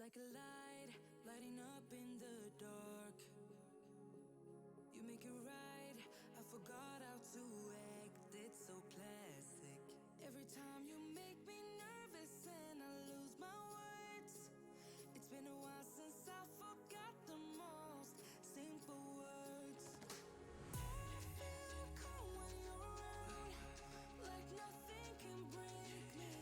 like a light, lighting up in the dark. You make it right, I forgot how to act, it's so classic. Every time you make me nervous and I lose my words. It's been a while since I forgot the most simple words. I feel calm when you're around, like nothing can break me.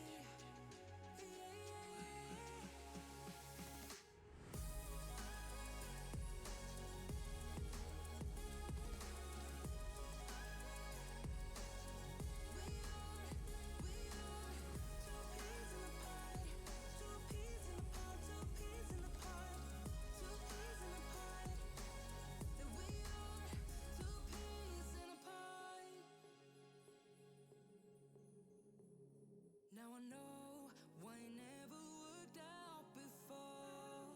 Now I know why it never worked out before.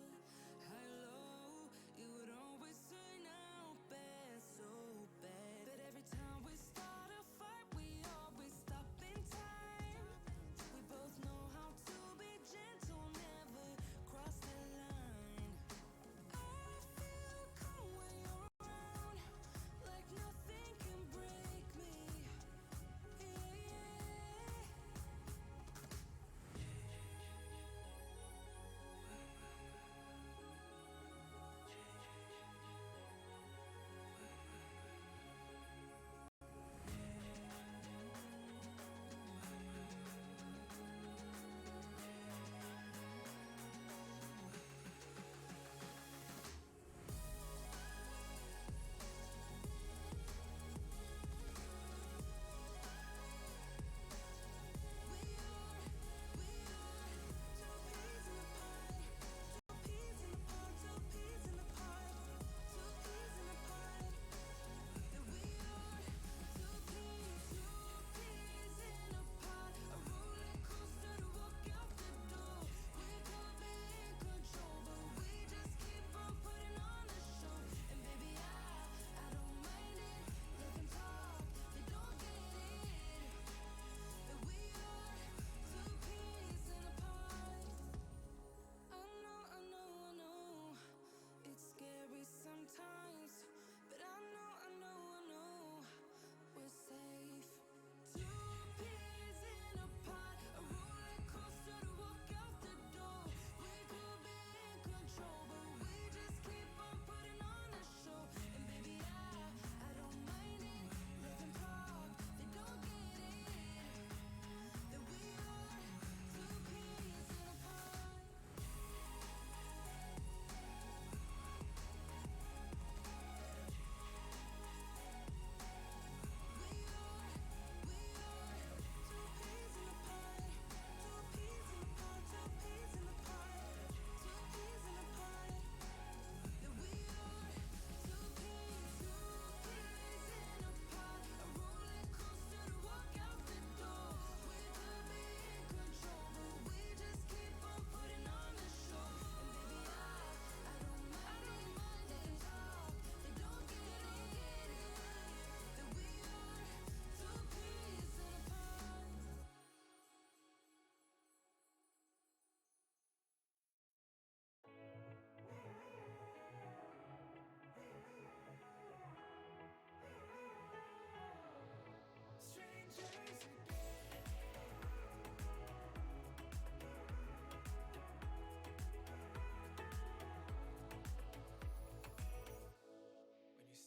High low, it would always turn out bad, so bad. But every time we start a fight, we always stop in time. We both know how to be gentle, never cross the line. I feel calm when you're around, like nothing can break me. Sometimes, but I know we're safe. Two peas in a pod, a roller coaster to walk out the door. We could be in control, but we just keep on putting on a show. And baby, I don't mind it. Let them talk, they don't get it. That we are two peas in a pod.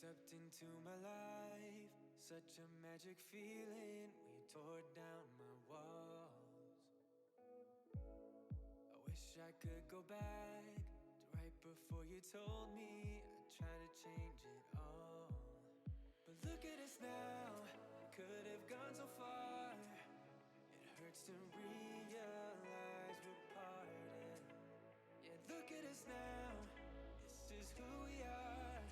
Stepped into my life, such a magic feeling. We tore down my walls. I wish I could go back to right before you told me I'd try to change it all. But look at us now, could have gone so far. It hurts to realize we're parted. Yeah, look at us now, this is who we are.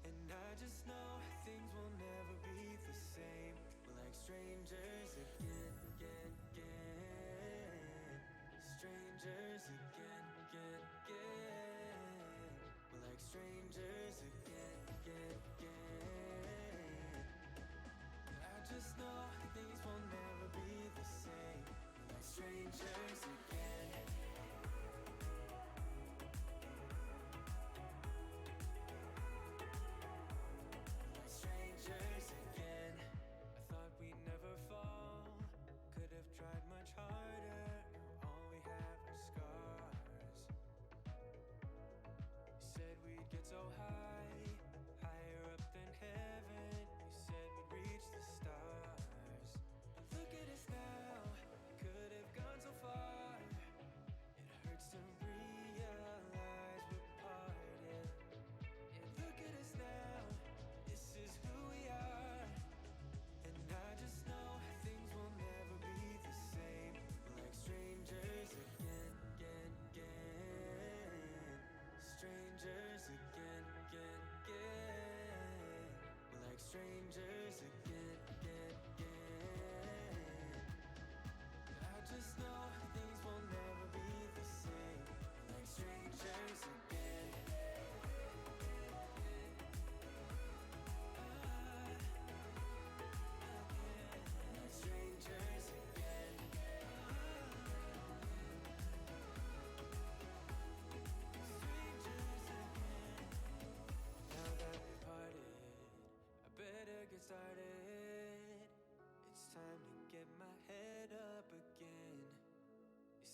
And I just know things will never be the same. We're like strangers again. Strangers again. We're like strangers again. I just know things will never be the same. We're like strangers again.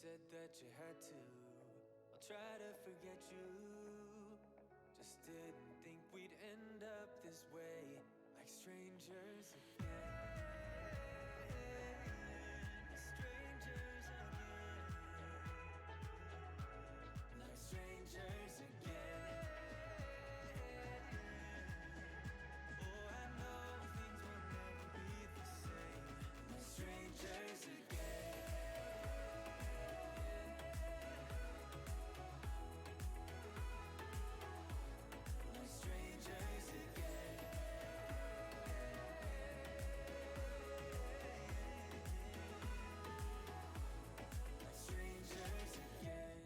said that you had to. I'll try to forget you. Just didn't think we'd end up this way, like strangers again. Strangers again. Like strangers again. Oh, I know things will never be the same. Like strangers again. Like strangers again. Like strangers again.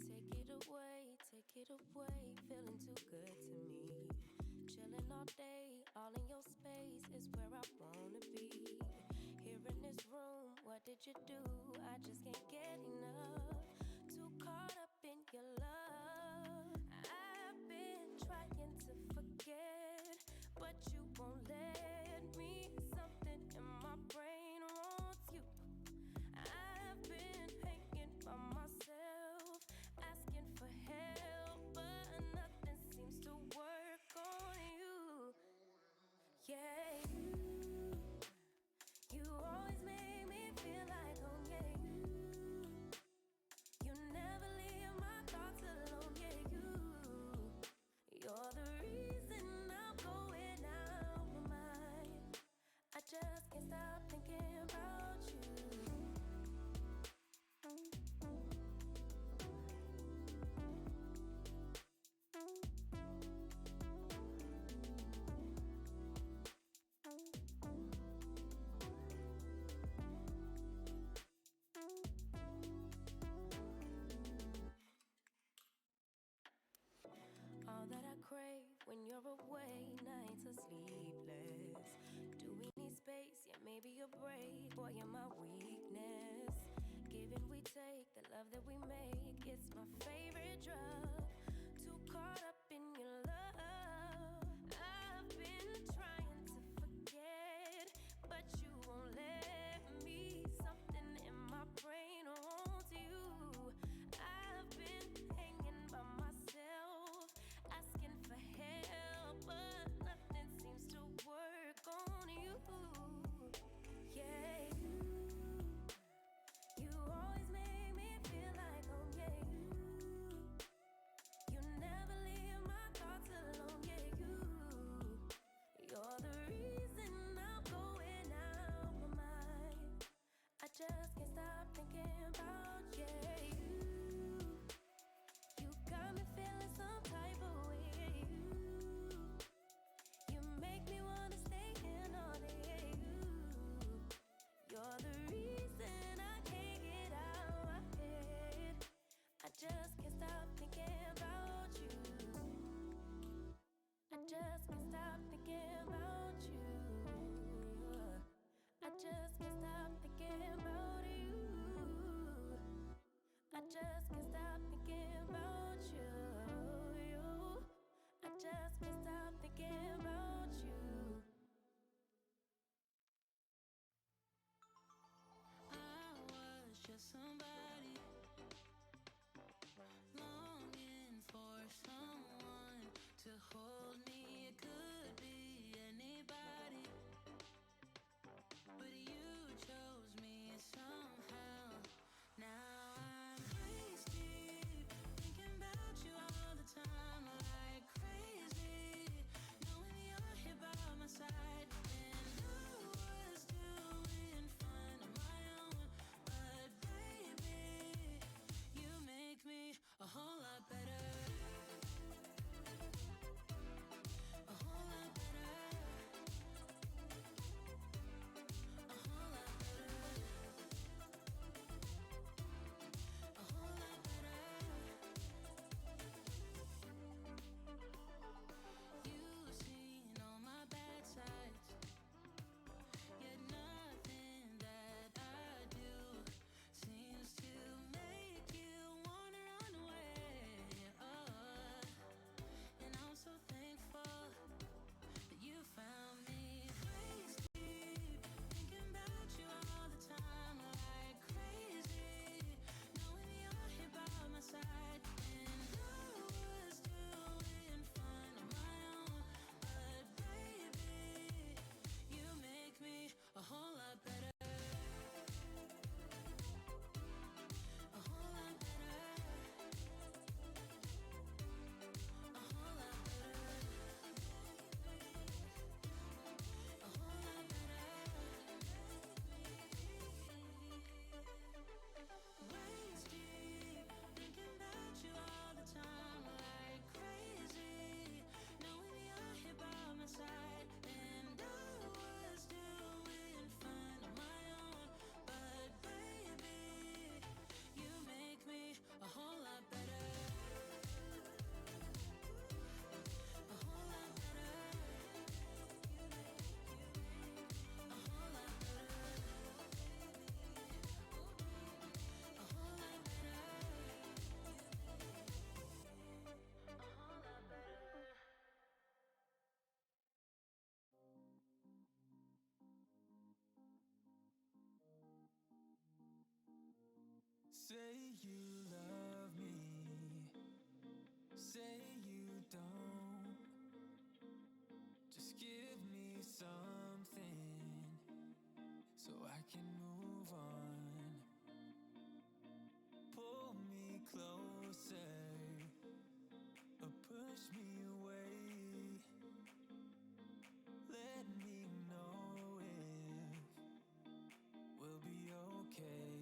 Take it away, feeling too good to me. Chilling all day, all in your space is where I wanna be. Here in this room, what did you do? I just can't get enough. Too caught up in your love. I've been trying to forget, but you won't let me. Something in my brain wants you. I've been hanging by myself, asking for help, but nothing seems to work on you. Yeah, you always make me feel like home. Yeah, you never leave my thoughts alone. Yeah, you're the reason I'm going out my mind. I just can't stop thinking about you. All that I crave when you're away, nights are sleepless. Do we need space? Yeah, maybe a break. Boy, you're my weakness. Give and we take, the love that we make, it's my favorite drug. Too caught up in your love. I've been trying to forget, but you won't let me. Something in my brain wants you. I've been hanging by myself, asking for help, but nothing seems to work on you. Yeah, you always make me Say you love me, say you don't. Just give me something so I can move on. Pull me closer or push me away. Let me know if we'll be okay.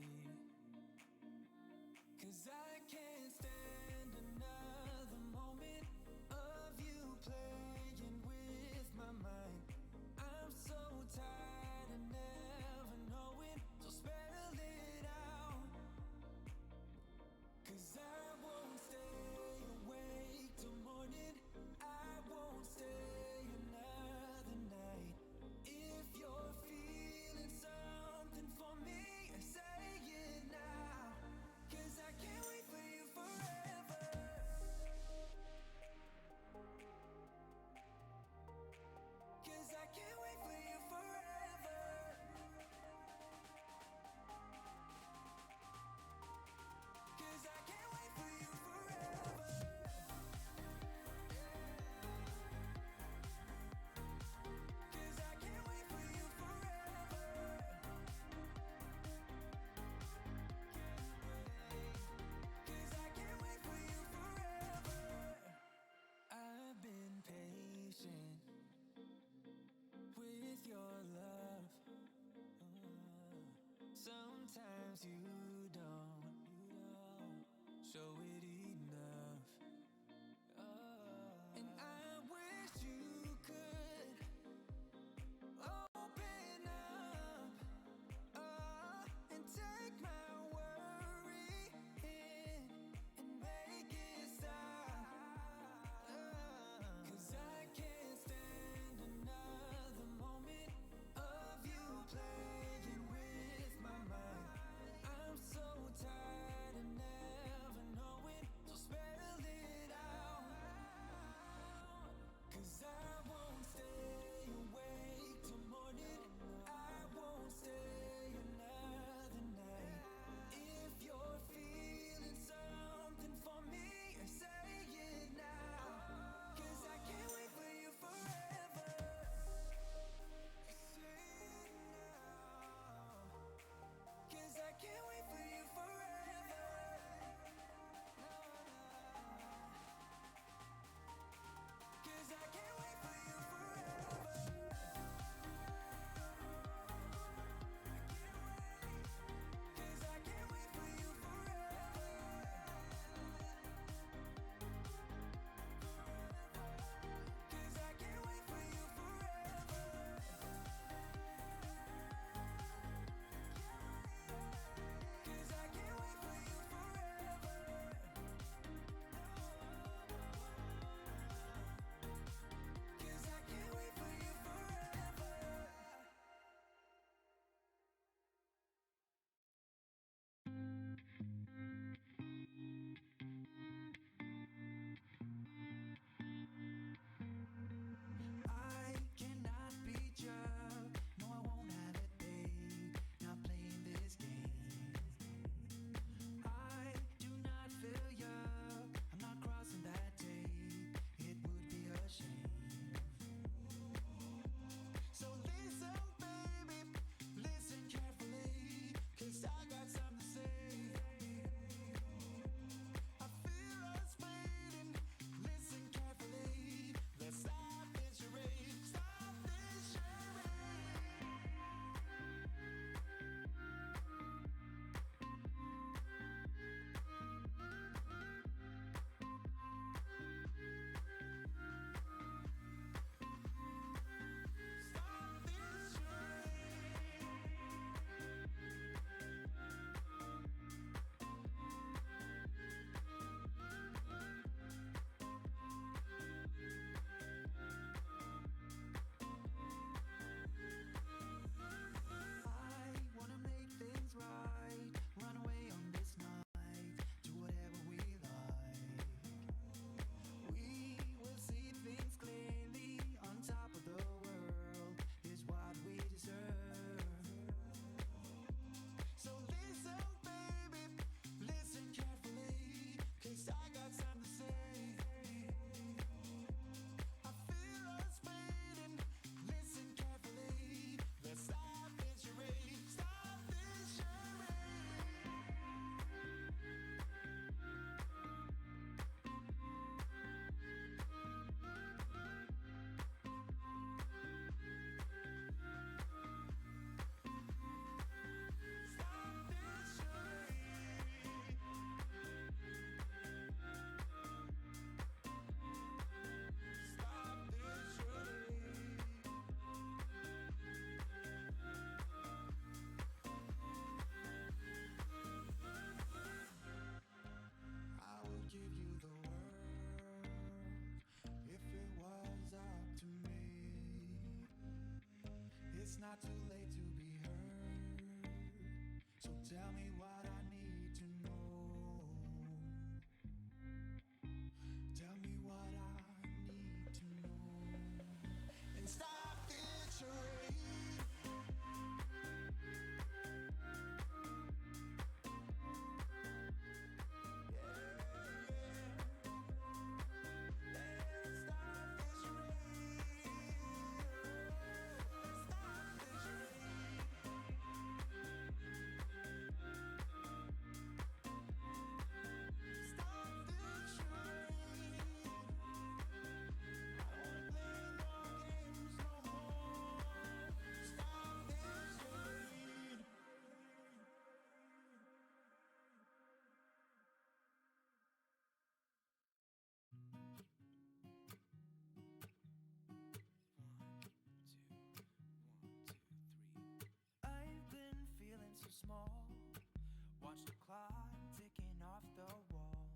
'Cause I can't stand another moment of you playing with my mind. I'm so tired of never knowing, so spell it out. 'Cause I won't stay awake till morning. I won't stay another night. If you're feeling something for me, say it now. 'Cause I can't wait for you forever. 'Cause I can't wait for you forever. Tell me what I need to know. Tell me what I need to know. And stop this charade. I've been feeling so small. Watch the clock ticking off the wall.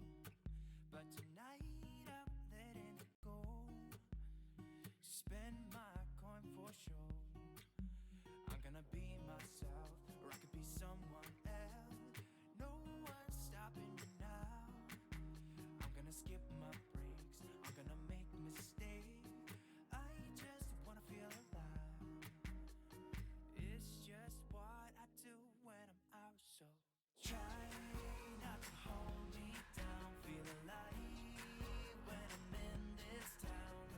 But tonight I'm letting it go. Spend my coin for sure. I'm gonna be myself, or I could be someone else. No one's stopping me now. I'm gonna skip my breaks. I'm gonna make mistakes. I just wanna feel alive. It's just what I do when I'm out, so try not to hold me down. Feel alive when I'm in this town.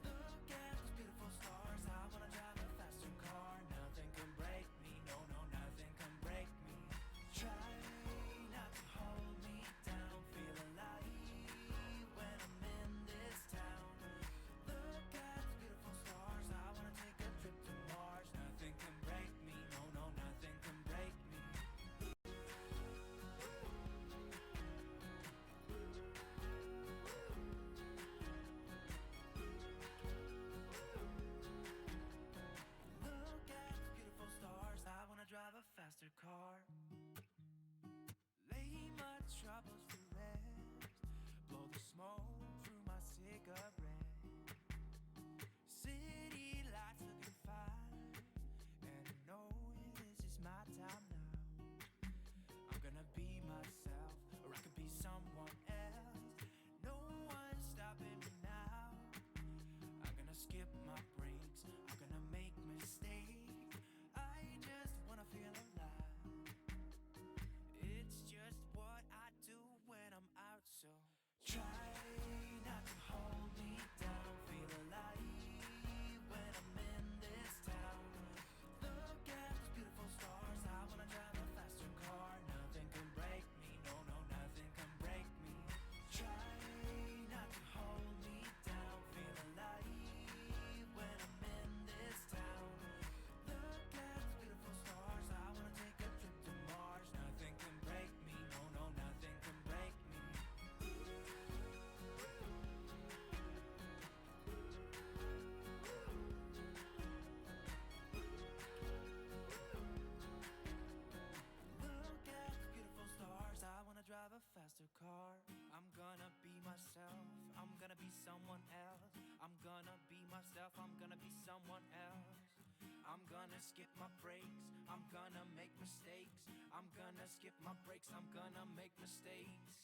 Look at those beautiful stars. I wanna drive a faster car. Nothing can break me. No, no, nothing can break me. Try not to hold me down. Feel alive when I'm in this town. Look at those beautiful stars. I wanna take a trip to Mars. Nothing can break me. No, no, nothing can break me. Look at those beautiful stars. I wanna drive a faster car. Lay my troubles to rest. Blow the smoke through my cigarette. City lights looking fine, and I know this is my time now. I'm gonna be myself, or I could be someone else. No one's stopping me now. I'm gonna skip my breaks. I'm gonna make mistakes. I just wanna feel alive. It's just what I do when I'm out, so try not to hold me down. Feel alive when I'm in this town. Look at those beautiful stars. I wanna drive a faster car. Nothing can break me. No, no, nothing can break me. Try not to hold me down. Feel alive when I'm in this town. Look at those beautiful stars. I wanna take a trip to Mars. Nothing can break me. No, no, nothing can break me. Look at the beautiful stars. I wanna drive a faster car. I'm gonna be myself. I'm gonna be someone else. I'm gonna be myself. I'm gonna be someone else. I'm gonna skip my breaks. I'm gonna make mistakes. I'm gonna skip my breaks. I'm gonna make mistakes.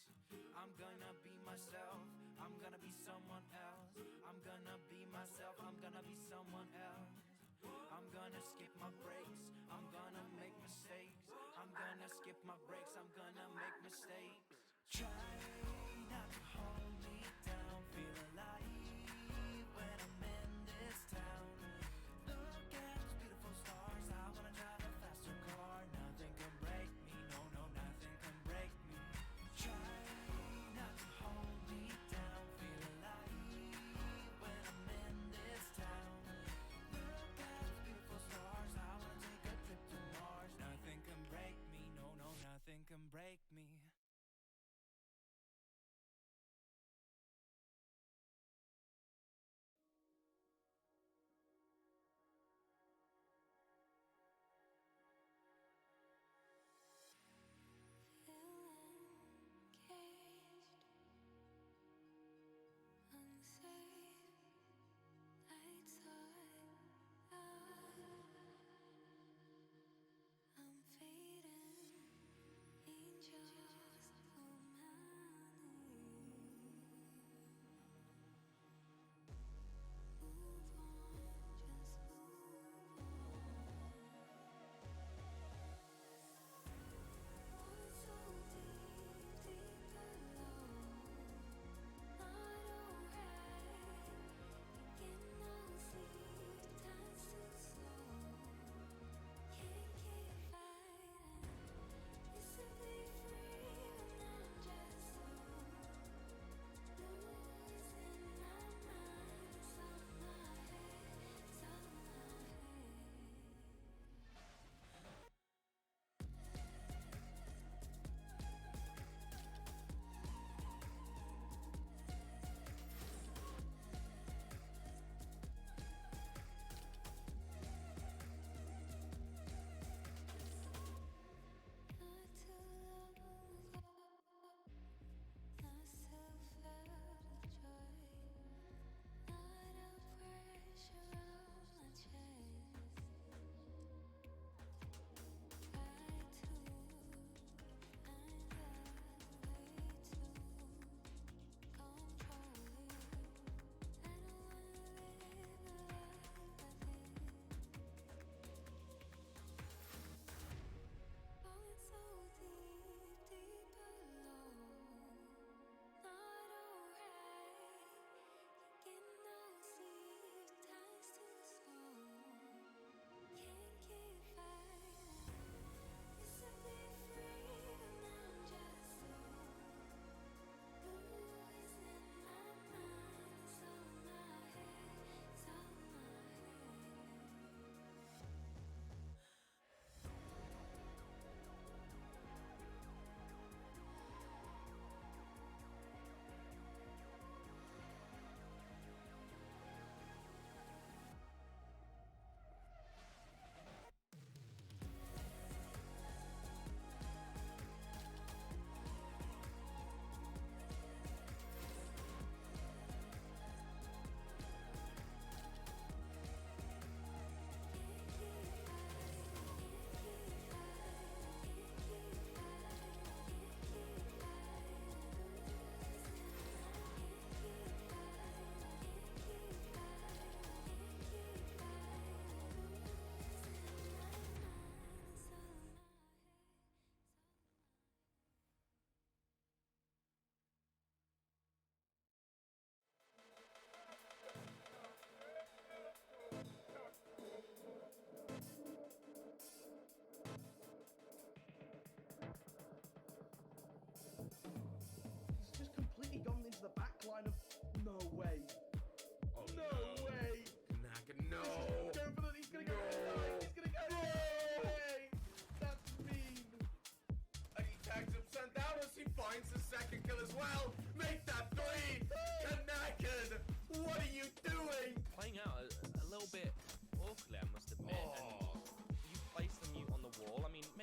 I'm gonna be myself. I'm gonna be someone else. I'm gonna be myself. I'm gonna be someone else. I'm gonna skip my breaks. I'm gonna make mistakes. I'm gonna skip my breaks. I'm gonna make mistakes. Try not to hold me down. Feel alive when I'm in this town. Look at those beautiful stars. I wanna drive a faster car. Nothing can break me. No, no, nothing can break me. Try not to hold me down. Feel alive when I'm in this town. Look at those beautiful stars. I wanna take a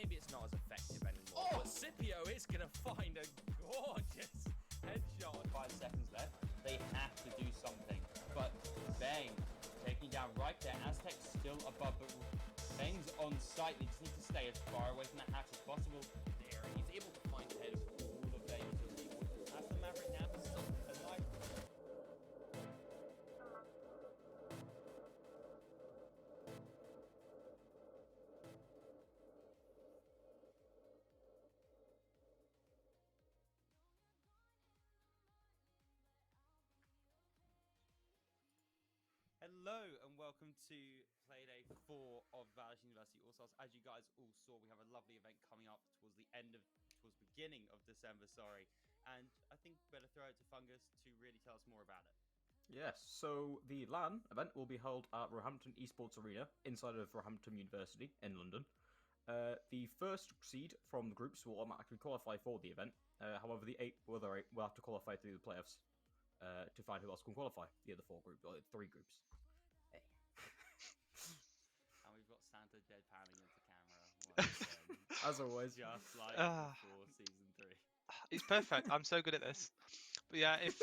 maybe it's not as effective anymore. But Scipio is going to find a gorgeous headshot. 5 seconds left. They have to do something. But Bang taking down right there. Aztec still above, but Bang's on site. They just need to stay as far away from the hatch as possible. There, he's able to find ahead of all of their utility. As the Maverick now is still alive. Hello and welcome to Playday 4 of Valorant University All-Stars. As you guys all saw, we have a lovely event coming up towards the beginning of December, And I think better throw it to Fungus to really tell us more about it. Yes, so the LAN event will be held at Roehampton Esports Arena inside of Roehampton University in London. The first seed from the groups will automatically qualify for the event. However, the other 8 will have to qualify through the playoffs to find who else can qualify. The other 3 groups. Hey. And we've got Santa deadpanning into camera once again. As always. Just like before Season 3. It's perfect. I'm so good at this. But yeah, if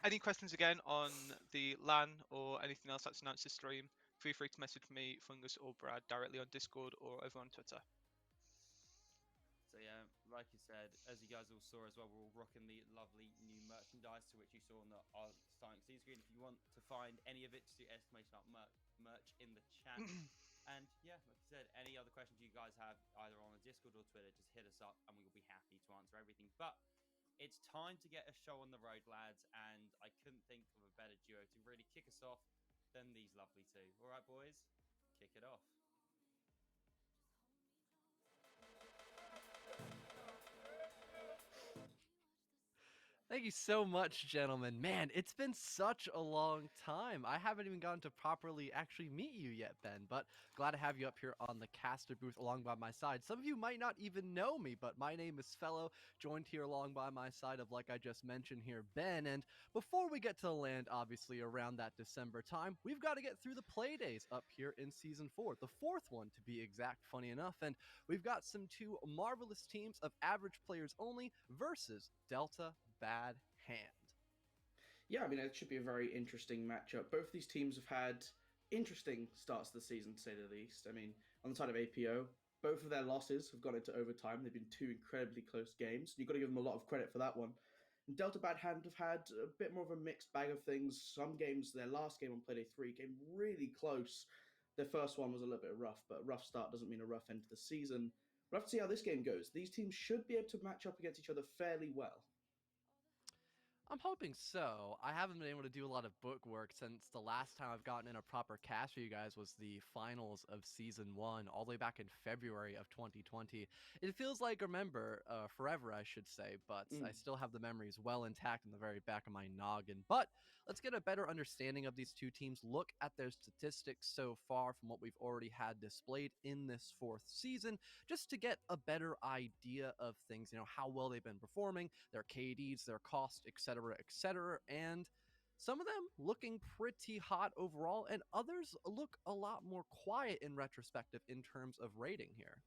any questions again on the LAN or anything else that's announced this stream, feel free to message me, Fungus, or Brad directly on Discord or over on Twitter. So yeah, like you said, as you guys all saw as well, we're all rocking the lovely new merchandise to which you saw on our starting screen. If you want to find any of it, just do exclamation mark merch in the chat. And yeah, like I said, any other questions you guys have, either on the Discord or Twitter, just hit us up and we will be happy to answer everything. But it's time to get a show on the road, lads, and I couldn't think of a better duo to really kick us off than these lovely two. All right, boys, kick it off. Thank you so much, gentlemen. Man, it's been such a long time. I haven't even gotten to properly actually meet you yet, Ben, but glad to have you up here on the caster booth along by my side. Some of you might not even know me, but my name is Fellow, joined here along by my side of, like I just mentioned here, Ben. And before we get to the land, obviously, around that December time, we've got to get through the Playdays up here in Season 4, the 4th one to be exact, funny enough. And we've got some 2 marvelous teams of average players only versus Delta Bad Hand. Yeah, I mean, it should be a very interesting matchup. Both of these teams have had interesting starts to the season, to say the least. I mean, on the side of APO, both of their losses have gone into overtime. They've been 2 incredibly close games. You've got to give them a lot of credit for that one. And Delta Bad Hand have had a bit more of a mixed bag of things. Some games, their last game on Playday 3 came really close. Their first one was a little bit rough, but a rough start doesn't mean a rough end to the season. We'll have to see how this game goes. These teams should be able to match up against each other fairly well. I'm hoping so. I haven't been able to do a lot of book work since the last time I've gotten in a proper cast for you guys was the finals of Season 1, all the way back in February of 2020. It feels like, forever, I should say, but I still have the memories well intact in the very back of my noggin. But let's get a better understanding of these 2 teams, look at their statistics so far from what we've already had displayed in this 4th season, just to get a better idea of things, how well they've been performing, their KDs, their cost, etc., and some of them looking pretty hot overall, and others look a lot more quiet in retrospective in terms of rating here.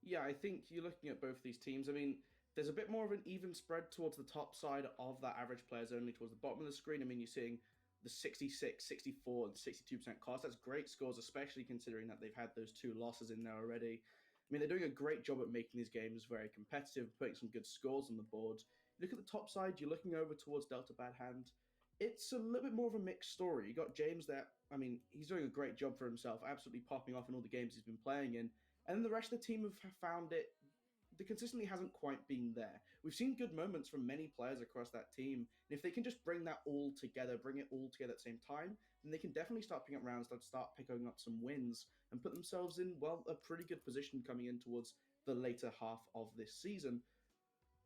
Yeah, I think you're looking at both these teams. I mean, there's a bit more of an even spread towards the top side of that average players only towards the bottom of the screen. I mean, you're seeing the 66, 64, and 62% cost. That's great scores, especially considering that they've had those 2 losses in there already. I mean, they're doing a great job at making these games very competitive, putting some good scores on the board. Look at the top side, you're looking over towards Delta Bad Hand. It's a little bit more of a mixed story. You got James there. I mean, he's doing a great job for himself, absolutely popping off in all the games he's been playing in. And then the rest of the team have found it. The consistency hasn't quite been there. We've seen good moments from many players across that team. And if they can just bring it all together at the same time, then they can definitely start picking up rounds, start picking up some wins, and put themselves in, well, a pretty good position coming in towards the later half of this season.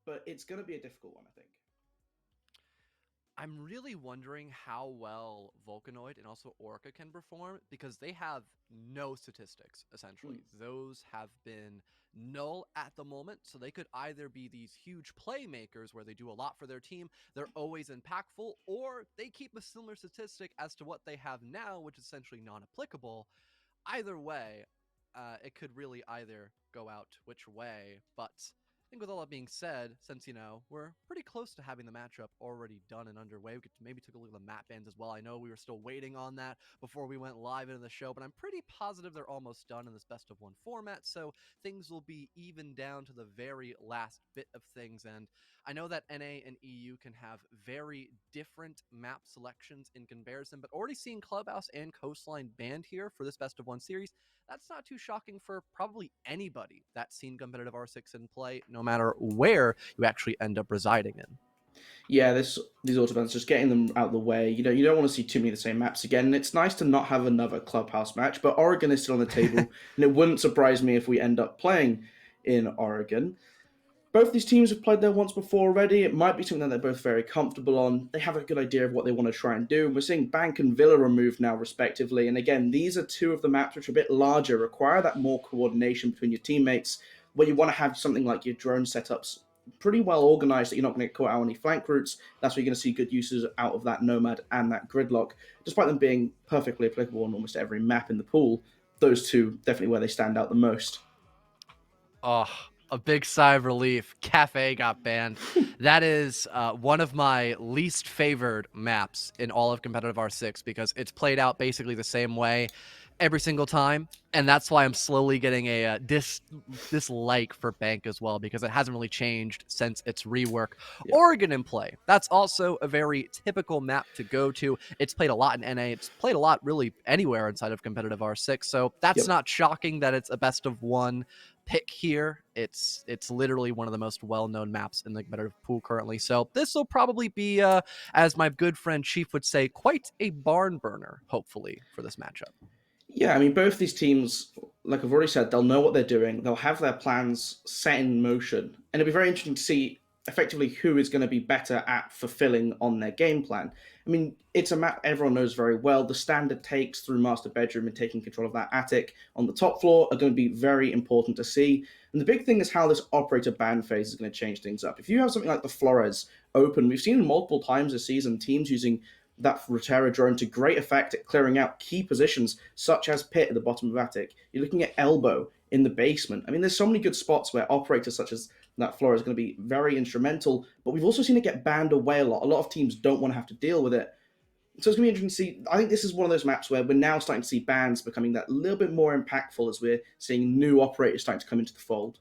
But it's going to be a difficult one, I think. I'm really wondering how well Volcanoid and also Orca can perform, because they have no statistics, essentially. Those have been null at the moment, so they could either be these huge playmakers where they do a lot for their team, they're always impactful, or they keep a similar statistic as to what they have now, which is essentially non-applicable. Either way, it could really either go out which way. But I think with all that being said, since, we're pretty close to having the matchup already done and underway, we could maybe take a look at the map bands as well. I know we were still waiting on that before we went live into the show, but I'm pretty positive they're almost done in this best of one format, so things will be even down to the very last bit of things. And I know that NA and EU can have very different map selections in comparison, but already seeing Clubhouse and Coastline banned here for this best of one series, that's not too shocking for probably anybody that's seen competitive R6 in play, no matter where you actually end up residing in. Yeah, these auto bans, just getting them out of the way. You don't want to see too many of the same maps again. And it's nice to not have another clubhouse match, but Oregon is still on the table, and it wouldn't surprise me if we end up playing in Oregon. Both these teams have played there once before already. It might be something that they're both very comfortable on. They have a good idea of what they want to try and do. And we're seeing Bank and Villa removed now, respectively. And again, these are two of the maps which are a bit larger, require that more coordination between your teammates, where you want to have something like your drone setups pretty well organized that you're not going to get caught out on any flank routes. That's where you're going to see good uses out of that Nomad and that Gridlock. Despite them being perfectly applicable on almost every map in the pool, those two definitely where they stand out the most. Oh, a big sigh of relief. Cafe got banned. That is one of my least favored maps in all of competitive R6 because it's played out basically the same way every single time, and that's why I'm slowly getting a dislike for Bank as well, because it hasn't really changed since its rework. Yeah. Oregon in play, that's also a very typical map to go to. It's played a lot in NA, it's played a lot really anywhere inside of competitive R6, so that's not shocking that it's a best of one pick here. It's literally one of the most well-known maps in the competitive pool currently, so this will probably be as my good friend Chief would say, quite a barn burner, hopefully, for this matchup. Yeah, I mean, both these teams, like I've already said, they'll know what they're doing. They'll have their plans set in motion. And it'll be very interesting to see effectively who is going to be better at fulfilling on their game plan. I mean, it's a map everyone knows very well. The standard takes through Master Bedroom and taking control of that attic on the top floor are going to be very important to see. And the big thing is how this operator ban phase is going to change things up. If you have something like the Flores open, we've seen multiple times this season teams using that Rotera drone to great effect at clearing out key positions, such as Pit at the bottom of Attic. You're looking at Elbow in the basement. I mean, there's so many good spots where operators such as that Flora is going to be very instrumental, but we've also seen it get banned away a lot. A lot of teams don't want to have to deal with it. So it's going to be interesting to see. I think this is one of those maps where we're now starting to see bans becoming that little bit more impactful as we're seeing new operators starting to come into the fold.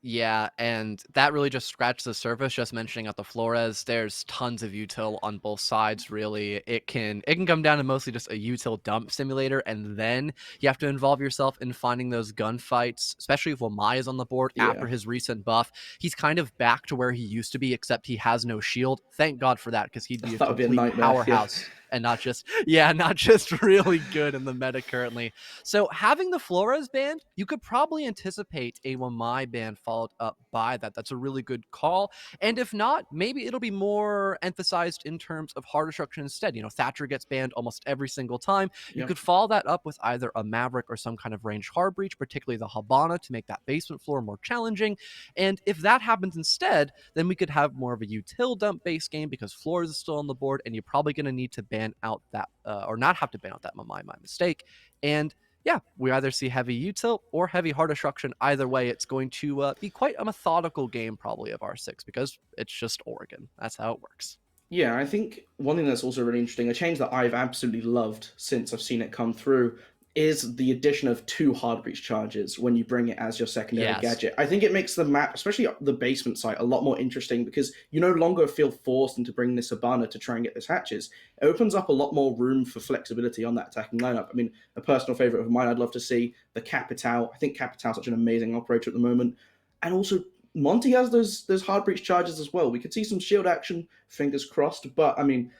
Yeah, and that really just scratched the surface. Just mentioning at the Flores, there's tons of util on both sides. Really, it can come down to mostly just a util dump simulator, and then you have to involve yourself in finding those gunfights. Especially if Wamai is on the board after his recent buff, he's kind of back to where he used to be, except he has no shield. Thank God for that, because he'd be a complete powerhouse. Yeah. And not just really good in the meta currently. So having the Flores banned, you could probably anticipate a Wamai ban followed up by that. That's a really good call. And if not, maybe it'll be more emphasized in terms of hard destruction instead. Thatcher gets banned almost every single time. You could follow that up with either a Maverick or some kind of ranged hard breach, particularly the Habana, to make that basement floor more challenging. And if that happens instead, then we could have more of a util dump base game because Flores is still on the board, and you're probably going to need to ban out that or not have to ban out that my mistake. And yeah, we either see heavy util or heavy hard destruction. Either way, it's going to be quite a methodical game probably of R6 because it's just Oregon. That's how it works. Yeah, I think one thing that's also really interesting, a change that I've absolutely loved since I've seen it come through, is the addition of 2 hard breach charges when you bring it as your secondary gadget. I think it makes the map, especially the basement site, a lot more interesting because you no longer feel forced into bringing this Habana to try and get this hatches. It opens up a lot more room for flexibility on that attacking lineup. I mean, a personal favorite of mine, I'd love to see the Capital. I think Capital's such an amazing operator at the moment. And also, Monty has those hard breach charges as well. We could see some shield action, fingers crossed. But, I mean,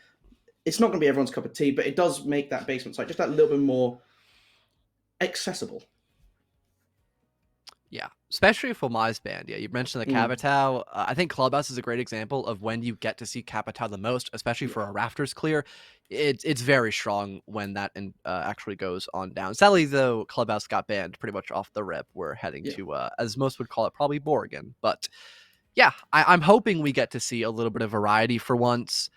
it's not going to be everyone's cup of tea, but it does make that basement site just that little bit more accessible. Yeah, especially for Wamai's band. Yeah, you mentioned the Capital. I think Clubhouse is a great example of when you get to see Capital the most, especially for a Rafters clear. It's very strong when that actually goes on down. Sadly, though, Clubhouse got banned pretty much off the rip. We're heading to, as most would call it, probably Borgen. But yeah, I'm hoping we get to see a little bit of variety for once.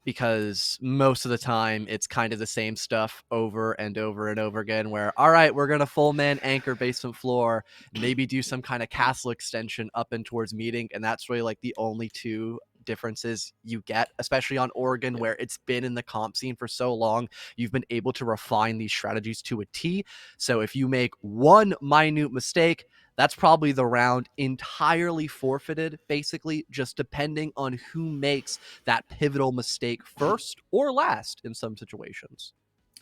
because most of the time it's kind of the same stuff over and over and over again where, all right, we're going to full man anchor basement floor, maybe do some kind of castle extension up and towards meeting. And that's really like the only two differences you get, especially on Oregon, where it's been in the comp scene for so long. You've been able to refine these strategies to a T. So if you make one minute mistake, that's probably the round entirely forfeited, basically, just depending on who makes that pivotal mistake first or last in some situations.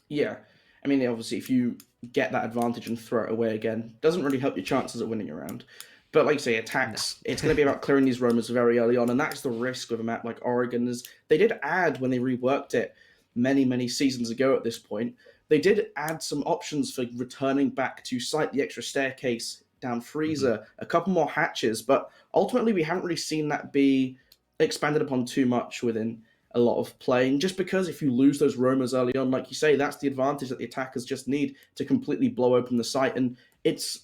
Yeah. I mean, obviously, if you get that advantage and throw it away again, doesn't really help your chances of winning a round. But like you say, attacks, it's going to be about clearing these roamers very early on, and that's the risk with a map like Oregon. Is they did add, when they reworked it many seasons ago at this point, they did add some options for returning back to site, the extra staircase down freezer, a couple more hatches, but ultimately we haven't really seen that be expanded upon too much within a lot of playing, just because if you lose those roamers early on, like you say, that's the advantage that the attackers just need to completely blow open the site. And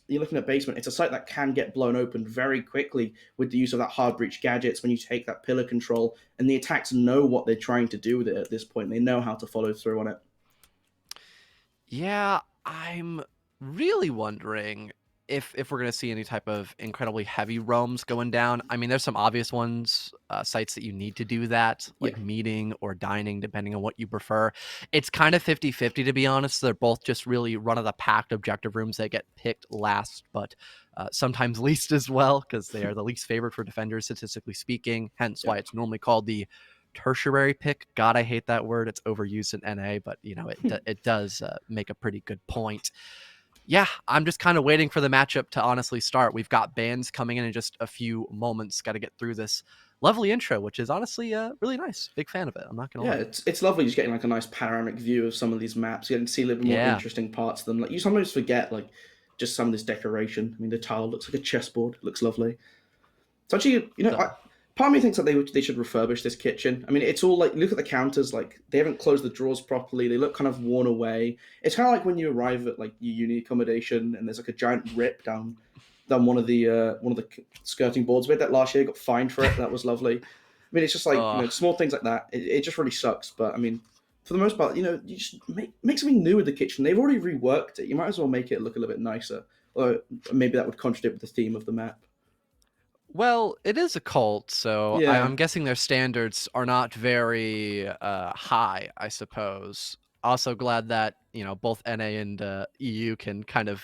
you're looking at basement, it's a site that can get blown open very quickly with the use of that hard breach gadgets when you take that pillar control, and the attacks know what they're trying to do with it at this point. They know how to follow through on it. Yeah, I'm really wondering if we're going to see any type of incredibly heavy roams going down. I mean, there's some obvious ones, sites that you need to do that, like meeting or dining, depending on what you prefer. It's kind of 50-50, to be honest. They're both just really run-of-the-pack objective rooms that get picked last, but sometimes least as well, because they are the least favored for defenders, statistically speaking, hence why it's normally called the tertiary pick. God, I hate that word. It's overused in NA, but it does make a pretty good point. Yeah, I'm just kind of waiting for the matchup to honestly start. We've got bands coming in just a few moments. Got to get through this lovely intro, which is honestly really nice. Big fan of it. I'm not gonna lie. Yeah, it's lovely just getting like a nice panoramic view of some of these maps, getting to see a little bit more interesting parts of them. Like you sometimes forget like just some of this decoration. I mean, the tile looks like a chessboard. It looks lovely. So actually, part of me thinks that they should refurbish this kitchen. I mean, it's all like, look at the counters, like they haven't closed the drawers properly. They look kind of worn away. It's kind of like when you arrive at like your uni accommodation and there's like a giant rip down one of the skirting boards. We had that last year. Got fined for it. That was lovely. I mean, it's just like small things like that. It just really sucks. But I mean, for the most part, you just make something new with the kitchen. They've already reworked it. You might as well make it look a little bit nicer. Or maybe that would contradict with the theme of the map. Well, it is a cult, so Yeah. I'm guessing their standards are not very high, I suppose. Also glad that, both NA and EU can kind of,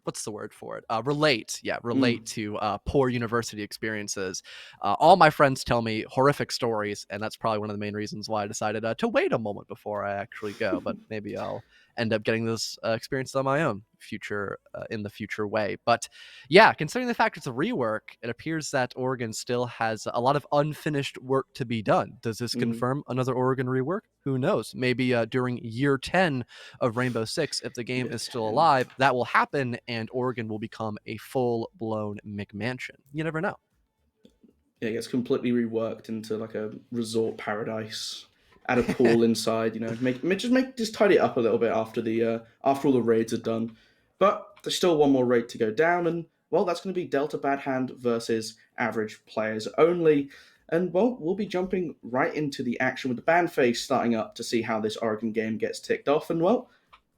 what's the word for it? Relate. Yeah, relate to poor university experiences. All my friends tell me horrific stories, and that's probably one of the main reasons why I decided to wait a moment before I actually go. But maybe I'll end up getting those experiences on my own in the future way. But yeah, considering the fact it's a rework, it appears that Oregon still has a lot of unfinished work to be done. Does this confirm another Oregon rework? Who knows? Maybe during year 10 of Rainbow Six, if the game is still alive, that will happen and Oregon will become a full-blown McMansion. You never know. Yeah, it gets completely reworked into like a resort paradise. Add a pool inside, just tidy it up a little bit after all the raids are done. But there's still one more raid to go down, and well, that's going to be Delta Bad Hand versus average players only. And well, we'll be jumping right into the action with the band phase starting up to see how this Oregon game gets ticked off. And well,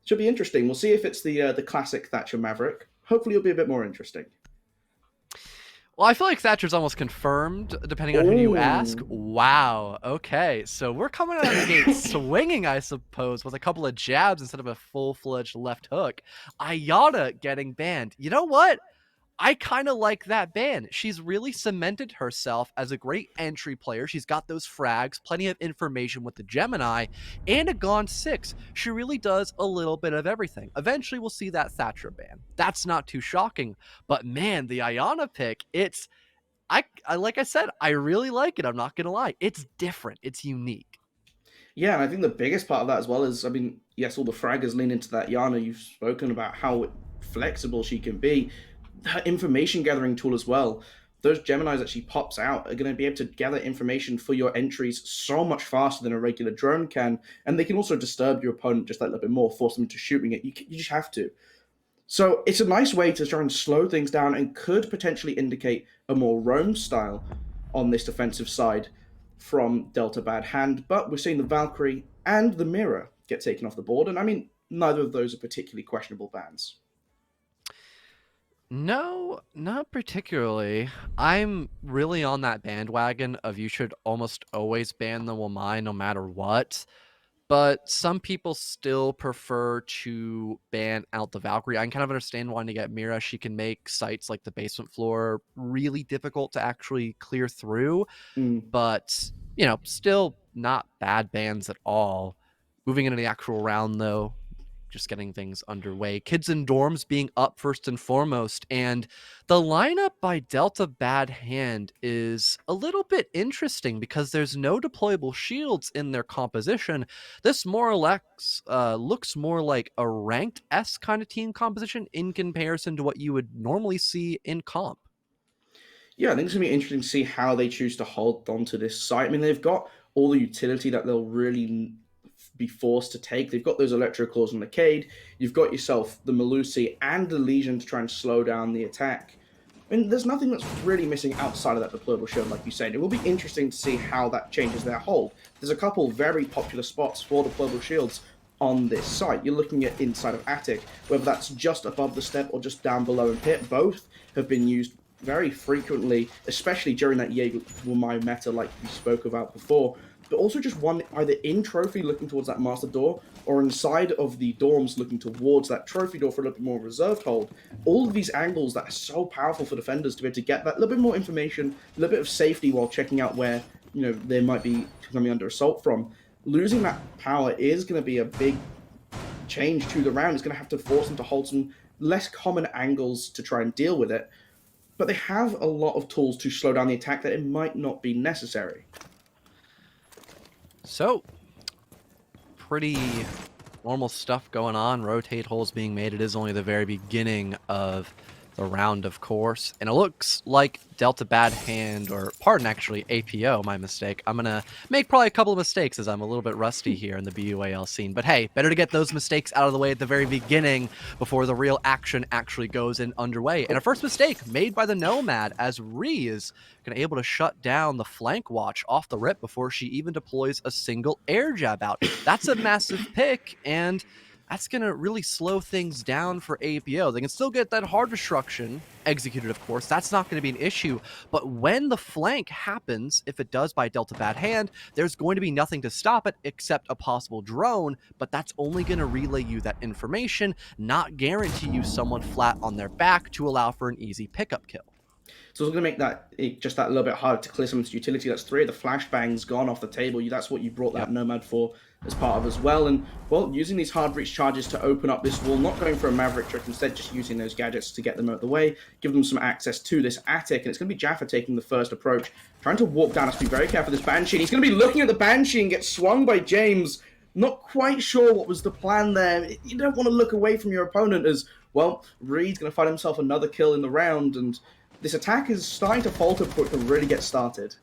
it should be interesting. We'll see if it's the classic Thatcher Maverick. Hopefully, it'll be a bit more interesting. Well, I feel like Thatcher's almost confirmed, depending on who you ask. Wow. Okay. So we're coming out of the gate swinging, I suppose, with a couple of jabs instead of a full-fledged left hook. Ayana getting banned. You know what? I kind of like that ban. She's really cemented herself as a great entry player. She's got those frags, plenty of information with the Gemini, and a Gone 6. She really does a little bit of everything. Eventually, we'll see that Thatcher ban. That's not too shocking. But man, the Ayana pick, I like I said, I really like it. I'm not going to lie. It's different. It's unique. Yeah, and I think the biggest part of that as well is, I mean, yes, all the fraggers lean into that Yana. You've spoken about how flexible she can be. Her information gathering tool as well. Those Geminis that she pops out are going to be able to gather information for your entries so much faster than a regular drone can, and they can also disturb your opponent just that little bit more, force them into shooting it. You just have to. So it's a nice way to try and slow things down and could potentially indicate a more roam style on this defensive side. from Delta Bad Hand, but we're seeing the Valkyrie and the Mirror get taken off the board, and I mean, neither of those are particularly questionable bans. No, not particularly. I'm really on that bandwagon of you should almost always ban the Wamai no matter what. But some people still prefer to ban out the Valkyrie. I can kind of understand wanting to get Mira. She can make sites like the basement floor really difficult to actually clear through. Mm. But, still not bad bans at all. Moving into the actual round, though, just getting things underway. Kids in dorms being up first and foremost. And the lineup by Delta Bad Hand is a little bit interesting because there's no deployable shields in their composition. This more or less looks more like a ranked S kind of team composition in comparison to what you would normally see in comp. Yeah, I think it's going to be interesting to see how they choose to hold on to this site. I mean, they've got all the utility that they'll really be forced to take. They've got those electro claws on the Cade. You've got yourself the Melusi and the Legion to try and slow down the attack. I mean, there's nothing that's really missing outside of that deployable shield, like you said. It will be interesting to see how that changes their hold. There's a couple very popular spots for deployable shields on this site. You're looking at inside of Attic, whether that's just above the step or just down below in pit. Both have been used very frequently, especially during that Jaeger Wumai meta like we spoke about before, but also just one either in trophy looking towards that master door or inside of the dorms looking towards that trophy door for a little bit more reserved hold. All of these angles that are so powerful for defenders to be able to get that little bit more information, a little bit of safety while checking out where they might be coming under assault from. Losing that power is going to be a big change to the round. It's going to have to force them to hold some less common angles to try and deal with it. But they have a lot of tools to slow down the attack that it might not be necessary. So, pretty normal stuff going on. Rotate holes being made. It is only the very beginning of the round, of course. And it looks like Delta Bad Hand, or pardon, actually, APO, my mistake. I'm going to make probably a couple of mistakes as I'm a little bit rusty here in the BUAL scene. But hey, better to get those mistakes out of the way at the very beginning before the real action actually goes in underway. And a first mistake made by the Nomad as Ree is going to able to shut down the flank watch off the rip before she even deploys a single air jab out. That's a massive pick, and that's going to really slow things down for APO. They can still get that hard destruction executed, of course. That's not going to be an issue. But when the flank happens, if it does by Delta Bad Hand, there's going to be nothing to stop it except a possible drone, but that's only going to relay you that information, not guarantee you someone flat on their back to allow for an easy pickup kill. So it's going to make that just that little bit harder to clear some of its utility. That's 3 of the flashbangs gone off the table. That's what you brought that Nomad for as part of as well. And, well, using these hard breach charges to open up this wall, not going for a Maverick trick, instead just using those gadgets to get them out of the way, give them some access to this attic. And it's going to be Jaffa taking the first approach, trying to walk down. Has to be very careful with this Banshee. And he's going to be looking at the Banshee and get swung by James. Not quite sure what was the plan there. You don't want to look away from your opponent as, well, Reed's going to find himself another kill in the round, and this attack is starting to falter before it can really get started.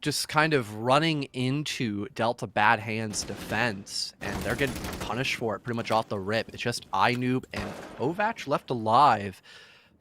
Just kind of running into Delta Bad Hand's defense, and they're getting punished for it pretty much off the rip. It's just iNoob and Ovach left alive.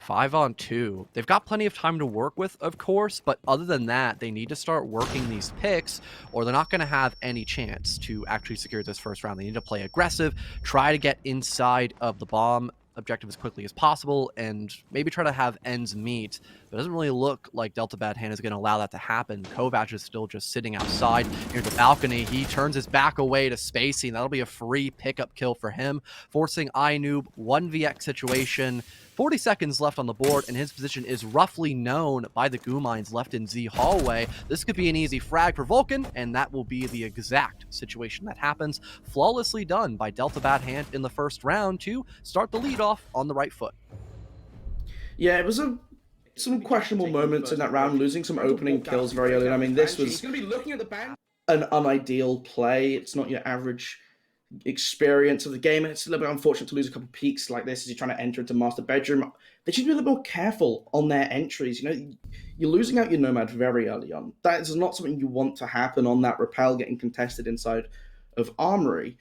5-on-2. They've got plenty of time to work with, of course, but other than that, they need to start working these picks, or they're not going to have any chance to actually secure this first round. They need to play aggressive, try to get inside of the bomb objective as quickly as possible, and maybe try to have ends meet. But it doesn't really look like Delta Bad Hand is going to allow that to happen. Kovac is still just sitting outside near the balcony. He turns his back away to Spacey, and that'll be a free pickup kill for him, forcing iNoob 1vx situation. 40 seconds left on the board, and his position is roughly known by the goo mines left in Z hallway. This could be an easy frag for Vulcan, and that will be the exact situation that happens. Flawlessly done by Delta Bad Hand in the first round to start the lead off on the right foot. Yeah, it was some questionable moments in that round, losing some opening kills very early. I mean, this was an unideal play. It's not your average experience of the game, and it's a little bit unfortunate to lose a couple of peaks like this as you're trying to enter into master bedroom. They should be a little more careful on their entries. You're losing out your Nomad very early on. That is not something you want to happen on that rappel getting contested inside of Armory.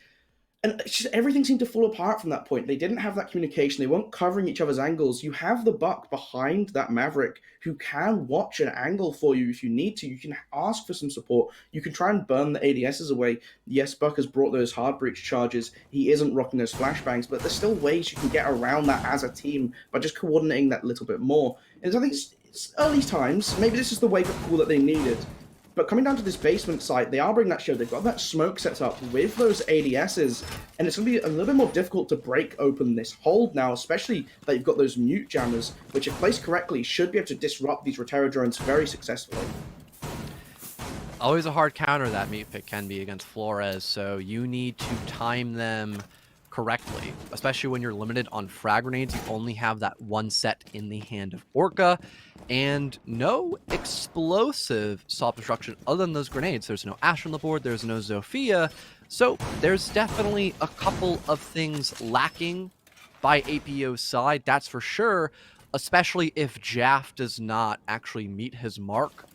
And it's just everything seemed to fall apart from that point. They didn't have that communication. They weren't covering each other's angles. You have the Buck behind that Maverick who can watch an angle for you if you need to. You can ask for some support. You can try and burn the ADSs away. Yes, Buck has brought those hard breach charges. He isn't rocking those flashbangs, but there's still ways you can get around that as a team by just coordinating that little bit more. And I think it's early times. Maybe this is the wake-up call that they needed. But coming down to this basement site, they are bringing that shield. They've got that smoke set up with those ADSs, and it's going to be a little bit more difficult to break open this hold now, especially that you've got those mute jammers, which, if placed correctly, should be able to disrupt these Rotero drones very successfully. Always a hard counter that meat pick can be against Flores, so you need to time them correctly, especially when you're limited on frag grenades. You only have that one set in the hand of Orca, and no explosive self-destruction other than those grenades. There's no Ash on the board, there's no Zofia, so there's definitely a couple of things lacking by APO's side, that's for sure, especially if Jaff does not actually meet his mark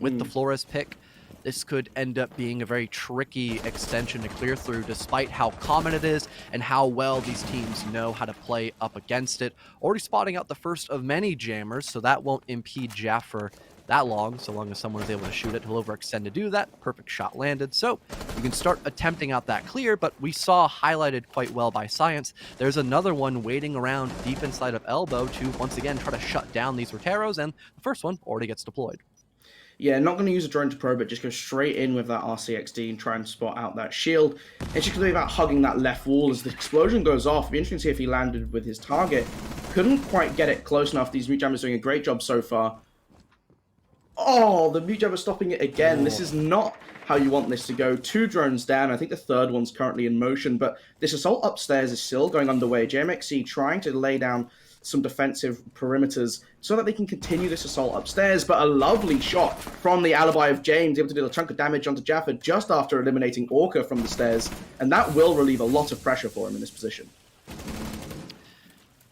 with the Flores pick. This could end up being a very tricky extension to clear through, despite how common it is and how well these teams know how to play up against it. Already spotting out the first of many jammers, so that won't impede Jaff for that long as someone is able to shoot it. He'll overextend to do that. Perfect shot landed. So you can start attempting out that clear, but we saw highlighted quite well by Science. There's another one waiting around deep inside of Elbow to once again try to shut down these Roteros, and the first one already gets deployed. Yeah, not going to use a drone to probe it, just go straight in with that RCXD and try and spot out that shield. It's just going to be about hugging that left wall as the explosion goes off. It'll be interesting to see if he landed with his target. Couldn't quite get it close enough. These mute jammers doing a great job so far. Oh, the mute jammer stopping it again. This is not how you want this to go. 2 drones down. I think the third one's currently in motion, but this assault upstairs is still going underway. JMXC trying to lay down some defensive perimeters so that they can continue this assault upstairs, but a lovely shot from the alibi of James, able to do a chunk of damage onto Jaffa just after eliminating Orca from the stairs, and that will relieve a lot of pressure for him in this position.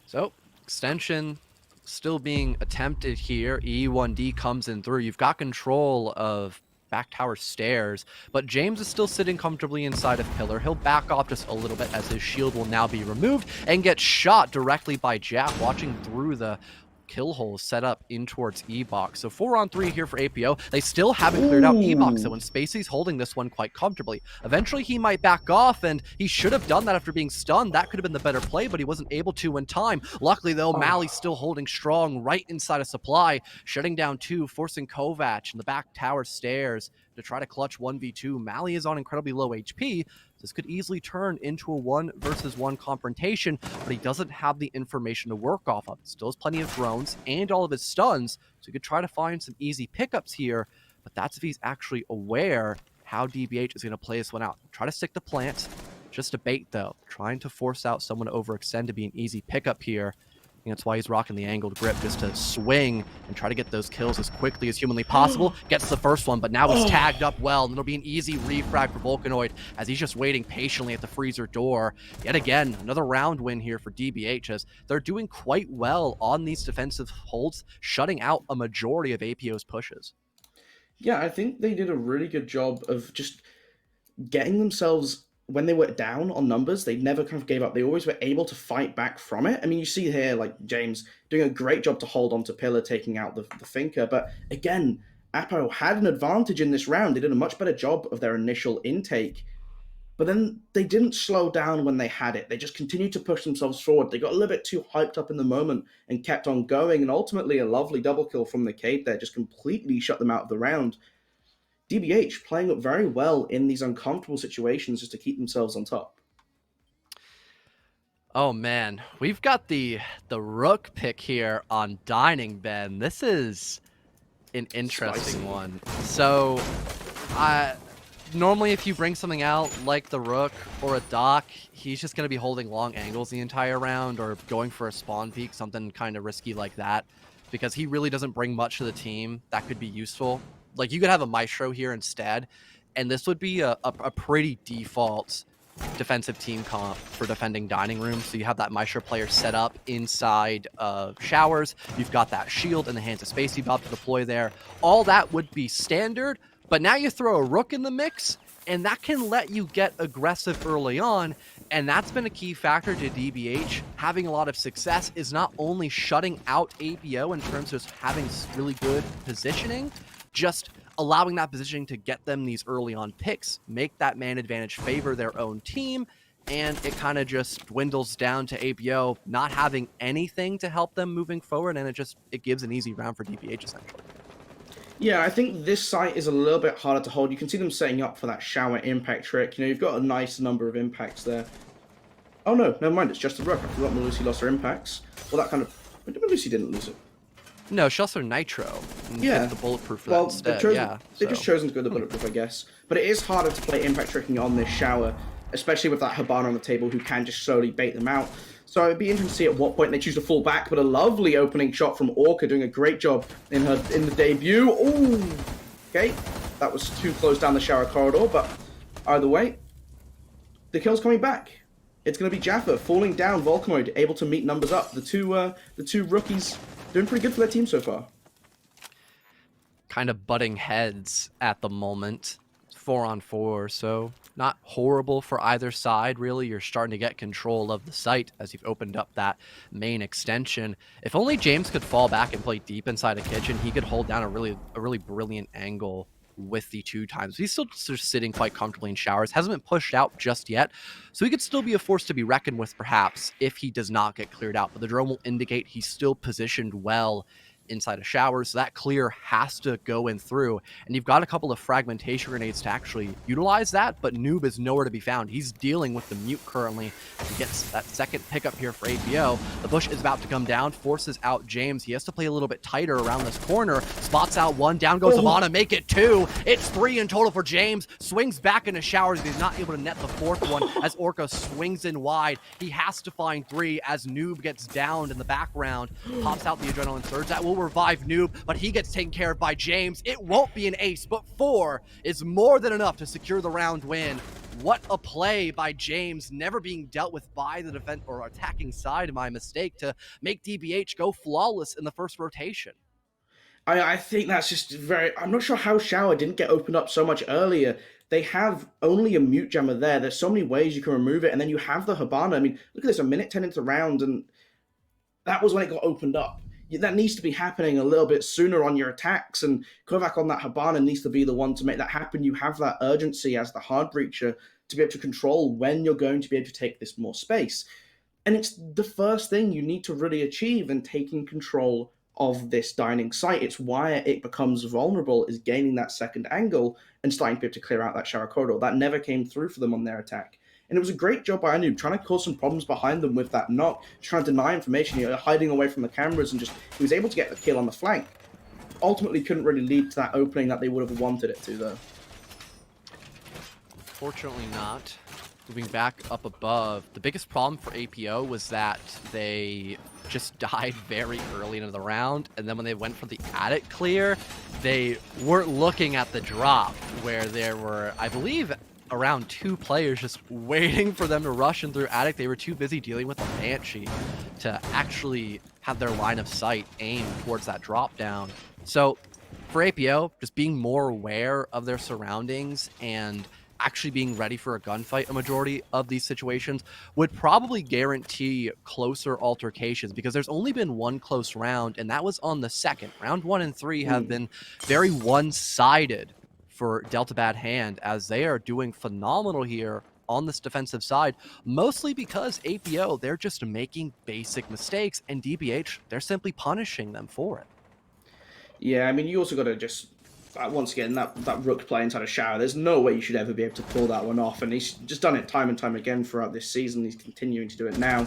So, extension still being attempted here. E1D comes in through. You've got control of back tower stairs, but James is still sitting comfortably inside of Pillar. He'll back off just a little bit as his shield will now be removed and get shot directly by Jaff, watching through the kill holes set up in towards E-Box. So 4-on-3 here for APO. They still haven't cleared out E-Box, though, and Spacey's holding this one quite comfortably. Eventually, he might back off, and he should have done that after being stunned. That could have been the better play, but he wasn't able to in time. Luckily, though, Mali's still holding strong right inside of Supply, shutting down 2, forcing Kovac in the back tower stairs to try to clutch 1v2. Mali is on incredibly low HP. This could easily turn into a 1-versus-1 confrontation, but he doesn't have the information to work off of. Still has plenty of drones and all of his stuns, so he could try to find some easy pickups here, but that's if he's actually aware how DBH is going to play this one out. Try to stick the plant, just a bait though, trying to force out someone to overextend to be an easy pickup here. And that's why he's rocking the angled grip, just to swing and try to get those kills as quickly as humanly possible. Gets the first one, but now he's tagged up well, and it'll be an easy refrag for Volcanoid as he's just waiting patiently at the freezer door. Yet again, another round win here for DBH, as they're doing quite well on these defensive holds, shutting out a majority of APO's pushes. Yeah, I think they did a really good job of just getting themselves, when they were down on numbers, they never kind of gave up. They always were able to fight back from it. I mean, you see here, like, James doing a great job to hold on to Pillar, taking out the Thinker. But again, Apo had an advantage in this round. They did a much better job of their initial intake. But then they didn't slow down when they had it. They just continued to push themselves forward. They got a little bit too hyped up in the moment and kept on going. And ultimately, a lovely double kill from the Cade there just completely shut them out of the round. DBH playing up very well in these uncomfortable situations just to keep themselves on top. Oh man, we've got the Rook pick here on Dining, Ben. This is an interesting one. So, normally if you bring something out like the Rook or a Doc, he's just going to be holding long angles the entire round or going for a spawn peek, something kind of risky like that, because he really doesn't bring much to the team that could be useful. Like, you could have a Maestro here instead, and this would be a pretty default defensive team comp for defending Dining Room. So you have that Maestro player set up inside of Showers. You've got that shield in the hands of Spacey Bob to deploy there. All that would be standard, but now you throw a Rook in the mix, and that can let you get aggressive early on And that's been a key factor to DBH having a lot of success, is not only shutting out APO in terms of having really good positioning, just allowing that positioning to get them these early on picks, make that man advantage favor their own team, and it kind of just dwindles down to APO not having anything to help them moving forward, and it gives an easy round for DBH essentially. Yeah, I think this site is a little bit harder to hold. You can see them setting up for that shower impact trick. You know, you've got a nice number of impacts there. Oh no, never mind, it's just a Rook. I forgot Melusi lost her impacts. Well, that kind of... Melusi didn't lose it. No, she also Nitro. And Yeah. the bulletproof for Well, that instead. they've just chosen to go the bulletproof, I guess. But it is harder to play impact tricking on this shower, especially with that Hibana on the table who can just slowly bait them out. So it'd be interesting to see at what point they choose to fall back, but a lovely opening shot from Orca doing a great job in the debut. Ooh, okay. That was too close down the shower corridor, but either way, the kill's coming back. It's going to be Jaffa falling down Volcamoid, able to meet numbers up. The two rookies doing pretty good for their team so far. Kind of butting heads at the moment, 4-on-4, so not horrible for either side, really. You're starting to get control of the site as you've opened up that main extension. If only James could fall back and play deep inside a kitchen, he could hold down a really brilliant angle with the 2 times. He's still just sitting quite comfortably in showers, hasn't been pushed out just yet, so he could still be a force to be reckoned with perhaps if he does not get cleared out, but the drone will indicate he's still positioned well inside a shower, so that clear has to go in through, and you've got a couple of fragmentation grenades to actually utilize that, but Noob is nowhere to be found. He's dealing with the mute currently. He gets that second pickup here for APO. The bush is about to come down, forces out James. He has to play a little bit tighter around this corner, spots out 1, down goes Hibana, make it 2. It's 3 in total for James, swings back into showers, he's not able to net the 4th one as Orca swings in wide. He has to find 3 as Noob gets downed in the background, pops out the adrenaline surge. That will revive Noob, but he gets taken care of by James. It won't be an ace, but 4 is more than enough to secure the round win. What a play by James, never being dealt with by the defense or attacking side, my mistake, to make DBH go flawless in the first rotation. I think that's just very... I'm not sure how shower didn't get opened up so much earlier. They have only a mute jammer there. There's so many ways you can remove it, and then you have the Hibana. I mean, look at this, a minute 10 into the round, and that was when it got opened up. That needs to be happening a little bit sooner on your attacks, and Kovac on that Hibana needs to be the one to make that happen. You have that urgency as the hard breacher to be able to control when you're going to be able to take this more space. And it's the first thing you need to really achieve in taking control of this dining site. It's why it becomes vulnerable, is gaining that second angle and starting to be able to clear out that shower corridor. That never came through for them on their attack. And it was a great job by Anub, trying to cause some problems behind them with that knock, trying to deny information, hiding away from the cameras, and just he was able to get the kill on the flank. Ultimately couldn't really lead to that opening that they would have wanted it to, though. Fortunately not. Moving back up above, the biggest problem for APO was that they just died very early into the round, and then when they went for the attic clear, they weren't looking at the drop, where there were, I believe, around 2 players just waiting for them to rush in through attic. They were too busy dealing with the Banshee to actually have their line of sight aimed towards that drop down. So for APO, just being more aware of their surroundings and actually being ready for a gunfight a majority of these situations would probably guarantee closer altercations, because there's only been 1 close round, and that was on the second. Round 1 and 3 have been very one-sided for Delta Bad Hand, as they are doing phenomenal here on this defensive side, mostly because APO, they're just making basic mistakes, and DBH, they're simply punishing them for it. Yeah, I mean, you also got to just... once again, that Rook play inside a shower, there's no way you should ever be able to pull that one off, and he's just done it time and time again throughout this season. He's continuing to do it now.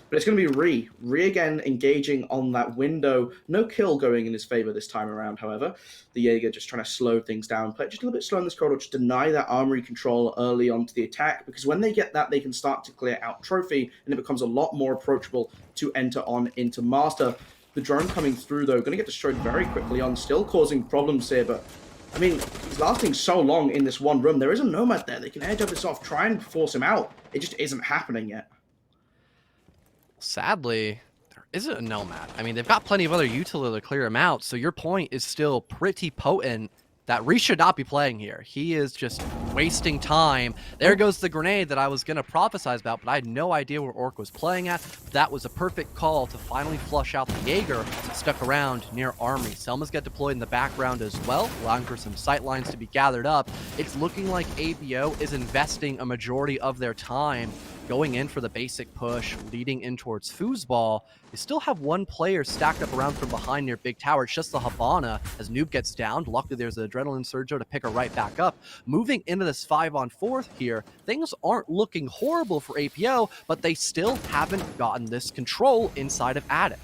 But it's going to be Re again engaging on that window. No kill going in his favor this time around, however. The Jaeger just trying to slow things down, play just a little bit slow in this corridor, just deny that armory control early onto the attack, because when they get that, they can start to clear out Trophy, and it becomes a lot more approachable to enter on into Master. The drone coming through, though, going to get destroyed very quickly on, still causing problems here, but I mean, he's lasting so long in this one room. There is a Nomad there. They can edge up this off, try and force him out. It just isn't happening yet. Sadly, there isn't a Nomad. I mean, they've got plenty of other utility to clear him out, so your point is still pretty potent. that Reese should not be playing here. He is just wasting time. There goes the grenade that I was going to prophesize about, but I had no idea where Orc was playing at. That was a perfect call to finally flush out the Jaeger, stuck around near Armory. Selmas get deployed in the background as well, allowing for some sight lines to be gathered up. It's looking like APO is investing a majority of their time going in for the basic push, leading in towards foosball. They still have one player stacked up around from behind near Big Tower. It's just the Habana as Noob gets downed. Luckily, there's an Adrenaline Surjo to pick her right back up. Moving into this 5-on-4 here, things aren't looking horrible for APO, but they still haven't gotten this control inside of Addict.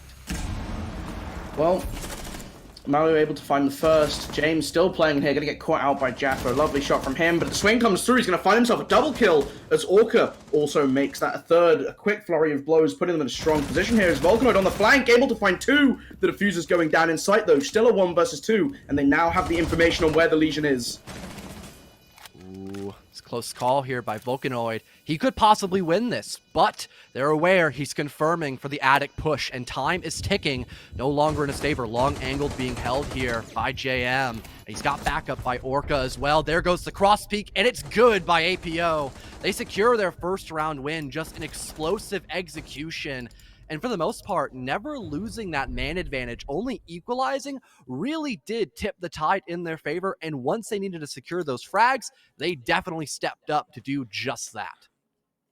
Well, Mario able to find the first. James still playing here, going to get caught out by Jaffa. A lovely shot from him, but the swing comes through. He's going to find himself a double kill as Orca also makes that a third. A quick flurry of blows, putting them in a strong position here as Volcanoid on the flank, able to find two. The diffuser's going down in sight though. Still a 1 versus 2, and they now have the information on where the Legion is. Ooh, it's a close call here by Volcanoid. He could possibly win this, but they're aware he's confirming for the Addict push, and time is ticking. No longer in his favor. Long angled being held here by JM. He's got backup by Orca as well. There goes the cross peak, and it's good by APO. They secure their first round win. Just an explosive execution. And for the most part, never losing that man advantage, only equalizing, really did tip the tide in their favor. And once they needed to secure those frags, they definitely stepped up to do just that.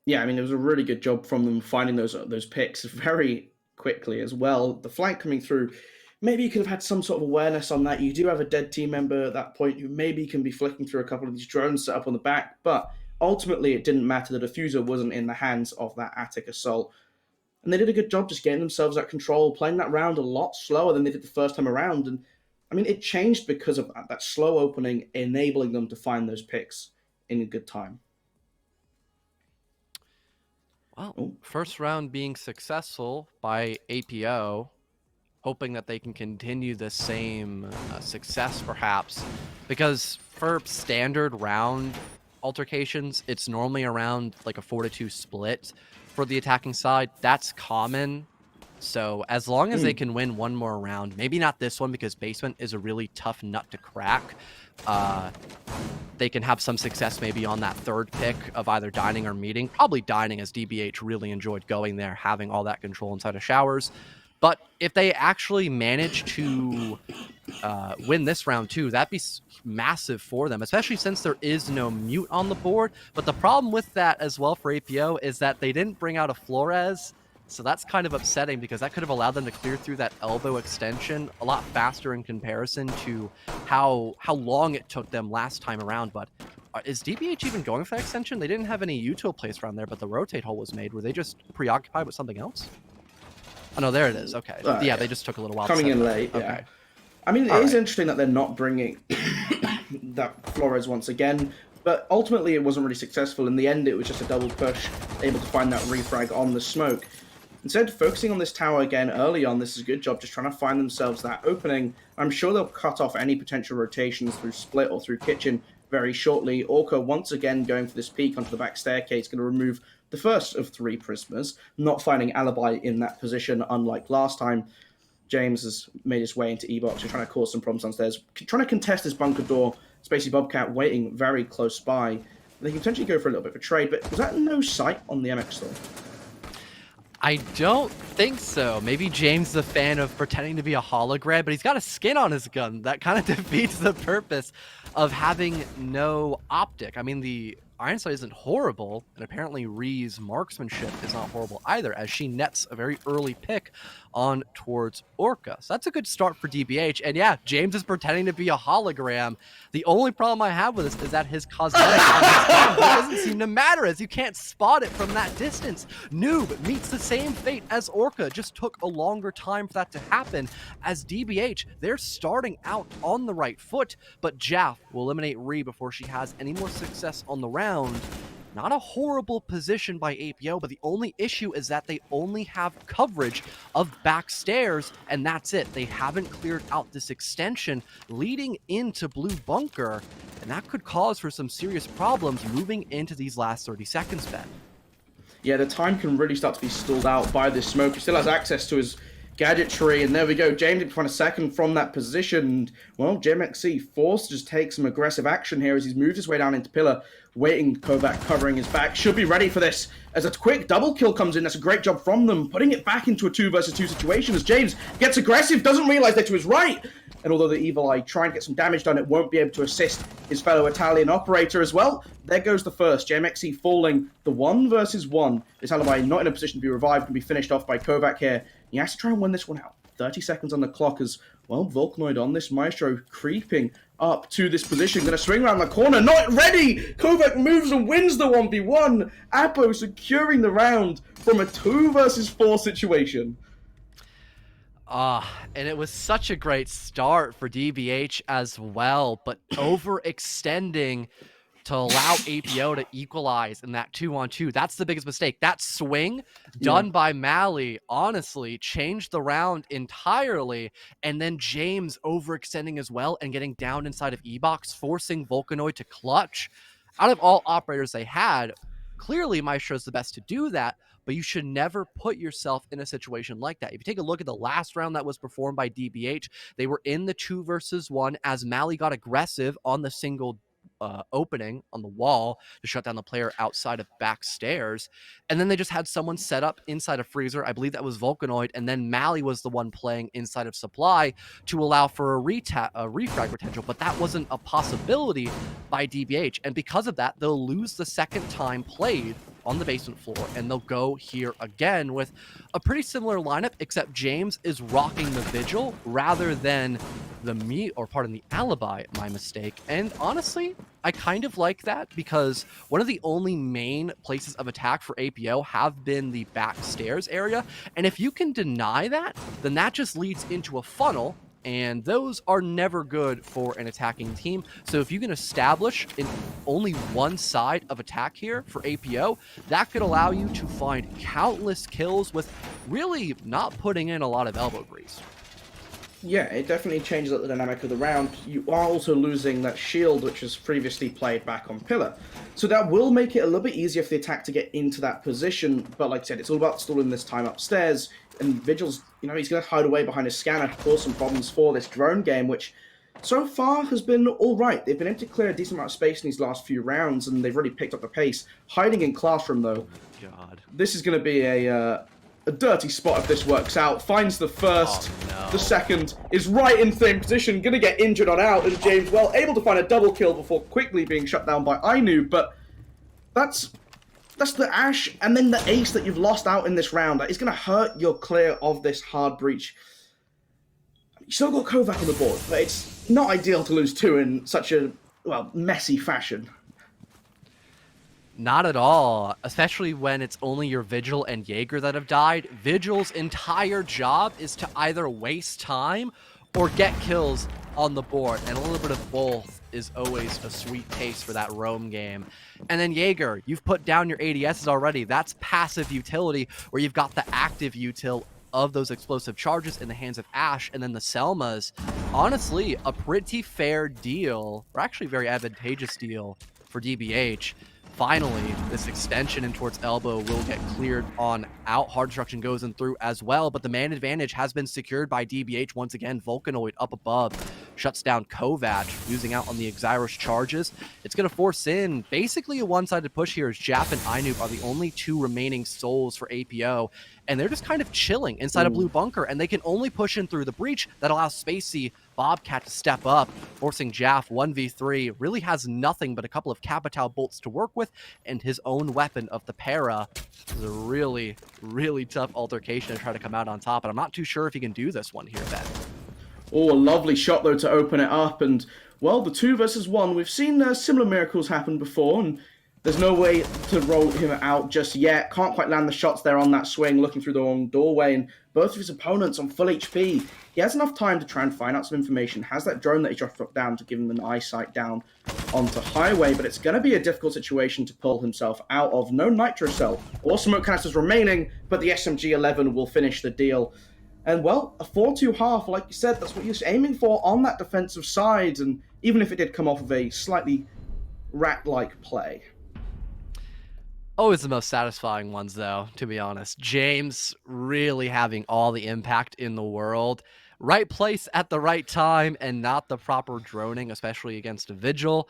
Yeah, I mean, it was a really good job from them finding those picks very quickly as well. The flank coming through, maybe you could have had some sort of awareness on that. You do have a dead team member at that point who maybe can be flicking through a couple of these drones set up on the back, but ultimately it didn't matter. The diffuser wasn't in the hands of that Attic assault. And they did a good job just getting themselves that control, playing that round a lot slower than they did the first time around. And I mean, it changed because of that slow opening, enabling them to find those picks in a good time. Well, first round being successful by APO, hoping that they can continue the same success perhaps, because for standard round altercations, it's normally around like a 4-2 split for the attacking side. That's common. So as long as they can win one more round, maybe not this one because basement is a really tough nut to crack, they can have some success maybe on that third pick of either dining or meeting. Probably dining, as DBH really enjoyed going there, having all that control inside of showers. But if they actually manage to win this round too, that'd be massive for them, especially since there is no mute on the board. But the problem with that as well for APO is that they didn't bring out a Flores. So that's kind of upsetting because that could have allowed them to clear through that elbow extension a lot faster in comparison to how long it took them last time around. But is DBH even going for that extension? They didn't have any util placed around there, but the rotate hole was made. Were they just preoccupied with something else? Oh, no, there it is. Okay. Yeah, they just took a little while. Coming in late, okay. Yeah. I mean, it is interesting that they're not bringing that Flores once again. But ultimately, it wasn't really successful. In the end, it was just a double push, able to find that refrag on the smoke. Instead, focusing on this tower again early on, this is a good job, just trying to find themselves that opening. I'm sure they'll cut off any potential rotations through split or through kitchen very shortly. Orca, once again, going for this peek onto the back staircase, going to remove the first of 3 prisoners, not finding Alibi in that position, unlike last time. James has made his way into E-Box and trying to cause some problems downstairs, trying to contest his bunker door. Spacey Bobcat waiting very close by. They can potentially go for a little bit of a trade, but was that no sight on the MX store? I don't think so. Maybe James is a fan of pretending to be a hologram, but he's got a skin on his gun. That kind of defeats the purpose of having no optic. I mean, the Iron Sight isn't horrible, and apparently Ree's marksmanship is not horrible either, as she nets a very early pick on towards Orca. So that's a good start for DBH. And yeah, James is pretending to be a hologram. The only problem I have with this is that his cosmetic on his gun doesn't seem to matter, as you can't spot it from that distance. Noob meets the same fate as Orca, just took a longer time for that to happen. As DBH, they're starting out on the right foot, but Jaff will eliminate Ree before she has any more success on the round. Not a horrible position by APO, but the only issue is that they only have coverage of back stairs, and that's it. They haven't cleared out this extension leading into Blue Bunker, and that could cause for some serious problems moving into these last 30 seconds, Ben. Yeah, the time can really start to be stalled out by this smoke. He still has access to his gadgetry, and there we go. James able to find a second from that position. And, well, JMXC forced to just take some aggressive action here as he's moved his way down into pillar, waiting. Kovac covering his back, should be ready for this as a quick double kill comes in. That's a great job from them, putting it back into a 2 versus 2 situation as James gets aggressive, doesn't realize they're to his right. And although the Evil Eye trying to get some damage done, it won't be able to assist his fellow Italian operator as well. There goes the first. JMXC falling the 1 versus 1. This Alibi not in a position to be revived, can be finished off by Kovac here. He has to try and win this one out. 30 seconds on the clock as, well, Vulcanoid on this Maestro creeping up to this position. Going to swing around the corner. Not ready! Kovac moves and wins the 1v1. Apo securing the round from a 2 versus 4 situation. And it was such a great start for DBH as well, but overextending to allow APO to equalize in that 2-on-2. That's the biggest mistake. That swing done by Mally, honestly, changed the round entirely. And then James overextending as well and getting down inside of E-Box, forcing Vulcanoid to clutch. Out of all operators they had, clearly Maestro's the best to do that, but you should never put yourself in a situation like that. If you take a look at the last round that was performed by DBH, they were in the 2 versus 1 as Mally got aggressive on the single opening on the wall to shut down the player outside of backstairs. And then they just had someone set up inside of Freezer. I believe that was Vulcanoid. And then Mally was the one playing inside of Supply to allow for a refrag potential. But that wasn't a possibility by DBH. And because of that, they'll lose the second time played on the basement floor, and they'll go here again with a pretty similar lineup, except James is rocking the Vigil rather than the Alibi, my mistake. And honestly, I kind of like that because one of the only main places of attack for APO have been the backstairs area. And if you can deny that, then that just leads into a funnel, and those are never good for an attacking team. So if you can establish in only one side of attack here for APO, that could allow you to find countless kills with really not putting in a lot of elbow grease. Yeah, it definitely changes up the dynamic of the round. You are also losing that shield, which was previously played back on pillar. So that will make it a little bit easier for the attack to get into that position. But like I said, it's all about stalling this time upstairs. And Vigil's, he's going to hide away behind his scanner, cause some problems for this drone game, which so far has been all right. They've been able to clear a decent amount of space in these last few rounds, and they've really picked up the pace. Hiding in Classroom, though. God. This is going to be a dirty spot if this works out. Finds the first. Oh, no. The second is right in same position. Going to get injured on out, and James, well, able to find a double kill before quickly being shut down by Ainu, but that's the Ash and then the Ace that you've lost out in this round. That is going to hurt your clear of this hard breach. You still got Kovac on the board, but it's not ideal to lose 2 in such a, messy fashion. Not at all, especially when it's only your Vigil and Jaeger that have died. Vigil's entire job is to either waste time or get kills on the board, and a little bit of both is always a sweet taste for that roam game. And then Jaeger, you've put down your ADSs already. That's passive utility, where you've got the active util of those explosive charges in the hands of Ash, and then the Selmas. Honestly, a pretty fair deal, or actually very advantageous deal for DBH. Finally, this extension in towards elbow will get cleared on out. Hard destruction goes in through as well, but the man advantage has been secured by DBH once again. Vulcanoid up above shuts down Kovac, losing out on the Xyros charges. It's going to force in basically a one-sided push here as Jap and Ainoob are the only 2 remaining souls for APO, and they're just kind of chilling inside a blue bunker, and they can only push in through the breach that allows Spacey Bobcat to step up, forcing Jaff 1v3. Really has nothing but a couple of Capital bolts to work with, and his own weapon of the Para. This is a really, really tough altercation to try to come out on top, and I'm not too sure if he can do this one here, Ben. Oh, a lovely shot, though, to open it up, and, well, the 2 versus 1, we've seen similar miracles happen before, and there's no way to roll him out just yet. Can't quite land the shots there on that swing, looking through the long doorway, and both of his opponents on full HP. He has enough time to try and find out some information, has that drone that he just dropped down to give him an eyesight down onto highway, but it's going to be a difficult situation to pull himself out of. No nitro cell or smoke canisters remaining, but the SMG-11 will finish the deal. And, well, a 4-2 half, like you said, that's what you're aiming for on that defensive side, and even if it did come off of a slightly rat-like play. Always the most satisfying ones, though, to be honest. James really having all the impact in the world. Right place at the right time and not the proper droning, especially against a Vigil.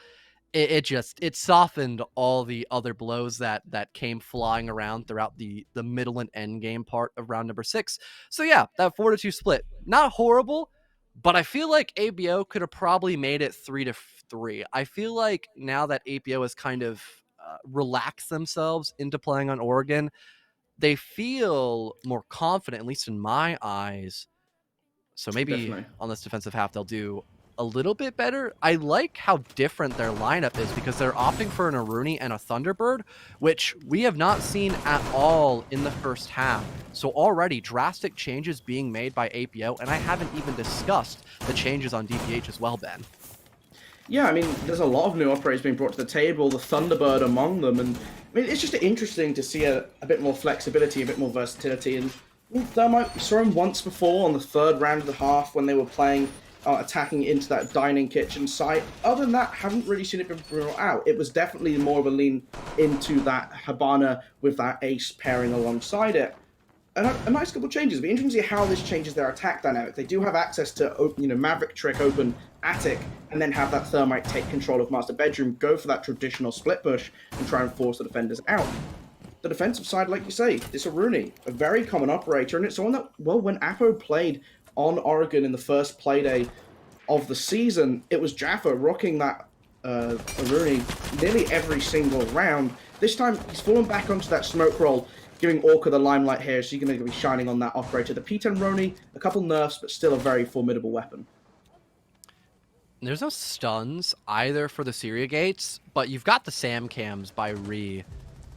It softened all the other blows that came flying around throughout the middle and end game part of round number 6. So yeah, that 4-2 split, not horrible, but I feel like ABO could have probably made it 3-3. I feel like now that ABO has kind of relaxed themselves into playing on Oregon, they feel more confident, at least in my eyes. So maybe Definitely. on this defensive half, they'll do a little bit better. I like how different their lineup is because they're opting for an Aruni and a Thunderbird, which we have not seen at all in the first half. So already drastic changes being made by APO, and I haven't even discussed the changes on DPH as well, Ben. Yeah, I mean, there's a lot of new operators being brought to the table, the Thunderbird among them, and I mean, it's just interesting to see a bit more flexibility, a bit more versatility, and Thermite, we saw him once before on the third round of the half when they were playing, attacking into that dining kitchen site. Other than that, haven't really seen it been brought out. It was definitely more of a lean into that Habana with that ace pairing alongside it. A nice couple of changes. It'll be interesting to see how this changes their attack dynamic. They do have access to, Maverick Trick open Attic, and then have that Thermite take control of Master Bedroom, go for that traditional split push, and try and force the defenders out. The defensive side, like you say, this Aruni, a very common operator, and it's one that, well, when Apo played on Oregon in the first Playday of the season, it was Jaffa rocking that Aruni nearly every single round. This time, he's fallen back onto that smoke roll, giving Orca the limelight here, so you're going to be shining on that operator. The P10 Roni, a couple nerfs, but still a very formidable weapon. There's no stuns either for the Syria gates, but you've got the Sam Cams by Ree.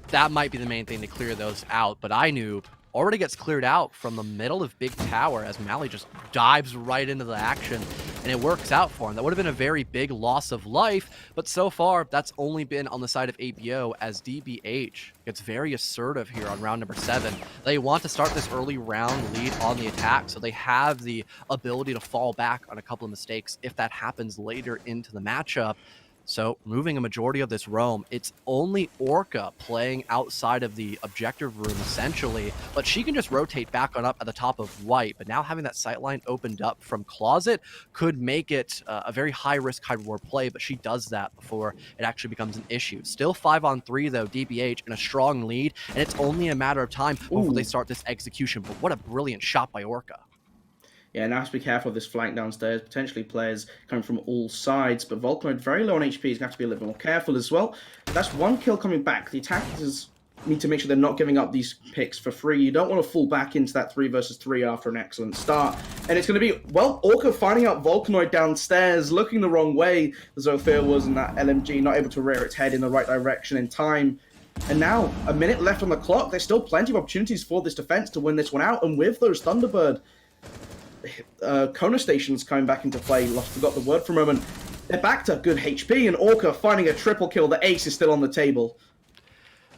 That might be the main thing to clear those out, but iNoob already gets cleared out from the middle of Big Tower as Mally just dives right into the action, and it works out for him. That would have been a very big loss of life, but so far, that's only been on the side of ABO as DBH gets very assertive here on round number 7. They want to start this early round lead on the attack, so they have the ability to fall back on a couple of mistakes if that happens later into the matchup. So moving a majority of this roam, it's only Orca playing outside of the objective room essentially, but she can just rotate back on up at the top of white. But now having that sightline opened up from Closet could make it a very high risk, high reward play, but she does that before it actually becomes an issue. Still 5-on-3 though, DBH in a strong lead, and it's only a matter of time before they start this execution. But what a brilliant shot by Orca. Yeah, now have to be careful of this flank downstairs. Potentially players coming from all sides. But Volcanoid, very low on HP. He's going to have to be a little bit more careful as well. That's one kill coming back. The attackers need to make sure they're not giving up these picks for free. You don't want to fall back into that 3 versus 3 after an excellent start. And it's going to be, well, Orca finding out Volcanoid downstairs, looking the wrong way. The Zofia was in that LMG, not able to rear its head in the right direction in time. And now, a minute left on the clock. There's still plenty of opportunities for this defense to win this one out. And with those Thunderbird Kona stations coming back into play, forgot the word for a moment. They're back to good HP, and Orca finding a triple kill. The ace is still on the table.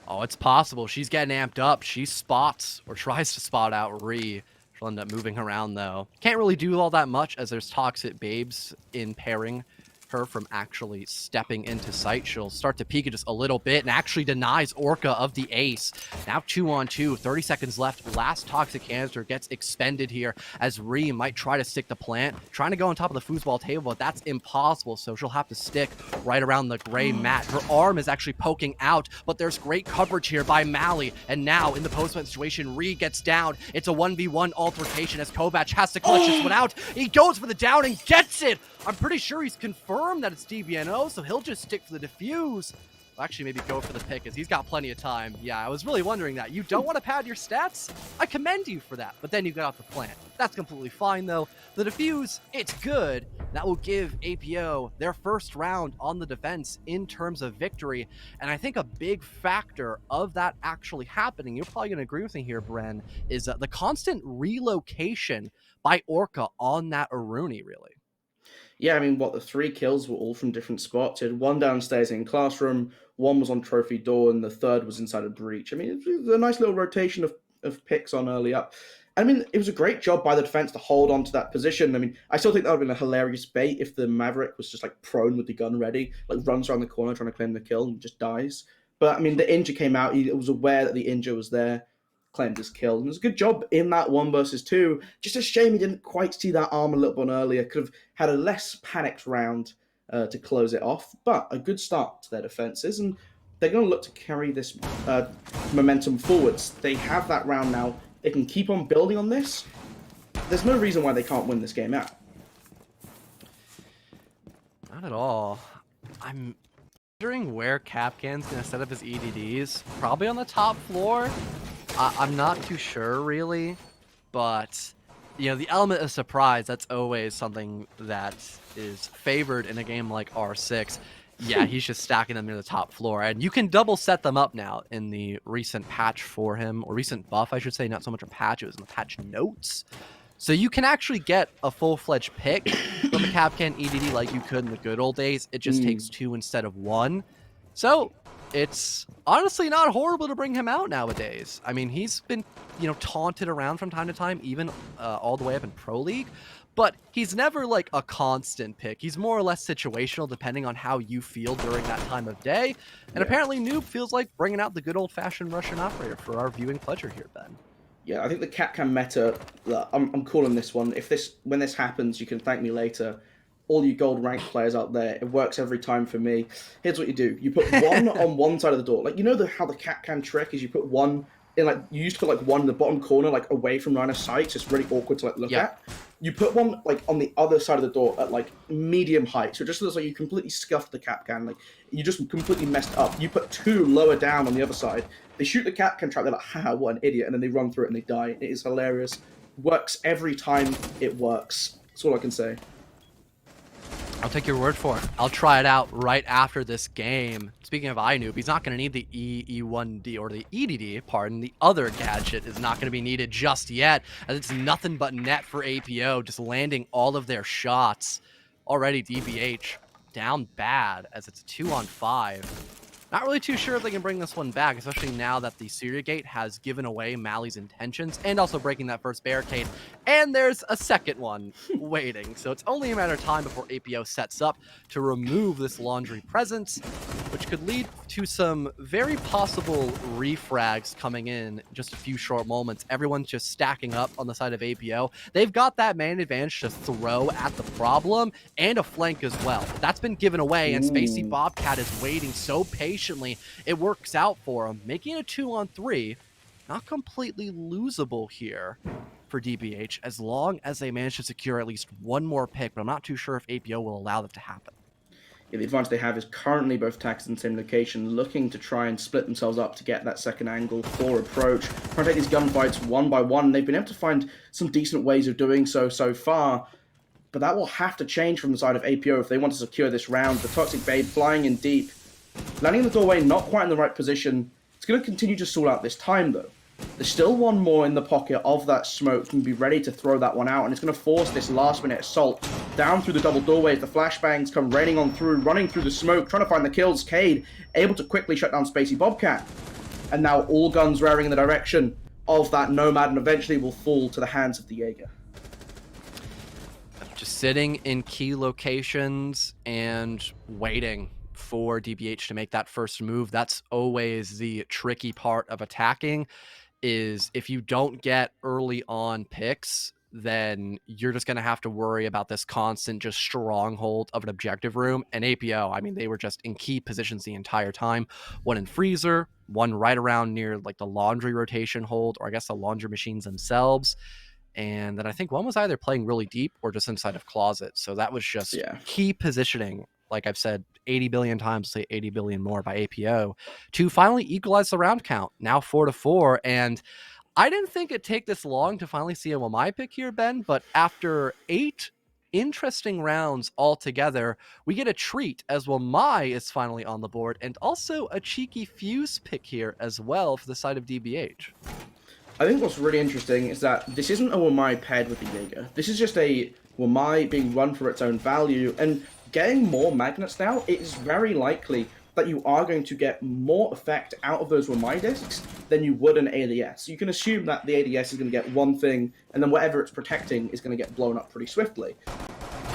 Oh, it's possible. She's getting amped up. She spots or tries to spot out Ree. She'll end up moving around though. Can't really do all that much as there's toxic babes impairing her from actually stepping into sight. She'll start to peek it just a little bit and actually denies Orca of the ace. Now 2-on-2, 30 seconds left. Last toxic canister gets expended here as Ree might try to stick the plant, trying to go on top of the foosball table, but that's impossible, so she'll have to stick right around the gray mat. Her arm is actually poking out, but there's great coverage here by Mally, and now in the post-plant situation, Ree gets down. It's a 1v1 altercation as Kovac has to clutch this one out. He goes for the down and gets it! I'm pretty sure he's confirmed that it's DBNO, so he'll just stick for the defuse. Well, actually, maybe go for the pick, as he's got plenty of time. Yeah, I was really wondering that. You don't want to pad your stats? I commend you for that, but then you got off the plant. That's completely fine, though. The defuse, it's good. That will give APO their first round on the defense in terms of victory, and I think a big factor of that actually happening, you're probably going to agree with me here, Bren, is the constant relocation by Orca on that Aruni, really. Yeah, I mean, the 3 kills were all from different spots. You had one downstairs in classroom, one was on trophy door, and the third was inside a breach. I mean, it was a nice little rotation of picks on early up. I mean, it was a great job by the defense to hold on to that position. I mean, I still think that would have been a hilarious bait if the Maverick was just like prone with the gun ready, like runs around the corner trying to claim the kill and just dies. But I mean, the Inja came out. He was aware that the Inja was there, claimed his kill, and it was a good job in that 1-versus-2. Just a shame he didn't quite see that arm a little bit earlier. Could have had a less panicked round to close it off. But a good start to their defenses, and they're going to look to carry this momentum forwards. They have that round now. They can keep on building on this. There's no reason why they can't win this game out. Not at all. I'm wondering where Capcan's going to set up his EDDs. Probably on the top floor. I'm not too sure, really. But, you know, the element of surprise, that's always something that is favored in a game like R6. Yeah, he's just stacking them near the top floor. And you can double set them up now in the recent patch for him, or recent buff, I should say. Not so much a patch, it was in the patch notes. So you can actually get a full-fledged pick from a Capcan EDD like you could in the good old days. It just takes 2 instead of 1. So it's honestly not horrible to bring him out nowadays. I mean, he's been, you know, taunted around from time to time, even all the way up in Pro League. But he's never like a constant pick. He's more or less situational depending on how you feel during that time of day. And apparently Noob feels like bringing out the good old-fashioned Russian operator for our viewing pleasure here, Ben. Yeah, I think the Capcan meta, I'm calling this one. When this happens, you can thank me later. All you gold ranked players out there, it works every time for me. Here's what you do: you put one on one side of the door, like you know how the Capcan trick is. You put one in, like you used to put like one in the bottom corner, like away from line of sight. So it's really awkward to like look at. You put one like on the other side of the door at like medium height, so it just looks like you completely scuffed the Capcan. Like you just completely messed up. You put 2 lower down on the other side. They shoot the Capcan trap. They're like, "Haha, what an idiot!" And then they run through it and they die. It is hilarious. Works every time. It works. That's all I can say. I'll take your word for it. I'll try it out right after this game. Speaking of iNoob, he's not going to need the E1D or the EDD, pardon. The other gadget is not going to be needed just yet, as it's nothing but net for APO, just landing all of their shots. Already DBH down bad, as it's a 2-on-5. Not really too sure if they can bring this one back, especially now that the Syria Gate has given away Mali's intentions and also breaking that first barricade. And there's a second one waiting. So it's only a matter of time before APO sets up to remove this laundry presence, which could lead to some very possible refrags coming in just a few short moments. Everyone's just stacking up on the side of APO. They've got that man advantage to throw at the problem and a flank as well. That's been given away, and Spacey Bobcat is waiting so patiently. It works out for him, making it a 2-on-3. Not completely losable here for DBH, as long as they manage to secure at least one more pick, but I'm not too sure if APO will allow that to happen. Yeah, the advantage they have is currently both attacks in the same location, looking to try and split themselves up to get that second angle for approach. Trying to take these gunfights one by one. They've been able to find some decent ways of doing so far, but that will have to change from the side of APO if they want to secure this round. The Toxic Babe flying in deep, landing in the doorway, not quite in the right position. It's going to continue to stall out this time, though. There's still one more in the pocket of that smoke, can be ready to throw that one out, and it's going to force this last-minute assault down through the double doorways. The flashbangs come raining on through, running through the smoke, trying to find the kills. Cade able to quickly shut down Spacey Bobcat, and now all guns raring in the direction of that Nomad, and eventually will fall to the hands of the Jaeger. Just sitting in key locations and waiting for DBH to make that first move. That's always the tricky part of attacking, is if you don't get early on picks, then you're just going to have to worry about this constant just stronghold of an objective room. And APO, I mean, they were just in key positions the entire time. One in freezer, one right around near like the laundry rotation hold, or I guess the laundry machines themselves. And then I think one was either playing really deep or just inside of closet. So that was just key positioning, like I've said 80 billion times, say 80 billion more, by APO to finally equalize the round count, now 4-4. And I didn't think it'd take this long to finally see a Wamai pick here, Ben, but after 8 interesting rounds altogether, we get a treat as Wamai is finally on the board, and also a cheeky Fuse pick here as well for the side of DBH. I think what's really interesting is that this isn't a Wamai paired with the Jaeger. This is just a Wamai being run for its own value, and getting more magnets now, it is very likely that you are going to get more effect out of those Wamai discs than you would an ADS. You can assume that the ADS is going to get one thing, and then whatever it's protecting is going to get blown up pretty swiftly.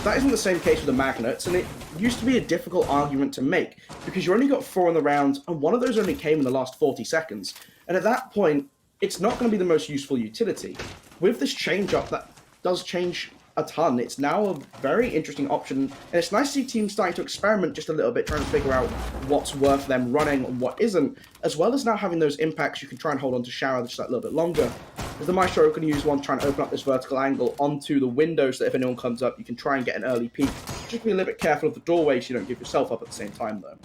that isn't the same case with the magnets, and it used to be a difficult argument to make, because you only got 4 in the round, and one of those only came in the last 40 seconds. And at that point, it's not going to be the most useful utility. With this change-up, that does change a ton. It's now a very interesting option, and it's nice to see teams starting to experiment just a little bit, trying to figure out what's worth them running and what isn't, as well as now having those impacts you can try and hold on to shower just that little bit longer. As the Maestro can use one, trying to open up this vertical angle onto the window so that if anyone comes up, you can try and get an early peek. Just be a little bit careful of the doorway so you don't give yourself up at the same time, though.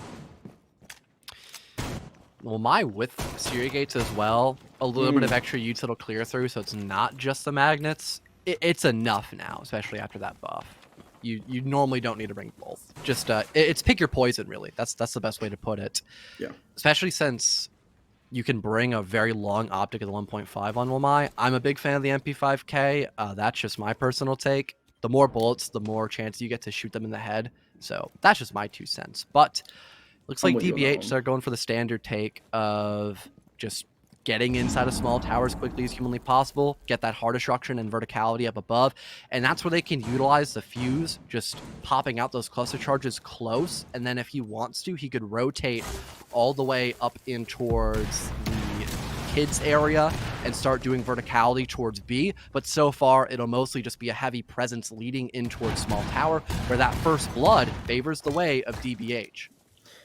Well, my with Series Gates as well, a little bit of extra util clear through, so it's not just the magnets. It's enough now, especially after that buff. You normally don't need to bring both. Just it's pick your poison, really. That's the best way to put it. Yeah. Especially since you can bring a very long optic of the 1.5 on Wamai. I'm a big fan of the MP5K. That's just my personal take. The more bullets, the more chance you get to shoot them in the head. So that's just my 2 cents. But looks like DBH, they're going for the standard take of just getting inside of small towers quickly as humanly possible, get that heart destruction and verticality up above, and that's where they can utilize the fuse, just popping out those cluster charges close, and then if he wants to, he could rotate all the way up in towards the kids area and start doing verticality towards B, but so far it'll mostly just be a heavy presence leading in towards small tower, where that first blood favors the way of DBH.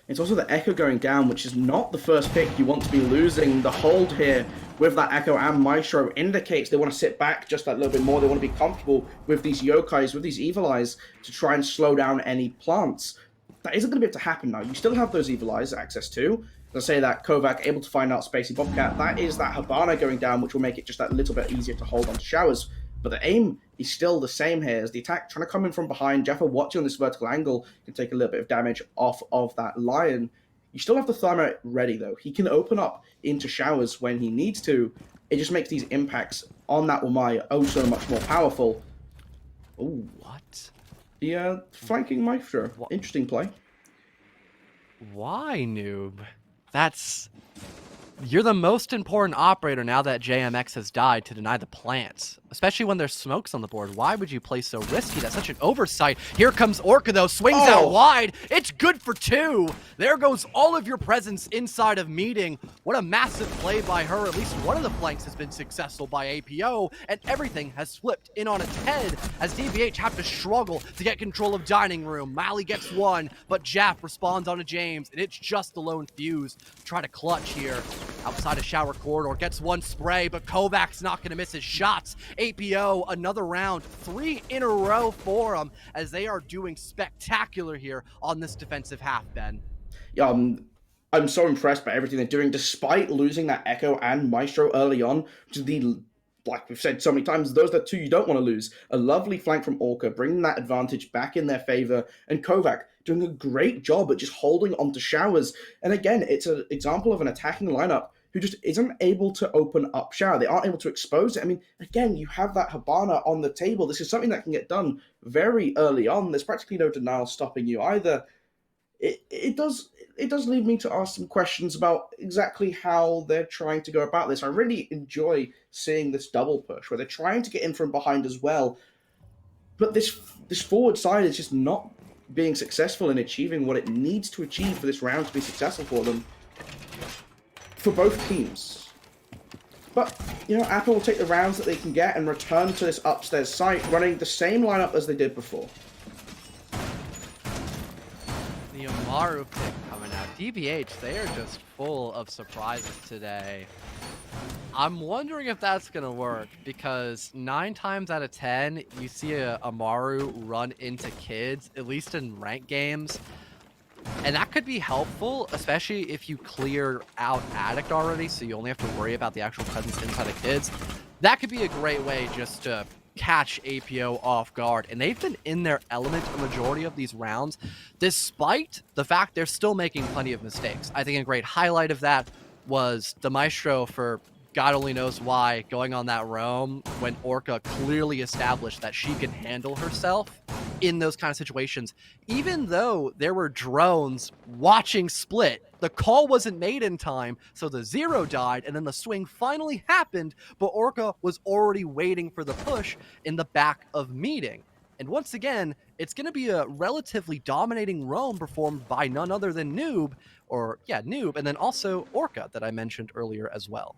It's also the Echo going down, which is not the first pick you want to be losing. The hold here with that Echo and Maestro indicates they want to sit back just that little bit more. They want to be comfortable with these Yokais, with these Evil Eyes, to try and slow down any plants. That isn't going to be able to happen now. You still have those Evil Eyes access to. As I say that, Kovac able to find out Spacey Bobcat. That is that Habana going down, which will make it just that little bit easier to hold on to showers. But the aim is still the same here, as the attack trying to come in from behind. Jaffa watching on this vertical angle can take a little bit of damage off of that Lion. You still have the Thermite ready, though. He can open up into showers when he needs to. It just makes these impacts on that Umai oh so much more powerful. Ooh. What? The flanking Maestro. Interesting play. Why, noob? You're the most important operator now that JMX has died to deny the plants, especially when there's smokes on the board. Why would you play so risky? That's such an oversight. Here comes Orca, though, swings out wide. It's good for 2. There goes all of your presence inside of meeting. What a massive play by her. At least one of the flanks has been successful by APO, and everything has flipped in on its head as DBH have to struggle to get control of dining room. Mally gets 1, but Jaff responds onto James, and it's just the lone fuse. Try to clutch here. Outside of shower corridor, gets 1 spray, but Kovac's not going to miss his shots. APO, another round, 3 in a row for him, as they are doing spectacular here on this defensive half, Ben. Yeah, I'm so impressed by everything they're doing, despite losing that Echo and Maestro early on, which is like we've said so many times, those are 2 you don't want to lose. A lovely flank from Orca, bringing that advantage back in their favor, and Kovac doing a great job at just holding onto showers. And again, it's an example of an attacking lineup who just isn't able to open up shower. They aren't able to expose it. I mean, again, you have that Habana on the table. This is something that can get done very early on. There's practically no denial stopping you either. It does lead me to ask some questions about exactly how they're trying to go about this. I really enjoy seeing this double push where they're trying to get in from behind as well, but this forward side is just not being successful in achieving what it needs to achieve for this round to be successful for them, for both teams. But, Apple will take the rounds that they can get and return to this upstairs site, running the same lineup as they did before. The Amaru pick coming out. DBH, they are just full of surprises today. I'm wondering if that's going to work, because 9 times out of 10, you see a Amaru run into kids, at least in ranked games. And that could be helpful, especially if you clear out Addict already, so you only have to worry about the actual presence inside of kids. That could be a great way just to catch APO off guard. And they've been in their element a majority of these rounds, despite the fact they're still making plenty of mistakes. I think a great highlight of that was the Maestro, for God only knows why, going on that roam when Orca clearly established that she can handle herself in those kind of situations. Even though there were drones watching split, the call wasn't made in time, so the 0 died, and then the swing finally happened, but Orca was already waiting for the push in the back of meeting. And once again, it's going to be a relatively dominating roam performed by none other than Noob, and then also Orca that I mentioned earlier as well.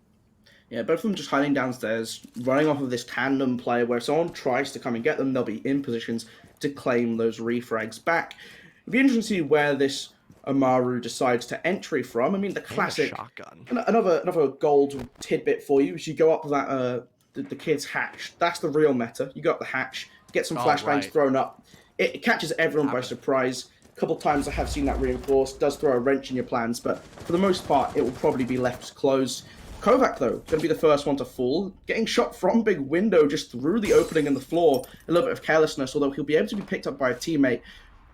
Yeah, both of them just hiding downstairs, running off of this tandem play where if someone tries to come and get them, they'll be in positions to claim those refrags back. It'd be interesting to see where this Amaru decides to entry from. I mean, the classic shotgun. Another gold tidbit for you is you go up that the kid's hatch. That's the real meta. You go up the hatch, get some flashbangs thrown up. It catches everyone by surprise. A couple times I have seen that reinforced. Does throw a wrench in your plans, but for the most part, it will probably be left closed. Kovac, though, going to be the first one to fall. Getting shot from big window just through the opening in the floor. A little bit of carelessness, although he'll be able to be picked up by a teammate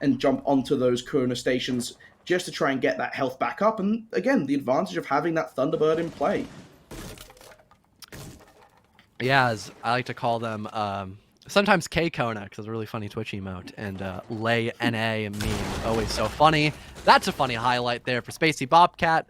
and jump onto those corner stations just to try and get that health back up. And again, the advantage of having that Thunderbird in play. Yeah, as I like to call them, sometimes K-Kona, because it's a really funny Twitch emote, and Lay NA meme, always so funny. That's a funny highlight there for Spacey Bobcat,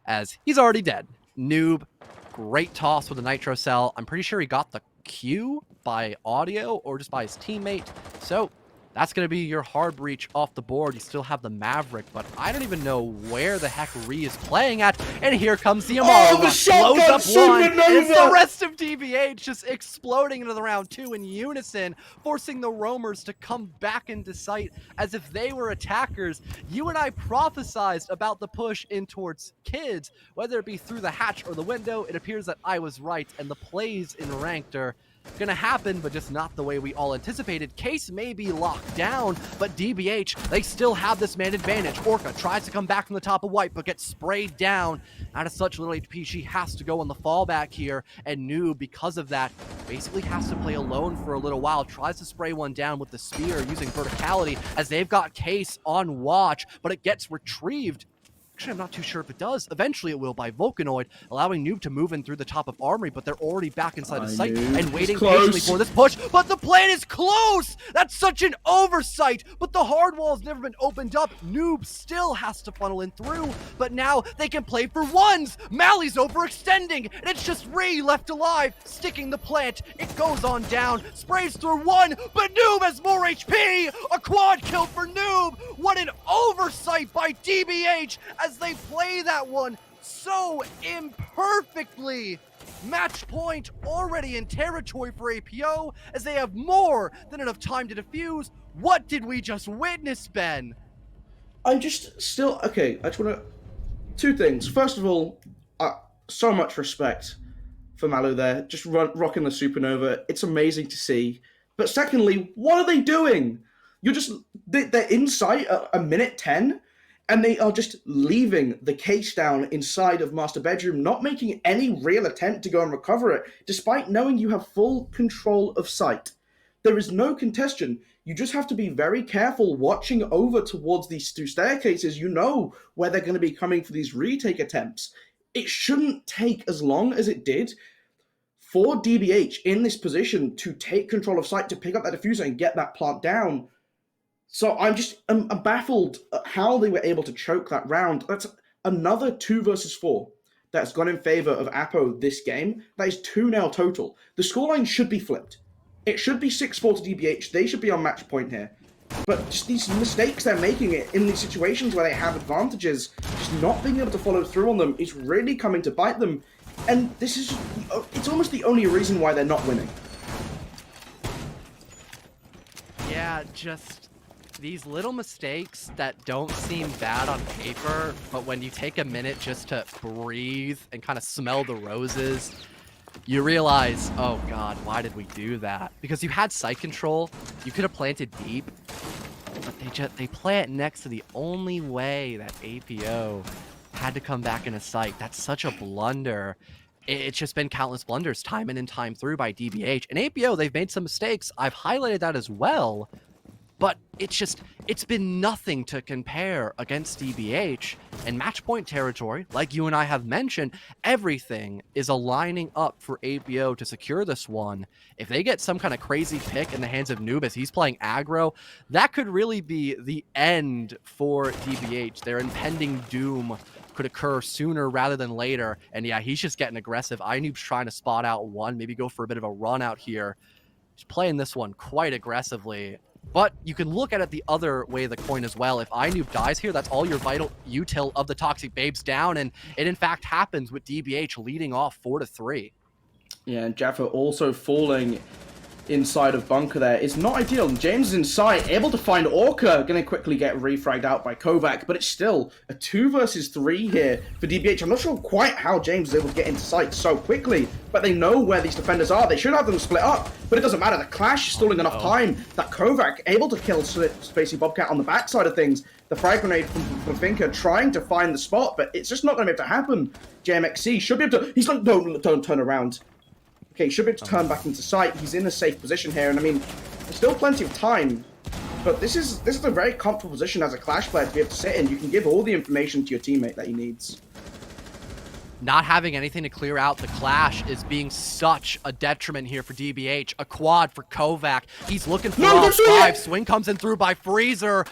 as he's already dead. Noob, great toss with the Nitro Cell. I'm pretty sure he got the Q by audio or just by his teammate. So that's going to be your hard breach off the board. You still have the Maverick, but I don't even know where the heck Ree is playing at. And here comes the Amaru. Oh, the shotgun blows up one. supernova! And it's the rest of DBH just exploding into the round 2 in unison, forcing the roamers to come back into sight as if they were attackers. You and I prophesized about the push in towards kids, whether it be through the hatch or the window. It appears that I was right, and the plays in ranked are gonna happen, but just not the way we all anticipated. Case may be locked down, but DBH, they still have this man advantage. Orca tries to come back from the top of white, but gets sprayed down. Out of such little HP, she has to go on the fallback here, and Noob, because of that, basically has to play alone for a little while. Tries to spray one down with the spear using verticality, as they've got Case on watch, but it gets retrieved. Actually, I'm not too sure if it does. Eventually it will by Vulcanoid, allowing Noob to move in through the top of Armory, but they're already back inside the site and waiting patiently for this push. But the plan is close! That's such an oversight! But the hard wall has never been opened up. Noob still has to funnel in through, but now they can play for ones! Mally's overextending, and it's just Ree left alive, sticking the plant. It goes on down, sprays through one, but Noob has more HP! A quad kill for Noob! What an oversight by DBH as they play that one so imperfectly. Match point already in territory for APO as they have more than enough time to defuse. What did we just witness, Ben? I'm just still... Okay, I just want to... Two things. First of all, so much respect for Malu there. Just rocking the supernova. It's amazing to see. But secondly, what are they doing? They're in sight at a minute 10, and they are just leaving the case down inside of Master Bedroom, not making any real attempt to go and recover it, despite knowing you have full control of sight. There is no contestation. You just have to be very careful watching over towards these two staircases. You know where they're going to be coming for these retake attempts. It shouldn't take as long as it did for DBH in this position to take control of sight, to pick up that diffuser and get that plant down. So I'm baffled at how they were able to choke that round. That's another 2 versus 4 that's gone in favor of Apo this game. That is 2 now total. The scoreline should be flipped. It should be 6-4 to DBH. They should be on match point here. But just these mistakes they're making it in these situations where they have advantages, just not being able to follow through on them is really coming to bite them. And this is, it's almost the only reason why they're not winning. Yeah, just these little mistakes that don't seem bad on paper, but when you take a minute just to breathe and kind of smell the roses, you realize, oh god, why did we do that? Because you had site control, you could have planted deep, but they plant next to the only way that APO had to come back into sight. That's such a blunder. It's just been countless blunders time in and time through by DBH. And APO, they've made some mistakes. I've highlighted that as well. But it's been nothing to compare against DBH. And match point territory, like you and I have mentioned, everything is aligning up for APO to secure this one. If they get some kind of crazy pick in the hands of Noob as he's playing aggro, that could really be the end for DBH. Their impending doom could occur sooner rather than later. And yeah, he's just getting aggressive. Inoob's trying to spot out one, maybe go for a bit of a run out here. playing this one quite aggressively. But you can look at it the other way of the coin as well. If iNoob dies here, that's all your vital util of the Toxic Babes down, and it in fact happens with DBH leading off 4-3. Yeah, and Jaffa also falling inside of bunker there. It's not ideal. James is inside, able to find Orca, going to quickly get refragged out by Kovac, but it's still a 2 versus 3 here for DBH. I'm not sure quite how James is able to get into sight so quickly, but they know where these defenders are. They should have them split up, but it doesn't matter. The Clash is stalling enough time that Kovac able to kill Spacey Bobcat on the backside of things. The frag grenade from Finker trying to find the spot, but it's just not going to be able to happen. JMXC should be able to... He's like, don't turn around. Okay, he should be able to turn back into sight. He's in a safe position here, and I mean, there's still plenty of time. But this is a very comfortable position as a Clash player to be able to sit in. You can give all the information to your teammate that he needs. Not having anything to clear out the Clash is being such a detriment here for DBH. A quad for Kovac. He's looking for all 5. Swing comes in through by Freezer.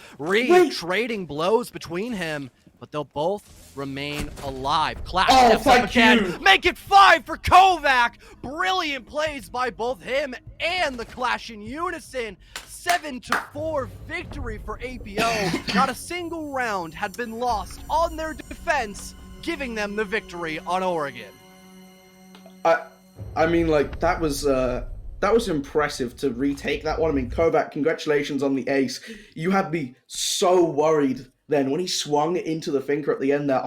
Trading blows between him, but they'll both remain alive. Clash steps up again. Make it 5 for Kovac. Brilliant plays by both him and the Clash in unison. 7-4 victory for APO. Not a single round had been lost on their defense, giving them the victory on Oregon. I mean, like, that was impressive to retake that one. I mean, Kovac, congratulations on the ace. You had me so worried then when he swung into the Finker at the end there.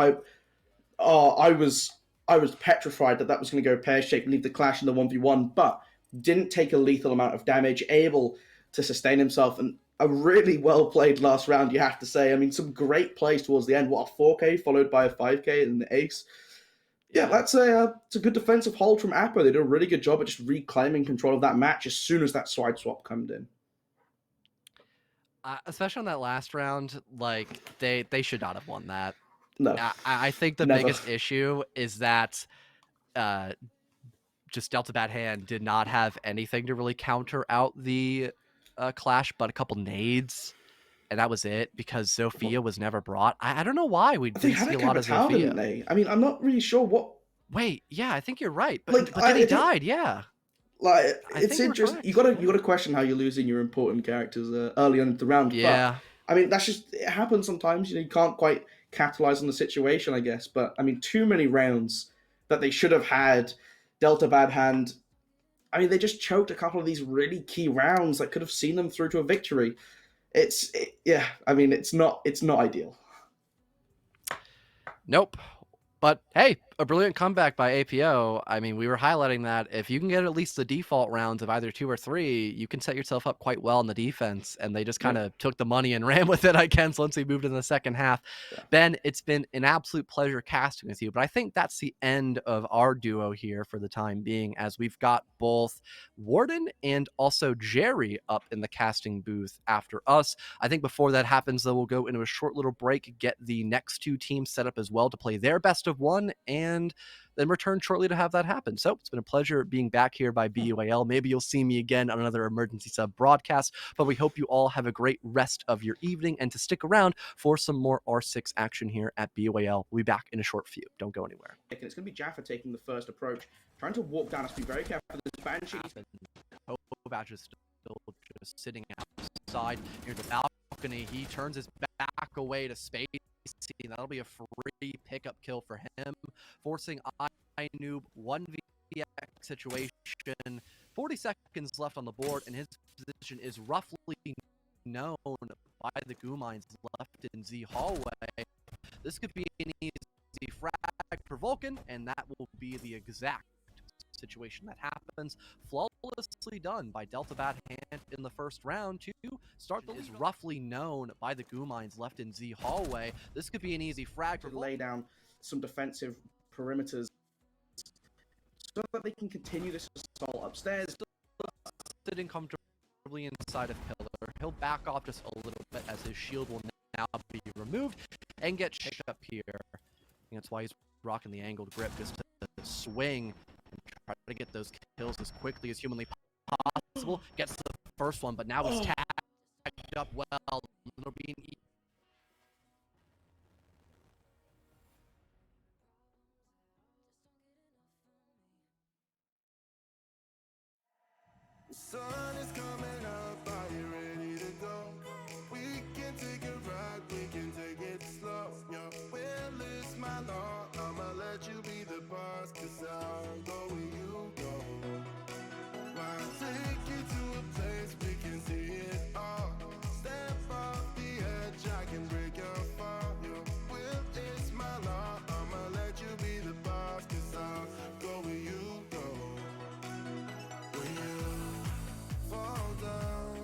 I was petrified that was going to go pear-shaped and leave the Clash in the 1v1, but didn't take a lethal amount of damage, able to sustain himself, and a really well-played last round, you have to say. I mean, some great plays towards the end. What, a 4K followed by a 5K in the ace? Yeah, it's a good defensive hold from Appa. They did a really good job at just reclaiming control of that match as soon as that side swap comes in. Especially on that last round, like, they should not have won that. No. I think the biggest issue is that just Delta Bad Hand did not have anything to really counter out the Clash, but a couple nades, and that was it, because Zofia was never brought. I don't know why we didn't see a lot of Zofia. Didn't they? I mean, I'm not really sure what... Wait, yeah, I think you're right, but then he died, yeah. Like, it's interesting. You gotta question how you're losing your important characters early on in the round. Yeah. But, I mean, it happens sometimes. You can't quite capitalize on the situation, I guess. But I mean, too many rounds that they should have had. Delta Bad Hand. I mean, they just choked a couple of these really key rounds that could have seen them through to a victory. Yeah. I mean, it's not ideal. Nope. But hey, a brilliant comeback by APO. I mean, we were highlighting that if you can get at least the default rounds of either 2 or 3, you can set yourself up quite well in the defense. And they just kind of took the money and ran with it, I guess, once we moved in the second half. Yeah. Ben, it's been an absolute pleasure casting with you, but I think that's the end of our duo here for the time being, as we've got both Warden and also Jerry up in the casting booth after us. I think before that happens, though, we'll go into a short little break, get the next 2 teams set up as well to play their best of 1, and then return shortly to have that happen. So it's been a pleasure being back here by BUAL. Maybe you'll see me again on another Emergency Sub broadcast, but we hope you all have a great rest of your evening and to stick around for some more R6 action here at BUAL. We'll be back in a short few. Don't go anywhere. It's going to be Jaffa taking the first approach, trying to walk down. Let's be very careful. This Banshee. Kovac is still just sitting outside near the balcony. He turns his back away to space. That'll be a free pickup kill for him, forcing iNoob 1v situation. 40 seconds left on the board, and his position is roughly known by the goo mines left in Z hallway. This could be an easy frag for Vulcan, and that will be the exact situation that happens. Flawlessly done by Delta Bad Hand in the first round to start the is roughly known by the goo mines left in Z hallway. This could be an easy frag for lay down some defensive perimeters so that they can continue this assault upstairs. Sitting comfortably inside of Pillar. He'll back off just a little bit as his shield will now be removed and get picked up here. And that's why he's rocking the angled grip, just to swing and try to get those kills as quickly as humanly possible. Gets the first one, but now he's tagged up well. It'll be an Sun is coming up, are you ready to go? We can take a ride, we can take it slow. Your will is my law, I'ma let you be the boss, 'cause I'll go where you go. I'll take you to a place we can see it all. Step off the edge, I can break your fall. Your will is my law, I'ma let you be the boss, 'cause I'll go where you go. When you fall down,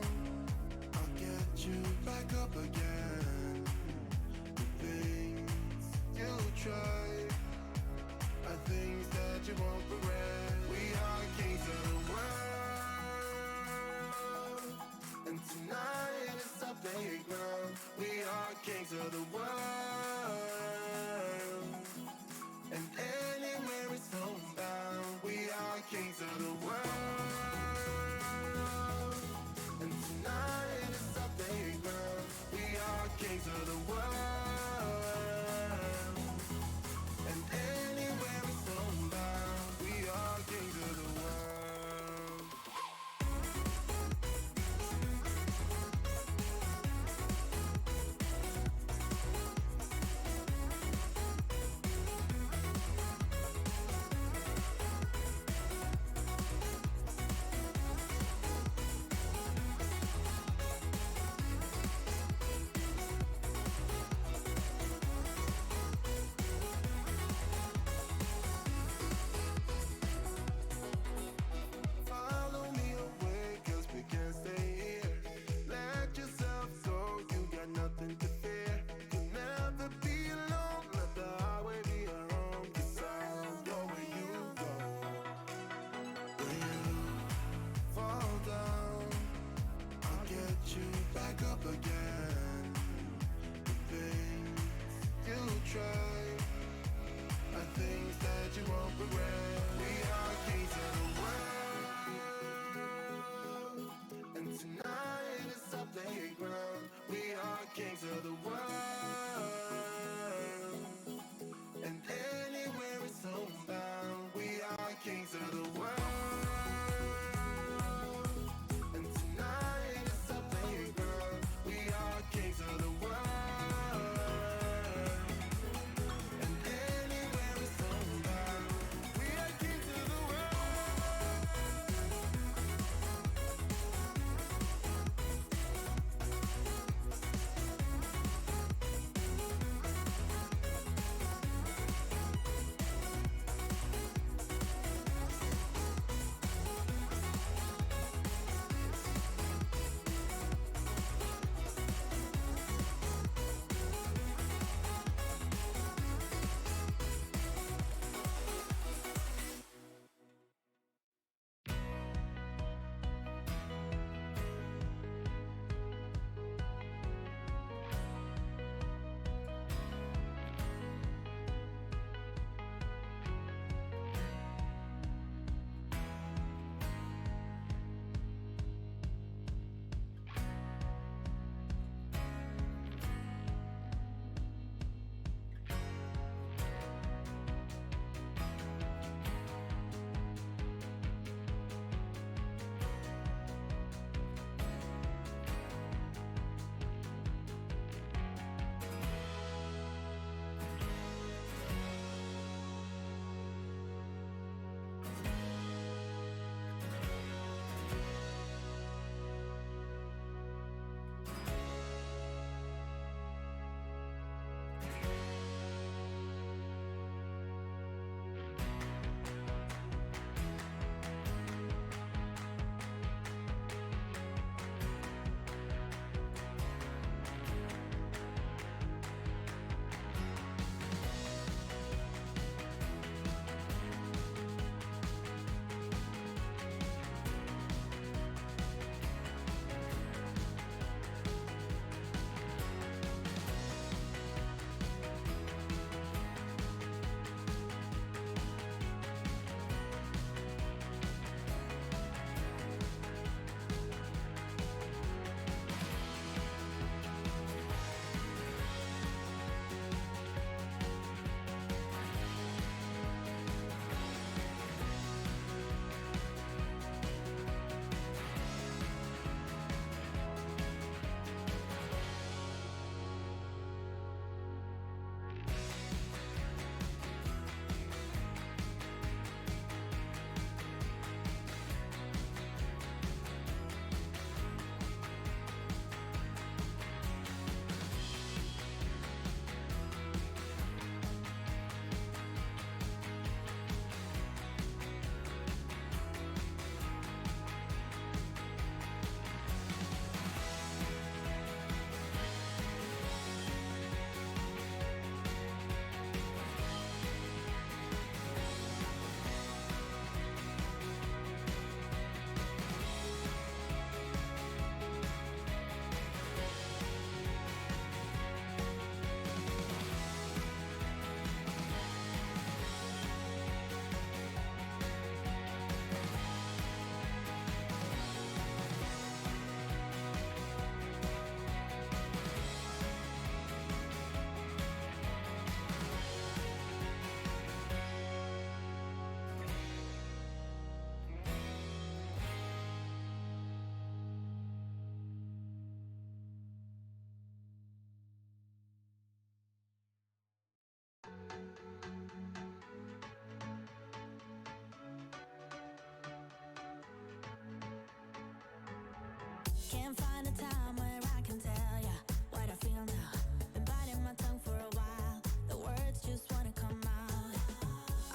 Can't find a time where I can tell ya what I feel now. Been biting my tongue for a while. The words just wanna come out.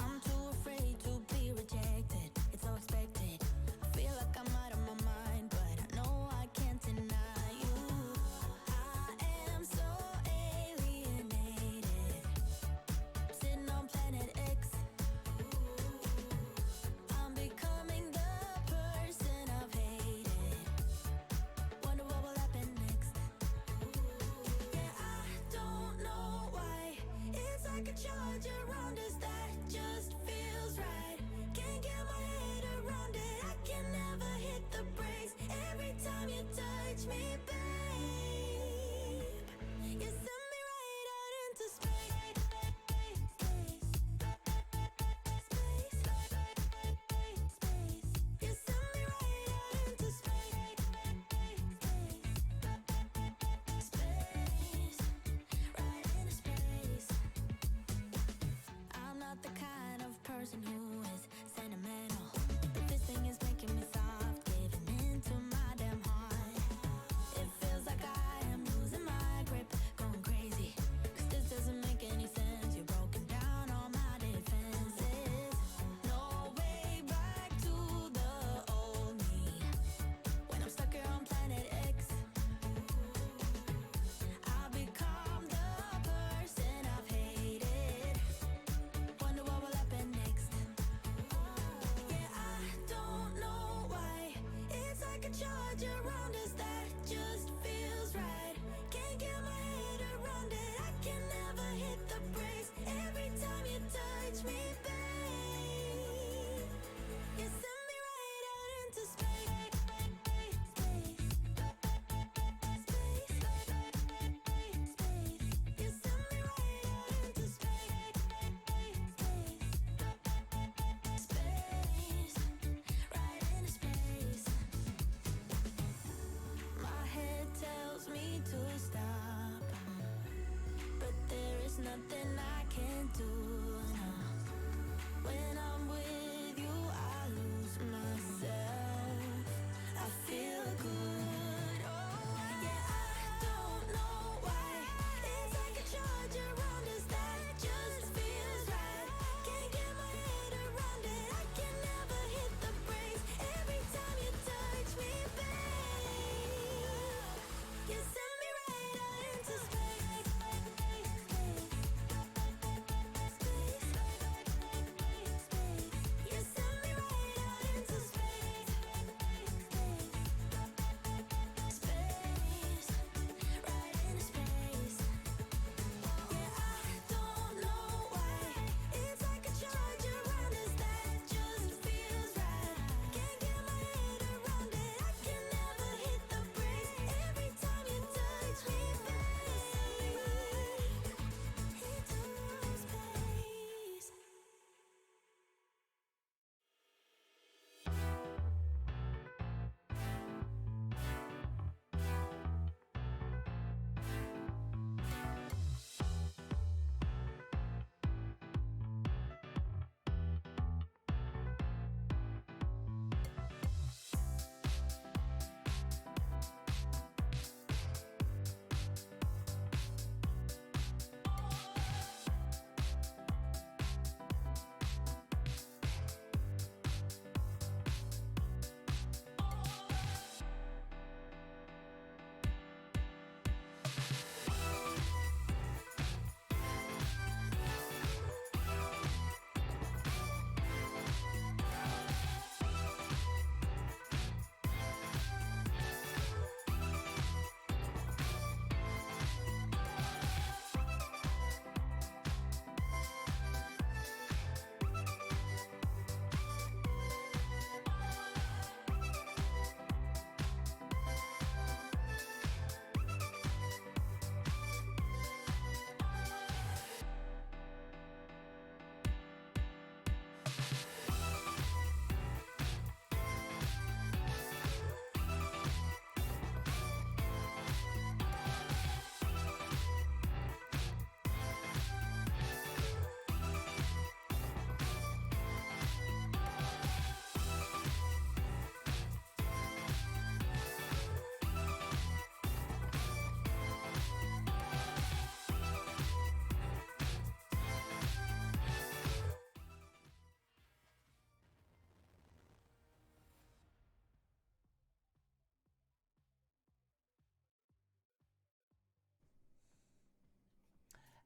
I'm too afraid to be rejected. It's so expected. I feel like I'm out of my mind, but I know I can't deny you. I am so alienated. Sitting on planet X. I'm becoming the person I've hated. Wonder what will happen next. Yeah, I don't know why. It's like a charge around us that just feels right. Can't get my head around it. I can never hit the brakes. Every time you touch me, babe, you send me right out into space. You send me right out into space. Right into space. I'm not the kind of person who is sentimental, but this thing is making me soft, giving into my damn heart. It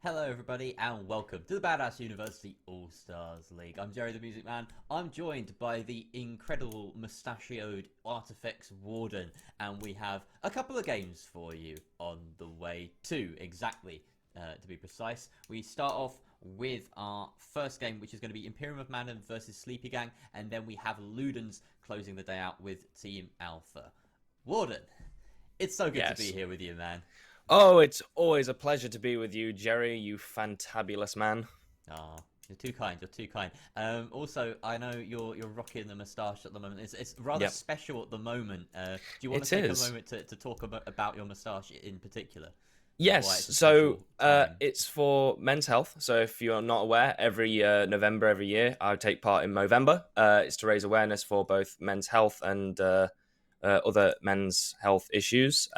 Hello, everybody, and welcome to the Badass University All-Stars League. I'm Jerry the Music Man. I'm joined by the incredible mustachioed Artifacts Warden, and we have a couple of games for you on the way too, exactly, to be precise. We start off with our first game, which is going to be Imperium of Madden versus Sleepygang, and then we have Ludens closing the day out with Team Alpha. Warden, it's so good to be here with you, man. Oh, it's always a pleasure to be with you, Jerry, you fantabulous man. Ah, you're too kind, you're too kind. Also, I know you're rocking the moustache at the moment. It's rather special at the moment. Do you want to take a moment to talk about your moustache in particular? Yes, so it's for men's health. So if you're not aware, every November, every year, I take part in Movember. It's to raise awareness for both men's health and other men's health issues.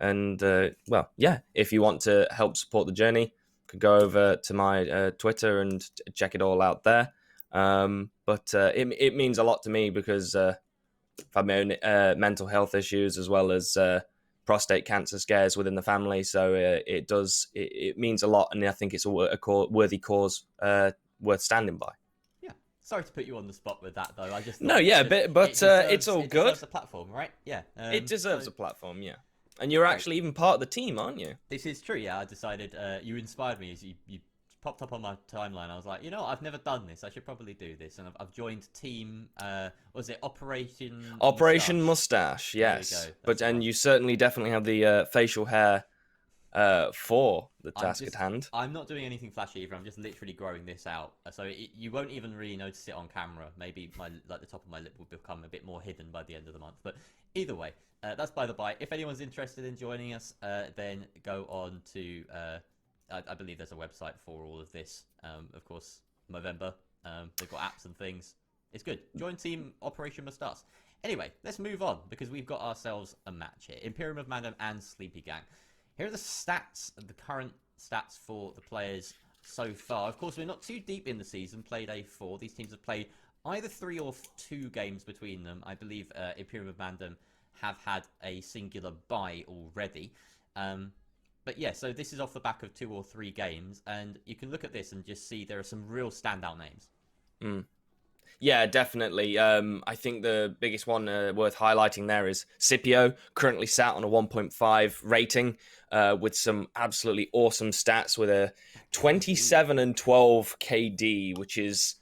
If you want to help support the journey, you could go over to my Twitter and check it all out there. It means a lot to me because I've had my own mental health issues as well as prostate cancer scares within the family. So it means a lot, and I think it's a worthy cause worth standing by. Yeah. Sorry to put you on the spot with that, though. I just it's all good. It deserves a platform, right? Yeah. It deserves a platform, yeah. And you're actually even part of the team, aren't you? This is true, yeah. I decided you inspired me as you popped up on my timeline. I was like, I've never done this. I should probably do this. And I've joined team, was it Operation Mustache, yes. You certainly definitely have the facial hair for the task at hand. I'm not doing anything flashy either. I'm just literally growing this out. So you won't even really notice it on camera. Maybe the top of my lip will become a bit more hidden by the end of the month. But either way, that's by the by. If anyone's interested in joining us, then go on to, I believe there's a website for all of this. Of course, Movember. They've got apps and things. It's good. Join Team Operation Moustache. Anyway, let's move on because we've got ourselves a match here. Imperium of Madden and Sleepygang. Here are the stats, the current stats for the players so far. Of course, we're not too deep in the season. Playday 4. These teams have played either 3 or 2 games between them. I believe Imperium of Madden have had a singular bye already. But yeah, so this is off the back of 2 or 3 games, and you can look at this and just see there are some real standout names. Yeah, definitely. I think the biggest one worth highlighting there is Scipio, currently sat on a 1.5 rating with some absolutely awesome stats with a 27 and 12 KD, which is...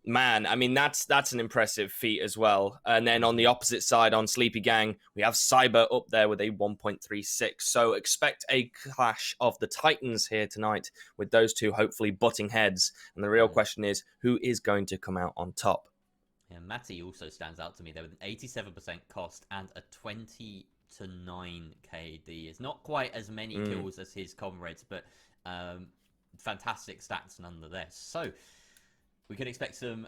Man, I mean, that's an impressive feat as well. And then on the opposite side, on Sleepygang, we have Cyber up there with a 1.36. So expect a clash of the Titans here tonight with those two hopefully butting heads. And the real question is, who is going to come out on top? Yeah, Matty also stands out to me there with an 87% cost and a 20 to 9 KD. It's not quite as many kills as his comrades, but fantastic stats nonetheless. So... we can expect some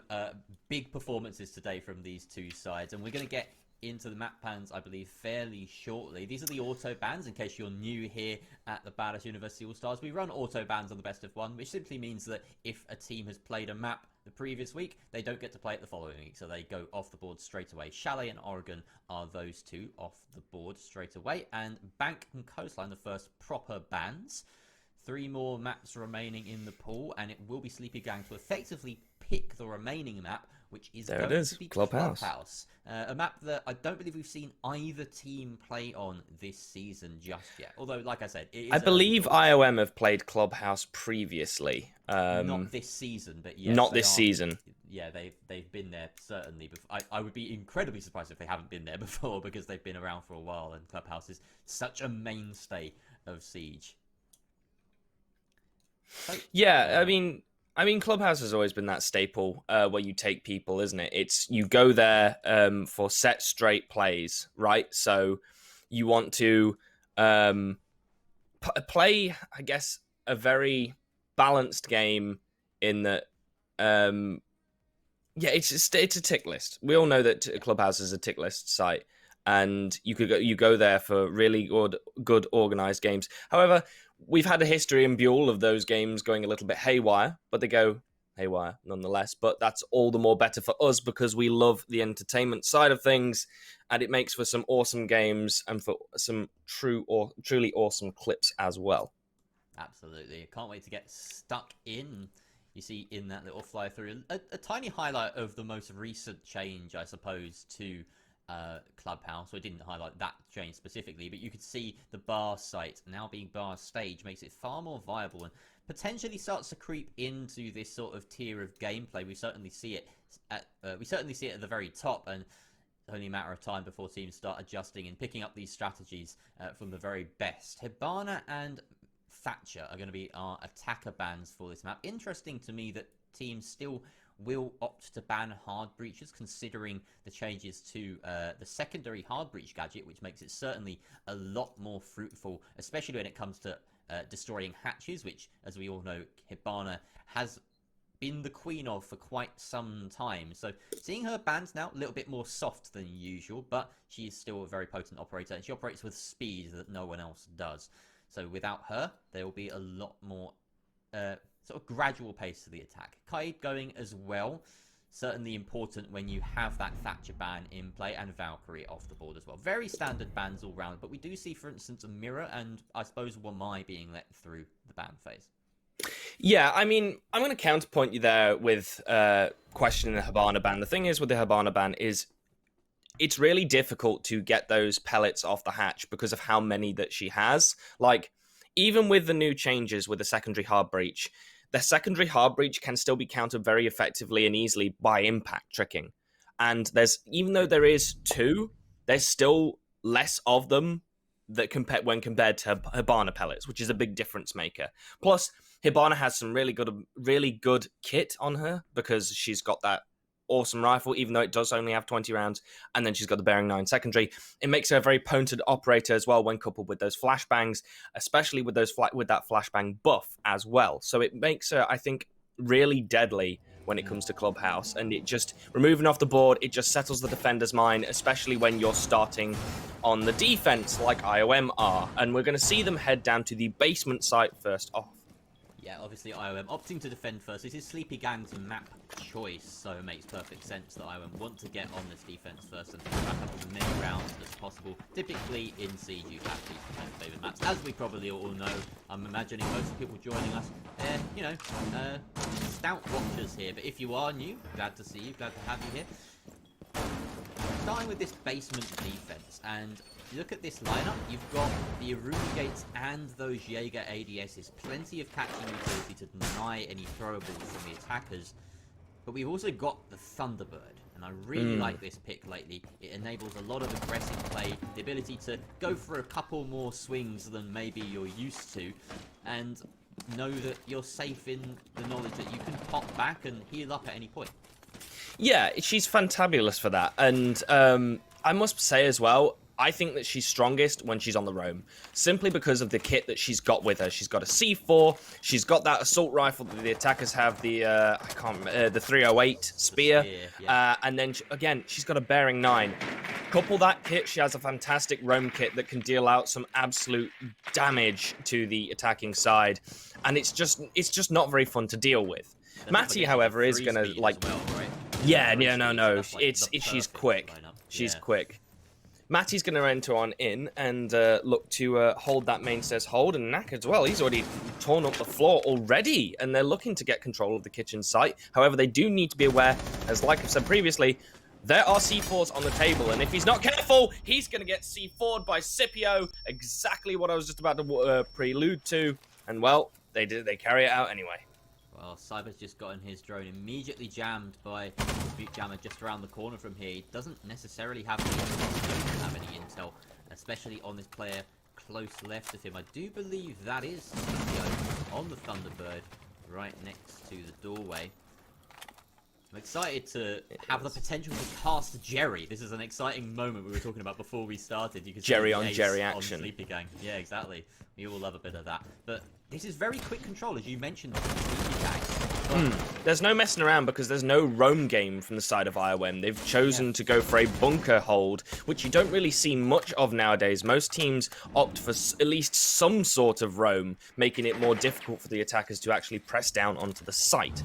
big performances today from these two sides, and we're going to get into the map plans, I believe, fairly shortly. These are the auto bans, in case you're new here at the Badass University All-Stars. We run auto bans on the best of 1, which simply means that if a team has played a map the previous week, they don't get to play it the following week, so they go off the board straight away. Chalet and Oregon are those two off the board straight away, and Bank and Coastline, the first proper bans. 3 more maps remaining in the pool, and it will be Sleepygang to effectively pick the remaining map, which is going to be Clubhouse. A map that I don't believe we've seen either team play on this season just yet. Although, like I said, it is I believe IOM have played Clubhouse previously. Not this season, but yes. Not this season. Yeah, they've been there certainly before. I would be incredibly surprised if they haven't been there before, because they've been around for a while, and Clubhouse is such a mainstay of Siege. Yeah, I mean, Clubhouse has always been that staple where you take people, isn't it? It's you go there for set straight plays, right? So you want to play, I guess, a very balanced game in that. It's a tick list. We all know that Clubhouse is a tick list site, and you go there for really good organized games. However, we've had a history in Buell of those games going a little bit haywire, but they go haywire nonetheless. But that's all the more better for us because we love the entertainment side of things, and it makes for some awesome games and for some truly awesome clips as well. Absolutely. I can't wait to get stuck in. You see in that little fly through a tiny highlight of the most recent change, I suppose, to Clubhouse. So I didn't highlight that change specifically, but you could see the bar site now being bar stage makes it far more viable and potentially starts to creep into this sort of tier of gameplay. We certainly see it at the very top, and it's only a matter of time before teams start adjusting and picking up these strategies from the very best. Hibana and Thatcher are going to be our attacker bans for this map. Interesting to me that teams still will opt to ban hard breaches, considering the changes to the secondary hard breach gadget, which makes it certainly a lot more fruitful, especially when it comes to destroying hatches, which, as we all know, Hibana has been the queen of for quite some time. So seeing her banned now, a little bit more soft than usual, but she is still a very potent operator, and she operates with speed that no one else does. So without her, there will be a lot more sort of gradual pace to the attack. Kaid going as well. Certainly important when you have that Thatcher ban in play and Valkyrie off the board as well. Very standard bans all round, but we do see, for instance, a Mirror and I suppose Wamai being let through the ban phase. Yeah, I mean, I'm going to counterpoint you there with questioning the Hibana ban. The thing is with the Hibana ban is it's really difficult to get those pellets off the hatch because of how many that she has. Like, even with the new changes with the secondary hard breach, the secondary hard breach can still be countered very effectively and easily by impact tricking. And even though there is 2, there's still less of them that when compared to Hibana pellets, which is a big difference maker. Plus, Hibana has some really good kit on her because she's got that awesome rifle, even though it does only have 20 rounds, and then she's got the bearing 9 secondary. It makes her a very potent operator as well when coupled with those flashbangs, especially with that flashbang buff as well. So it makes her, I think, really deadly when it comes to Clubhouse, and it just removing off the board, it just settles the defender's mind, especially when you're starting on the defense like IOM are, and we're going to see them head down to the basement site first off. Yeah, obviously IOM opting to defend first. This is Sleepygang's map choice, so it makes perfect sense that IOM want to get on this defense first and back up as many rounds as possible. Typically in Siege, you have these favoured maps, as we probably all know. I'm imagining most of the people joining us, stout watchers here. But if you are new, glad to see you, glad to have you here. Starting with this basement defense, and you look at this lineup, you've got the Aruni Gates and those Jaeger ADSs. Plenty of catching utility to deny any throwables from the attackers. But we've also got the Thunderbird, and I really like this pick lately. It enables a lot of aggressive play, the ability to go for a couple more swings than maybe you're used to, and know that you're safe in the knowledge that you can pop back and heal up at any point. Yeah, she's fantabulous for that. And I must say as well, I think that she's strongest when she's on the roam, simply because of the kit that she's got with her. She's got a C4, she's got that assault rifle that the attackers have, the 308 spear, and then again, she's got a bearing 9. Couple that kit, she has a fantastic roam kit that can deal out some absolute damage to the attacking side, and it's just not very fun to deal with. Matty, however, is gonna like, well, right? No. She's quick. She's quick. Matty's going to enter on in and look to hold that mainstairs hold, and Knack as well. He's already torn up the floor already, and they're looking to get control of the kitchen site. However, they do need to be aware, as like I've said previously, there are C4s on the table, and if he's not careful, he's going to get C4'd by Scipio. Exactly what I was just about to prelude to, and well, they carry it out anyway. Well, Cyber's just gotten his drone immediately jammed by Dispute Jammer just around the corner from here. He doesn't necessarily have any intel, especially on this player close left of him. I do believe that is Scipio on the Thunderbird right next to the doorway. I'm excited to have the potential to cast Jerry. This is an exciting moment we were talking about before we started. You can see Jerry on Jerry action. On Sleepygang. Yeah, exactly. We all love a bit of that. But this is very quick control, as you mentioned. Sleepygang. There's no messing around because there's no roam game from the side of IOM. They've chosen to go for a bunker hold, which you don't really see much of nowadays. Most teams opt for at least some sort of roam, making it more difficult for the attackers to actually press down onto the site.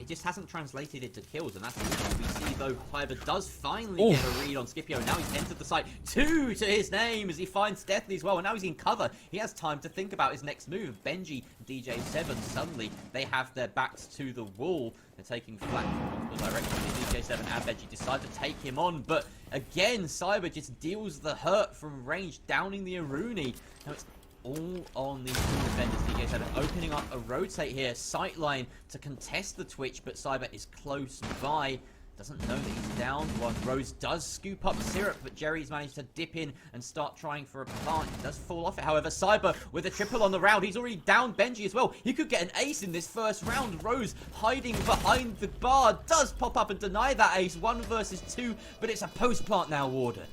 it just hasn't translated into kills, and that's what we see, though. Cyber does finally get a read on Scipio. Now he's entered the site. 2 to his name as he finds Deathly as well, and now he's in cover. He has time to think about his next move. Benji, DJ7, suddenly they have their backs to the wall. They're taking flat from multiple directions. DJ7 and Benji decide to take him on, but again, Cyber just deals the hurt from range, downing the Aruni. Now it's all on these two defenders. DJ7 opening up a rotate here, sightline to contest the Twitch, but Cyber is close by. Doesn't know that he's down one. Rose does scoop up Syrup, but Jerry's managed to dip in and start trying for a plant. He does fall off it, however. Cyber with a triple on the round. He's already down Benji as well. He could get an ace in this first round. Rose hiding behind the bar does pop up and deny that ace. 1 versus 2, but it's a post plant now, Warden.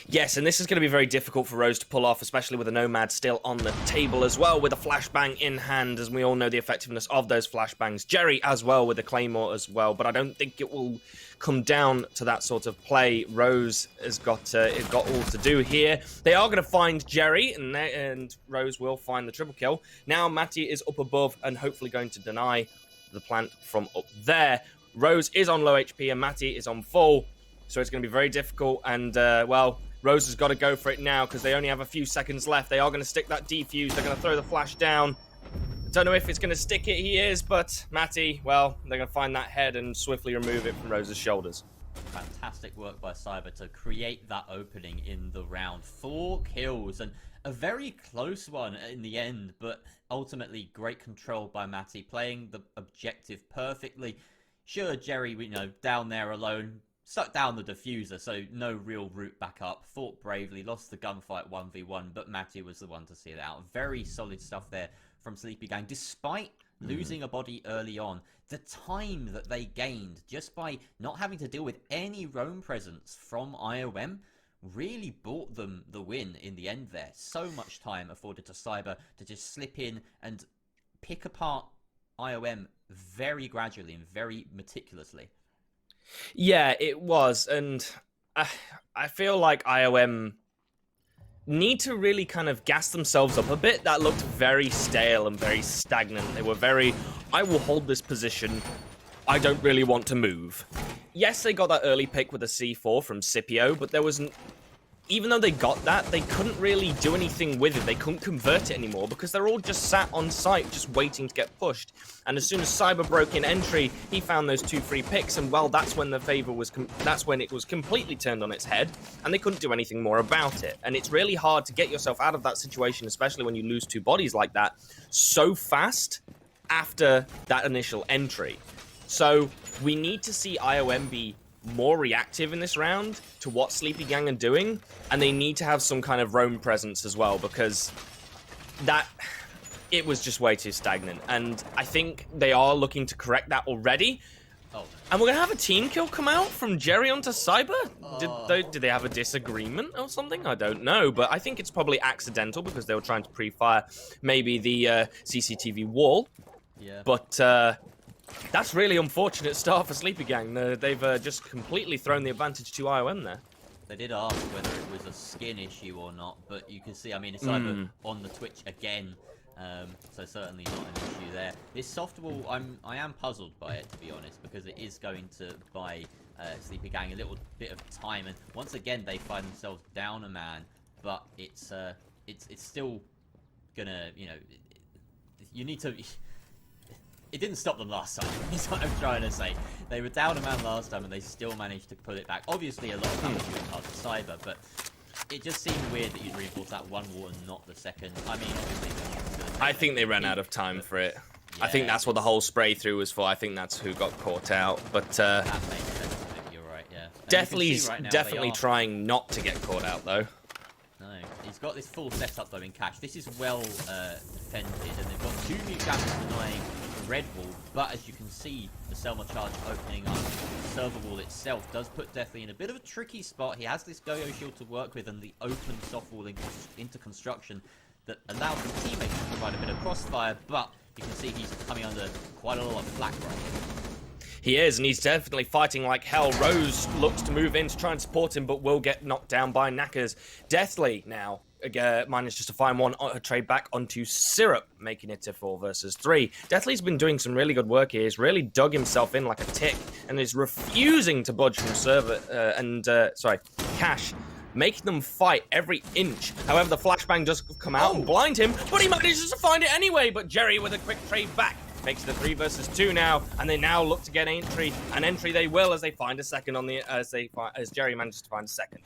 Yes, and this is going to be very difficult for Rose to pull off, especially with a Nomad still on the table as well, with a flashbang in hand, as we all know the effectiveness of those flashbangs. Jerry as well with a Claymore as well, but I don't think it will come down to that sort of play. Rose has got all to do here. They are going to find Jerry, and Rose will find the triple kill. Now Matty is up above and hopefully going to deny the plant from up there. Rose is on low HP and Matty is on full, so it's going to be very difficult, and, well, Rose has got to go for it now because they only have a few seconds left. They are going to stick that defuse. They're going to throw the flash down. I don't know if it's going to stick it. He is, but Matty, well, they're going to find that head and swiftly remove it from Rose's shoulders. Fantastic work by Cyber to create that opening in the round. 4 kills and a very close one in the end, but ultimately great control by Matty, playing the objective perfectly. Sure, Jerry, down there alone, stuck down the diffuser, so no real route back up. Fought bravely, lost the gunfight 1v1, but Matty was the one to see it out. Very solid stuff there from Sleepygang. Despite losing a body early on, the time that they gained just by not having to deal with any roam presence from IOM really bought them the win in the end there. So much time afforded to Cyber to just slip in and pick apart IOM very gradually and very meticulously. Yeah, it was, and I feel like IOM need to really kind of gas themselves up a bit. That looked very stale and very stagnant. They were very, I will hold this position, I don't really want to move. Yes, they got that early pick with a C4 from Scipio, but there wasn't, even though they got that, they couldn't really do anything with it. They couldn't convert it anymore because they're all just sat on site, just waiting to get pushed. And as soon as Cyber broke in entry, he found those 2 free picks, and well, that's when the favor was, that's when it was completely turned on its head, and they couldn't do anything more about it. And it's really hard to get yourself out of that situation, especially when you lose 2 bodies like that so fast after that initial entry. So we need to see IOM be more reactive in this round to what Sleepygang are doing, and they need to have some kind of roam presence as well, because it was just way too stagnant, and I think they are looking to correct that already. And we're gonna have a team kill come out from Jerry onto Cyber? Did they have a disagreement or something? I don't know, but I think it's probably accidental because they were trying to pre-fire maybe the CCTV wall. Yeah. But that's really unfortunate start for Sleepygang. They've just completely thrown the advantage to IOM there. They did ask whether it was a skin issue or not, but you can see, I mean, it's either on the Twitch again, so certainly not an issue there. This soft wall, I am puzzled by it, to be honest, because it is going to buy Sleepygang a little bit of time, and once again they find themselves down a man, but it's still gonna, you need to. It didn't stop them last time, is what I'm trying to say. They were down a man last time and they still managed to pull it back. Obviously a lot of that was doing hard to Cyber, but it just seemed weird that you'd reinforce that one wall and not the second. I mean, obviously... I think they ran out of time for it. Yeah, I think that's what the whole spray through was for. I think that's who got caught out, but... that makes sense, you're right, yeah. Definitely trying not to get caught out, though. No, he's got this full setup, though, in cash. This is well defended, and they've got 2 new cameras denying red wall, but as you can see, the Selma charge opening up the server wall itself does put Deathly in a bit of a tricky spot. He has this Go-Yo shield to work with and the open soft wall into construction that allows the teammates to provide a bit of crossfire, but you can see he's coming under quite a lot of flak right here. He is, and he's definitely fighting like hell. Rose looks to move in to try and support him, but will get knocked down by Knackers. Deathly now manages to find one trade back onto Syrup, making it a 4 versus 3. Deathly's been doing some really good work here. He's really dug himself in like a tick and is refusing to budge from Cash, making them fight every inch. However, the flashbang does come out and blind him, but he manages to find it anyway. But Jerry with a quick trade back makes it a 3 versus 2 now, and they now look to get entry. An entry they will as they find a second on the as Jerry manages to find a second.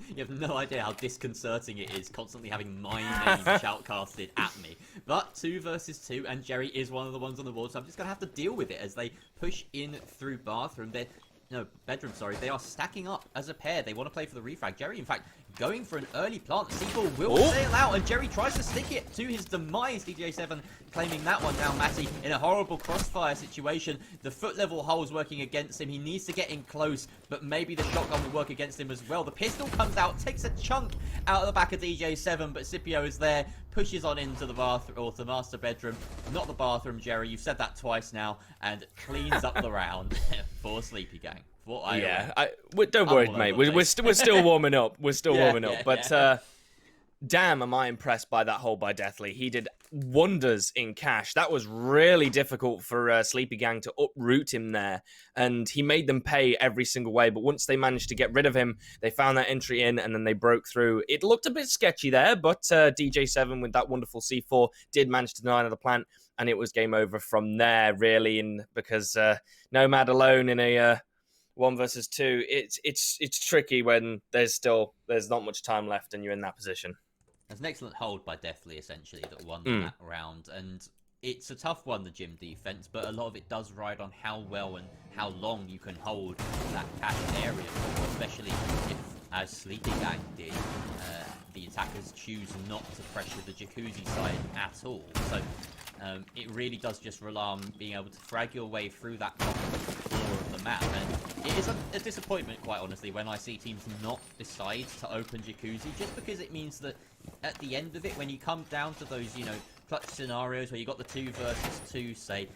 You have no idea how disconcerting it is constantly having my name shoutcasted at me. But 2 versus 2, and Jerry is one of the ones on the board, so I'm just going to have to deal with it as they push in through bedroom, sorry. They are stacking up as a pair. They want to play for the refrag. Jerry, in fact, going for an early plant. The C4 will sail out, and Jerry tries to stick it to his demise. DJ7 claiming that one down. Matty in a horrible crossfire situation. The foot level hole's working against him. He needs to get in close, but maybe the shotgun will work against him as well. The pistol comes out, takes a chunk out of the back of DJ7, but Scipio is there, pushes on into the bathroom, or the master bedroom. Not the bathroom, Jerry. You've said that twice now, and cleans up the round for Sleepygang. Don't worry, mate. We're still warming up. We're still warming up. But damn, am I impressed by that hole by Deathly. He did wonders in cash. That was really difficult for Sleepygang to uproot him there. And he made them pay every single way. But once they managed to get rid of him, they found that entry in and then they broke through. It looked a bit sketchy there, but DJ7 with that wonderful C4 did manage to deny the plant. And it was game over from there, really. Because Nomad alone in a 1 versus 2, it's tricky when there's not much time left and you're in that position. There's an excellent hold by Deathly, essentially, that won that round. And it's a tough one, the gym defense, but a lot of it does ride on how well and how long you can hold that cache area, especially if, as Sleepygang did, the attackers choose not to pressure the Jacuzzi side at all. So it really does just rely on being able to frag your way through that floor of the map. And it is a disappointment, quite honestly, when I see teams not decide to open Jacuzzi, just because it means that at the end of it, when you come down to those, clutch scenarios where you got the 2 versus 2, say,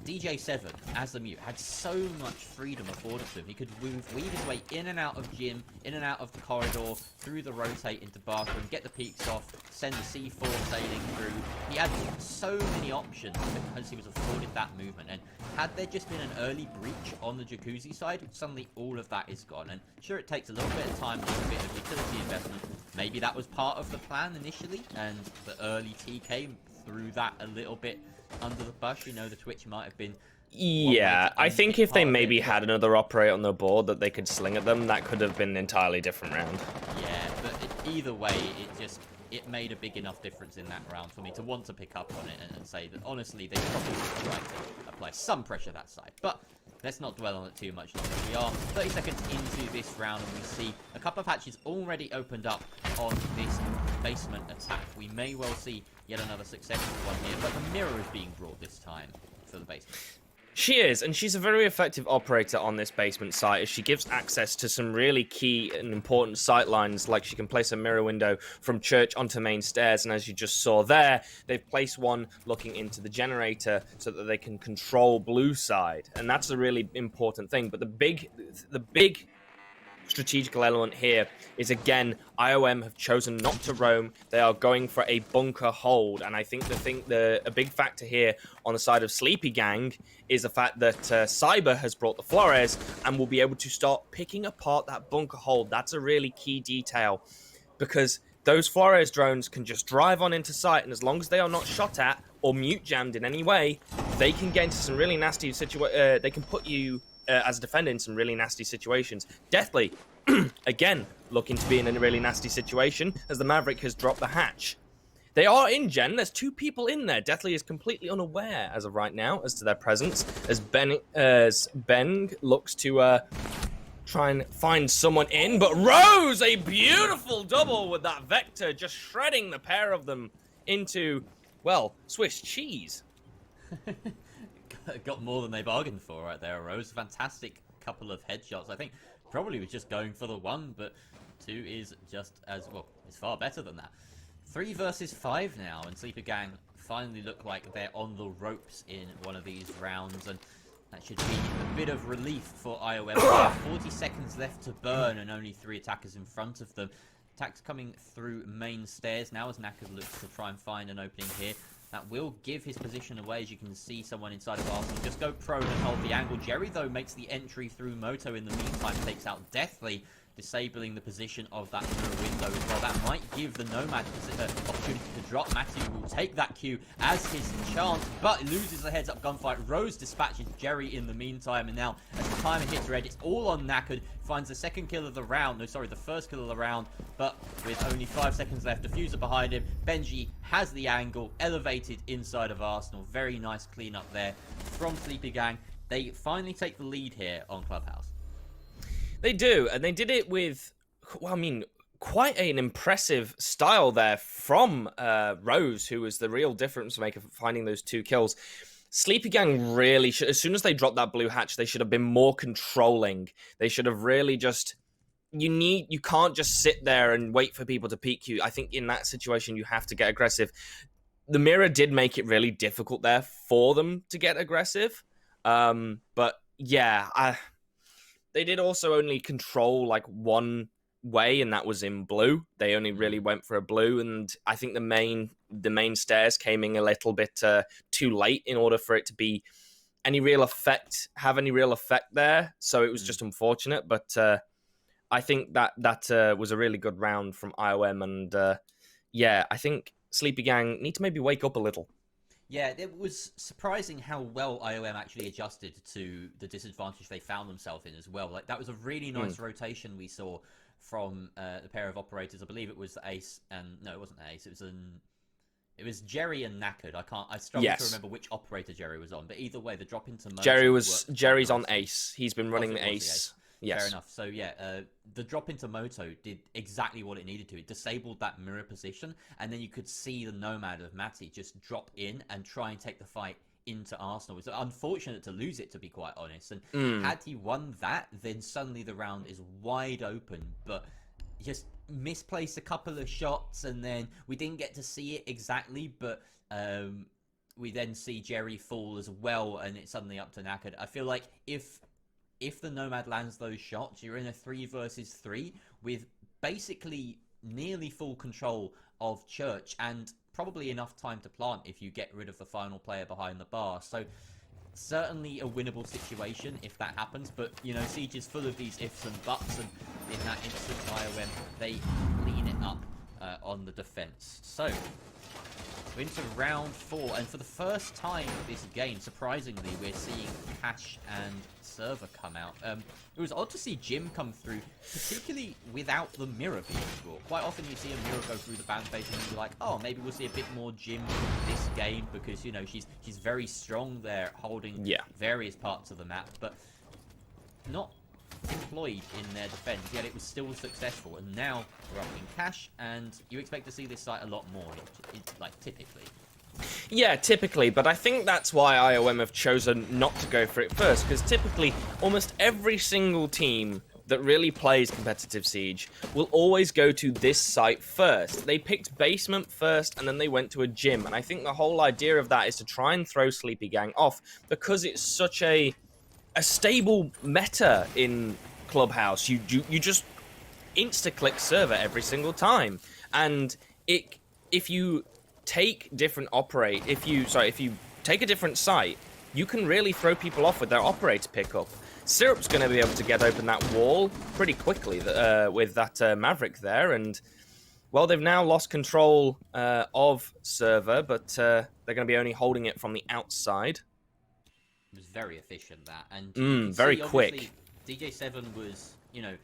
DJ7, as the mute, had so much freedom afforded to him. He could weave his way in and out of gym, in and out of the corridor, through the rotate into bathroom, get the peaks off, send the C4 sailing through. He had so many options because he was afforded that movement. And had there just been an early breach on the Jacuzzi side, suddenly all of that is gone. And sure, it takes a little bit of time, a little bit of utility investment. Maybe that was part of the plan initially, and the early TK threw that a little bit under the bus. The Twitch might have been... Yeah, I think if they maybe had another operator on the board that they could sling at them, that could have been an entirely different round. Yeah, but either way, it made a big enough difference in that round for me to want to pick up on it and say that, honestly, they probably would try to apply some pressure that side. But let's not dwell on it too much longer. We are 30 seconds into this round, and we see a couple of hatches already opened up on this basement attack. We may well see yet another successful one here, but the mirror is being brought this time for the basement. She is, and she's a very effective operator on this basement site as she gives access to some really key and important sight lines, like she can place a mirror window from church onto main stairs, and as you just saw there, they've placed one looking into the generator so that they can control blue side, and that's a really important thing. But the big strategical element here is, again, IOM have chosen not to roam. They are going for a bunker hold, and I think a big factor here on the side of Sleepygang is the fact that Cyber has brought the Flores and will be able to start picking apart that bunker hold. That's a really key detail, because those Flores drones can just drive on into sight, and as long as they are not shot at or mute jammed in any way, they can get into some really nasty situations. They can put you as a defender in some really nasty situations. Deathly, again, looking to be in a really nasty situation as the Maverick has dropped the hatch. They are in gen. There's 2 people in there. Deathly is completely unaware as of right now as to their presence, as Ben looks to try and find someone in, but Rose, a beautiful double with that Vector, just shredding the pair of them into, well, Swiss cheese. Got more than they bargained for right there, Rose. Fantastic couple of headshots. I think probably was just going for the 1, but 2 is just as, well, it's far better than that. 3 versus 5 now, and Sleepygang finally look like they're on the ropes in one of these rounds, and that should be a bit of relief for IOM. 40 seconds left to burn and only 3 attackers in front of them. Attacks coming through main stairs now as Knackered looks to try and find an opening here. That will give his position away, as you can see someone inside of Arsenal just go prone and hold the angle. Jerry, though, makes the entry through Moto in the meantime, takes out Deathly, disabling the position of that mirror window as well. That might give the Nomad opportunity to drop. Matthew will take that Q as his chance, but loses the heads-up gunfight. Rose dispatches Jerry in the meantime, and now as the timer hits red, it's all on Knackered. Finds the second kill of the round. No, sorry, the first kill of the round, but with only 5 seconds left, Diffuser behind him. Benji has the angle, elevated inside of Arsenal. Very nice cleanup there from Sleepygang. They finally take the lead here on Clubhouse. They do, and they did it with, well, I mean, quite an impressive style there from Rose, who was the real difference maker for finding those 2 kills. Sleepygang really should, as soon as they dropped that blue hatch, they should have been more controlling. They should have really just, you can't just sit there and wait for people to peek you. I think in that situation, you have to get aggressive. The mirror did make it really difficult there for them to get aggressive. But yeah, they did also only control like one way, and that was in blue. They only really went for a blue, and I think the main stairs came in a little bit too late in order for it to be have any real effect there. So it was just unfortunate, but I think that was a really good round from IOM, and yeah, I think Sleepygang need to maybe wake up a little. Yeah, it was surprising how well IOM actually adjusted to the disadvantage they found themselves in as well. Like, that was a really nice rotation we saw from the pair of operators. I believe it was Ace and... No, it wasn't Ace. It was Jerry and Knackered. I struggle to remember which operator Jerry was on, but either way, the drop into Moto Jerry's on Ace. He's been running the Ace. Yes. Fair enough. So yeah, the drop into Moto did exactly what it needed to. It disabled that mirror position, and then you could see the Nomad of Matty just drop in and try and take the fight into Arsenal. It was unfortunate to lose it, to be quite honest. And had he won that, then suddenly the round is wide open, but just misplaced a couple of shots, and then we didn't get to see it exactly, but we then see Jerry fall as well, and it's suddenly up to Knackered. I feel like if the Nomad lands those shots, you're in a 3 versus 3 with basically nearly full control of Church and probably enough time to plant if you get rid of the final player behind the bar. So certainly a winnable situation if that happens, but you know, Siege is full of these ifs and buts, and in that instance IOM, they clean it up on the defense. So we're into round 4, and for the first time this game, surprisingly, we're seeing Cash and Server come out. It was odd to see Jim come through, particularly without the mirror being brought. Quite often you see a mirror go through the band face and you're like, oh, maybe we'll see a bit more Jim this game, because, you know, she's very strong there, holding various parts of the map, but not employed in their defense, yet it was still successful. And now we're up in Cash, and you expect to see this site a lot more, like typically. Yeah, typically, but I think that's why IOM have chosen not to go for it first, because typically almost every single team that really plays competitive Siege will always go to this site first. They picked basement first, and then they went to a gym, and I think the whole idea of that is to try and throw Sleepygang off, because it's such a stable meta in Clubhouse. You just insta-click server every single time, and if you take different if you take a different site, you can really throw people off with their operator pickup. Syrup's going to be able to get open that wall pretty quickly with that Maverick there, and well, they've now lost control of server, but they're going to be only holding it from the outside. It was very efficient, that, and very quick. DJ7 was, you know,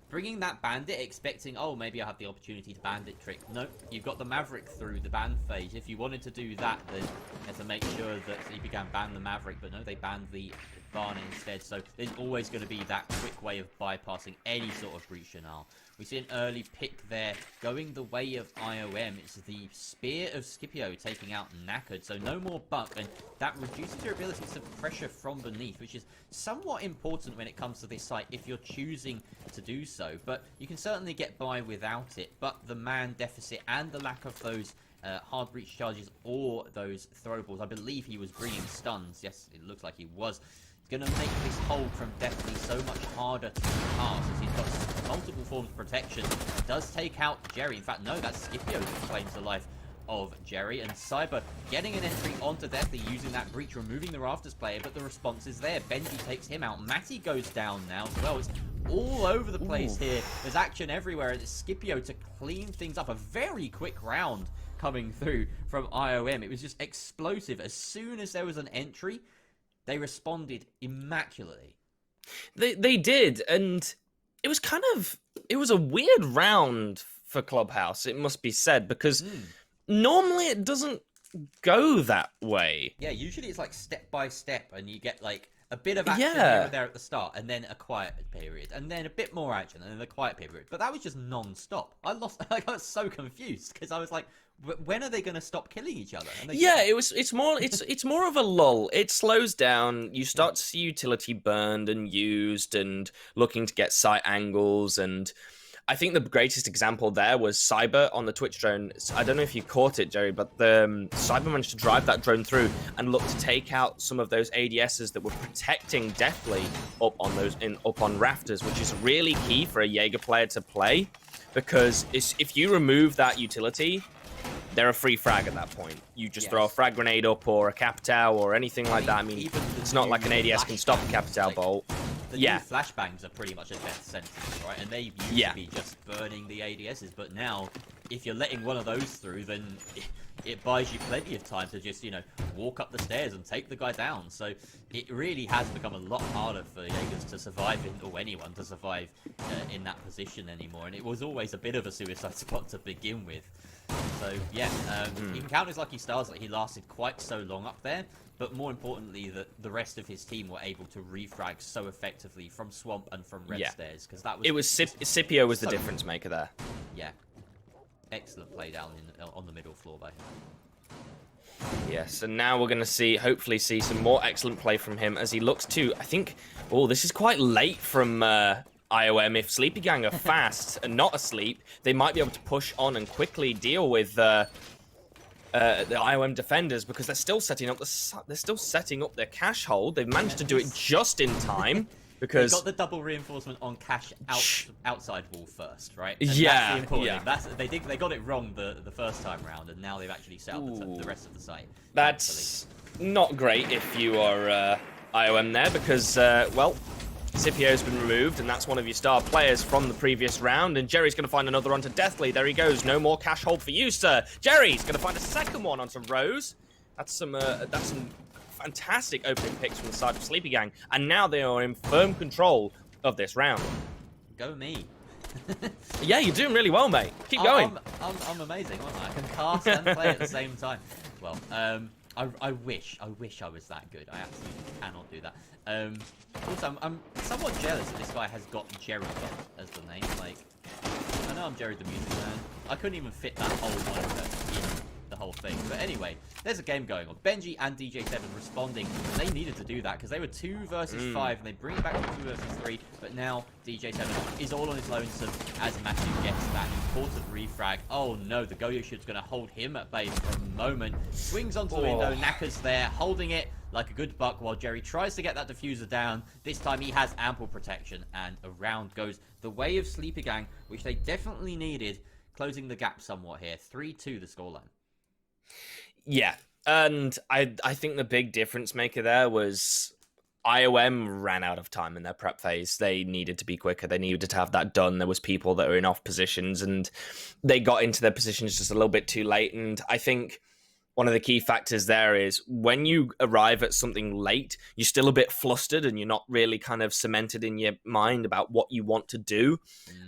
bringing that bandit, expecting, oh, maybe I have the opportunity to bandit trick. No, you've got the Maverick through the ban phase. If you wanted to do that, then you had to make sure that you began ban the Maverick, but no, they banned the Barn instead. So there's always going to be that quick way of bypassing any sort of breach denial. We see an early pick there going the way of IOM. It's the Spear of Scipio taking out Knackered, so no more buck, and that reduces your ability to pressure from beneath, which is somewhat important when it comes to this site if you're choosing to do so, but you can certainly get by without it. But the man deficit and the lack of those hard breach charges or those throwables, I believe he was bringing stuns, yes, it looks like he was, It's going to make this hold from Deathly so much harder to pass, as he's got multiple forms of protection. It does take out Jerry. In fact, no, that's Scipio that claims the life of Jerry, and Cyber getting an entry onto Deathly using that breach, removing the Rafters player, but the response is there. Benji takes him out. Matty goes down now as well. It's all over the place here. There's action everywhere, and it's Scipio to clean things up. A very quick round coming through from IOM. It was just explosive. As soon as there was an entry, they responded immaculately. They did, and it was a weird round for Clubhouse, it must be said, because normally it doesn't go that way. Yeah, usually it's like step by step, and you get like a bit of action here and there at the start, and then a quiet period, and then a bit more action, and then a quiet period. But that was just non-stop. I got so confused because I was like, when are they going to stop killing each other? And it's more of a lull. It slows down. You start to see utility burned and used, and looking to get sight angles, and I think the greatest example there was Cyber on the Twitch drone. I don't know if you caught it, Jerry, but the Cyber managed to drive that drone through and look to take out some of those ADSs that were protecting Deathly up on rafters, which is really key for a Jaeger player to play, because if you remove that utility, they're a free frag at that point. You just throw a frag grenade up or a Capitao or anything like that. I mean, it's not like an ADS can stop a Capitao bolt. The new flashbangs are pretty much a death sentence, right? And they used to be just burning the ADSs, but now, if you're letting one of those through, then it buys you plenty of time to just, walk up the stairs and take the guy down. So it really has become a lot harder for Jaegers to survive, or anyone to survive in that position anymore. And it was always a bit of a suicide spot to begin with. So, yeah, he can count his lucky stars that he lasted quite so long up there. But more importantly, that the rest of his team were able to refrag so effectively from Swamp and from Red Stairs, because that was Scipio was the difference maker there. Yeah, excellent play down on the middle floor by him. Yes, and now we're going to hopefully see some more excellent play from him as he looks to, I think, this is quite late from IOM. If Sleepygang are fast and not asleep, they might be able to push on and quickly deal with the IOM defenders, because they're still setting up their cash hold. They've managed to do it just in time because they got the double reinforcement on cash outside wall first, right? And that's the important thing. They got it wrong the first time round, and now they've actually set up the rest of the site. That's not great if you are IOM there, because Scipio's been removed, and that's one of your star players from the previous round, and Jerry's going to find another onto Deathly. There he goes. No more cash hold for you, sir. Jerry's going to find a second one onto Rose. That's some fantastic opening picks from the side of Sleepygang, and now they are in firm control of this round. Go me. Yeah, you're doing really well, mate. Keep going. I'm amazing, aren't I? I can cast and play at the same time. Well, I wish I was that good. I absolutely cannot do that. Also, I'm somewhat jealous that this guy has got Jerry as the name. Like, I know I'm Jerry the Music Man. I couldn't even fit that whole moniker in the whole thing. But anyway, there's a game going on. Benji and DJ7 responding. They needed to do that because they were 2 versus 5, and they bring it back to 2 versus 3. But now DJ7 is all on his lonesome as Matthew gets that important refrag. Oh no, the Goyo shoot's going to hold him at bay for a moment. Swings onto the window. Knacker's there, holding it like a good buck while Jerry tries to get that diffuser down. This time he has ample protection, and around goes the way of Sleepygang, which they definitely needed, closing the gap somewhat here. 3-2 the scoreline. Yeah, and I think the big difference maker there was IOM ran out of time in their prep phase. They needed to be quicker. They needed to have that done. There was people that were in off positions, and they got into their positions just a little bit too late. And I think one of the key factors there is when you arrive at something late, you're still a bit flustered and you're not really kind of cemented in your mind about what you want to do.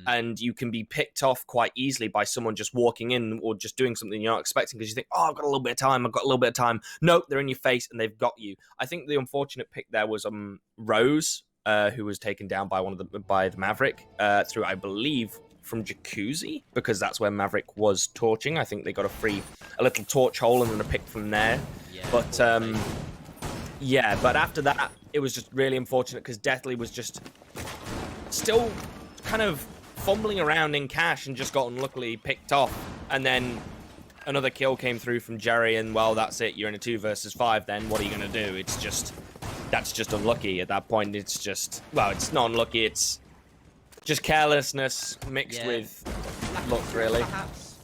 And you can be picked off quite easily by someone just walking in or just doing something you're not expecting, because you think, I've got a little bit of time. Nope, they're in your face and they've got you. I think the unfortunate pick there was Rose, who was taken down by by the Maverick through, I believe, from Jacuzzi, because that's where Maverick was torching. I think they got a little torch hole and then a pick from there. Yeah, but after that, it was just really unfortunate because Deathly was just still kind of fumbling around in cash and just got unluckily picked off. And then another kill came through from Jerry, and well, that's it. You're in a 2 versus 5 then. What are you going to do? It's just that's just unlucky at that point. It's just, well, it's not unlucky. It's just carelessness mixed with luck, really. Perhaps.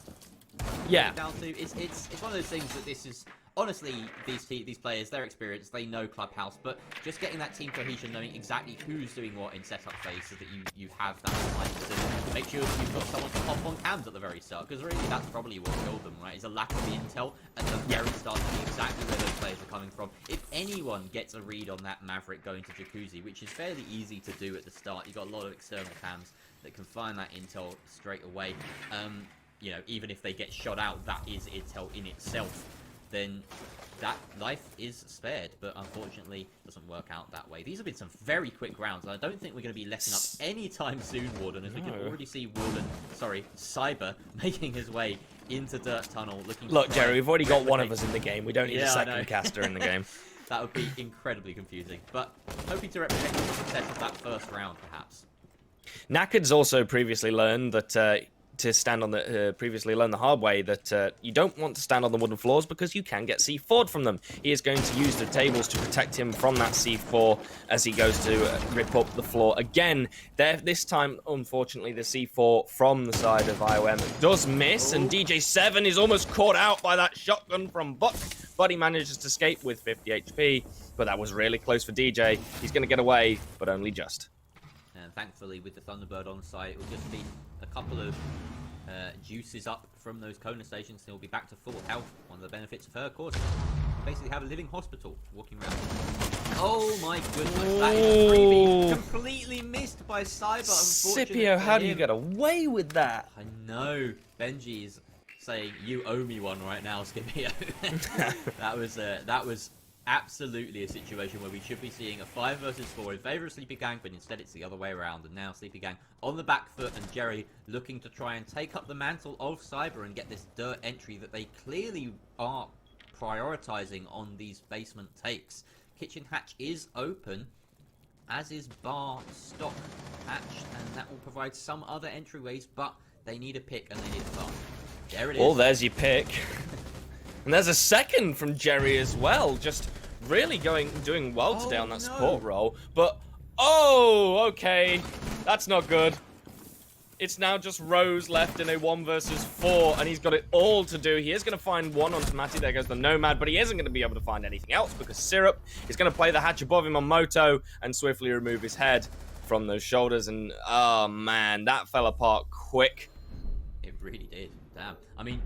Yeah. Down to it's one of those things that this is honestly these players, their experience, they know Clubhouse, but just getting that team cohesion, knowing exactly who's doing what in setup phase, so that you have that time to make sure that you've got someone to hop on cams at the very start, because really that's probably what killed them, right? Is a lack of the intel at the very start to see exactly where those players are coming from. If anyone gets a read on that Maverick going to Jacuzzi, which is fairly easy to do at the start, you've got a lot of external cams that can find that intel straight away. You know, even if they get shot out, that is intel in itself. Then that life is spared, but unfortunately doesn't work out that way. These have been some very quick rounds, and I don't think we're going to be letting up anytime soon, Warden, as we can already see Cyber, making his way into Dirt Tunnel, looking. Look, Jerry, we've already got one of us in the game. We don't need a second caster in the game. That would be incredibly confusing, but hoping to replicate the success of that first round, perhaps. Knackered's also previously learned that previously learned the hard way that you don't want to stand on the wooden floors because you can get C4'd from them. He is going to use the tables to protect him from that C4 as he goes to rip up the floor again. This time, unfortunately, the C4 from the side of IOM does miss, and DJ7 is almost caught out by that shotgun from Buck, but he manages to escape with 50 HP, but that was really close for DJ. He's going to get away, but only just. And thankfully, with the Thunderbird on site, it will just be a couple of juices up from those Kona stations. He'll be back to full health. One of the benefits of her, of course, basically have a living hospital walking around. Oh my goodness, that is a freebie. Completely missed by Cyber. Scipio, how do you get away with that? I know. Benji is saying, you owe me one right now, Scipio. That was absolutely a situation where we should be seeing a 5 versus 4 in favor of Sleepygang, but instead it's the other way around, and now Sleepygang on the back foot, and Jerry looking to try and take up the mantle of Cyber and get this dirt entry that they clearly are prioritizing on these basement takes. Kitchen hatch is open, as is bar stock hatch, and that will provide some other entryways, but they need a pick and they need a bar. There it is. Well, there's your pick. And there's a second from Jerry as well, just really doing well today on that support role. But, okay, that's not good. It's now just Rose left in a 1 versus 4, and he's got it all to do. He is going to find one onto Matty. There goes the Nomad, but he isn't going to be able to find anything else because Syrup is going to play the hatch above him on Moto and swiftly remove his head from those shoulders. And, oh, man, that fell apart quick. It really did. Damn. I mean,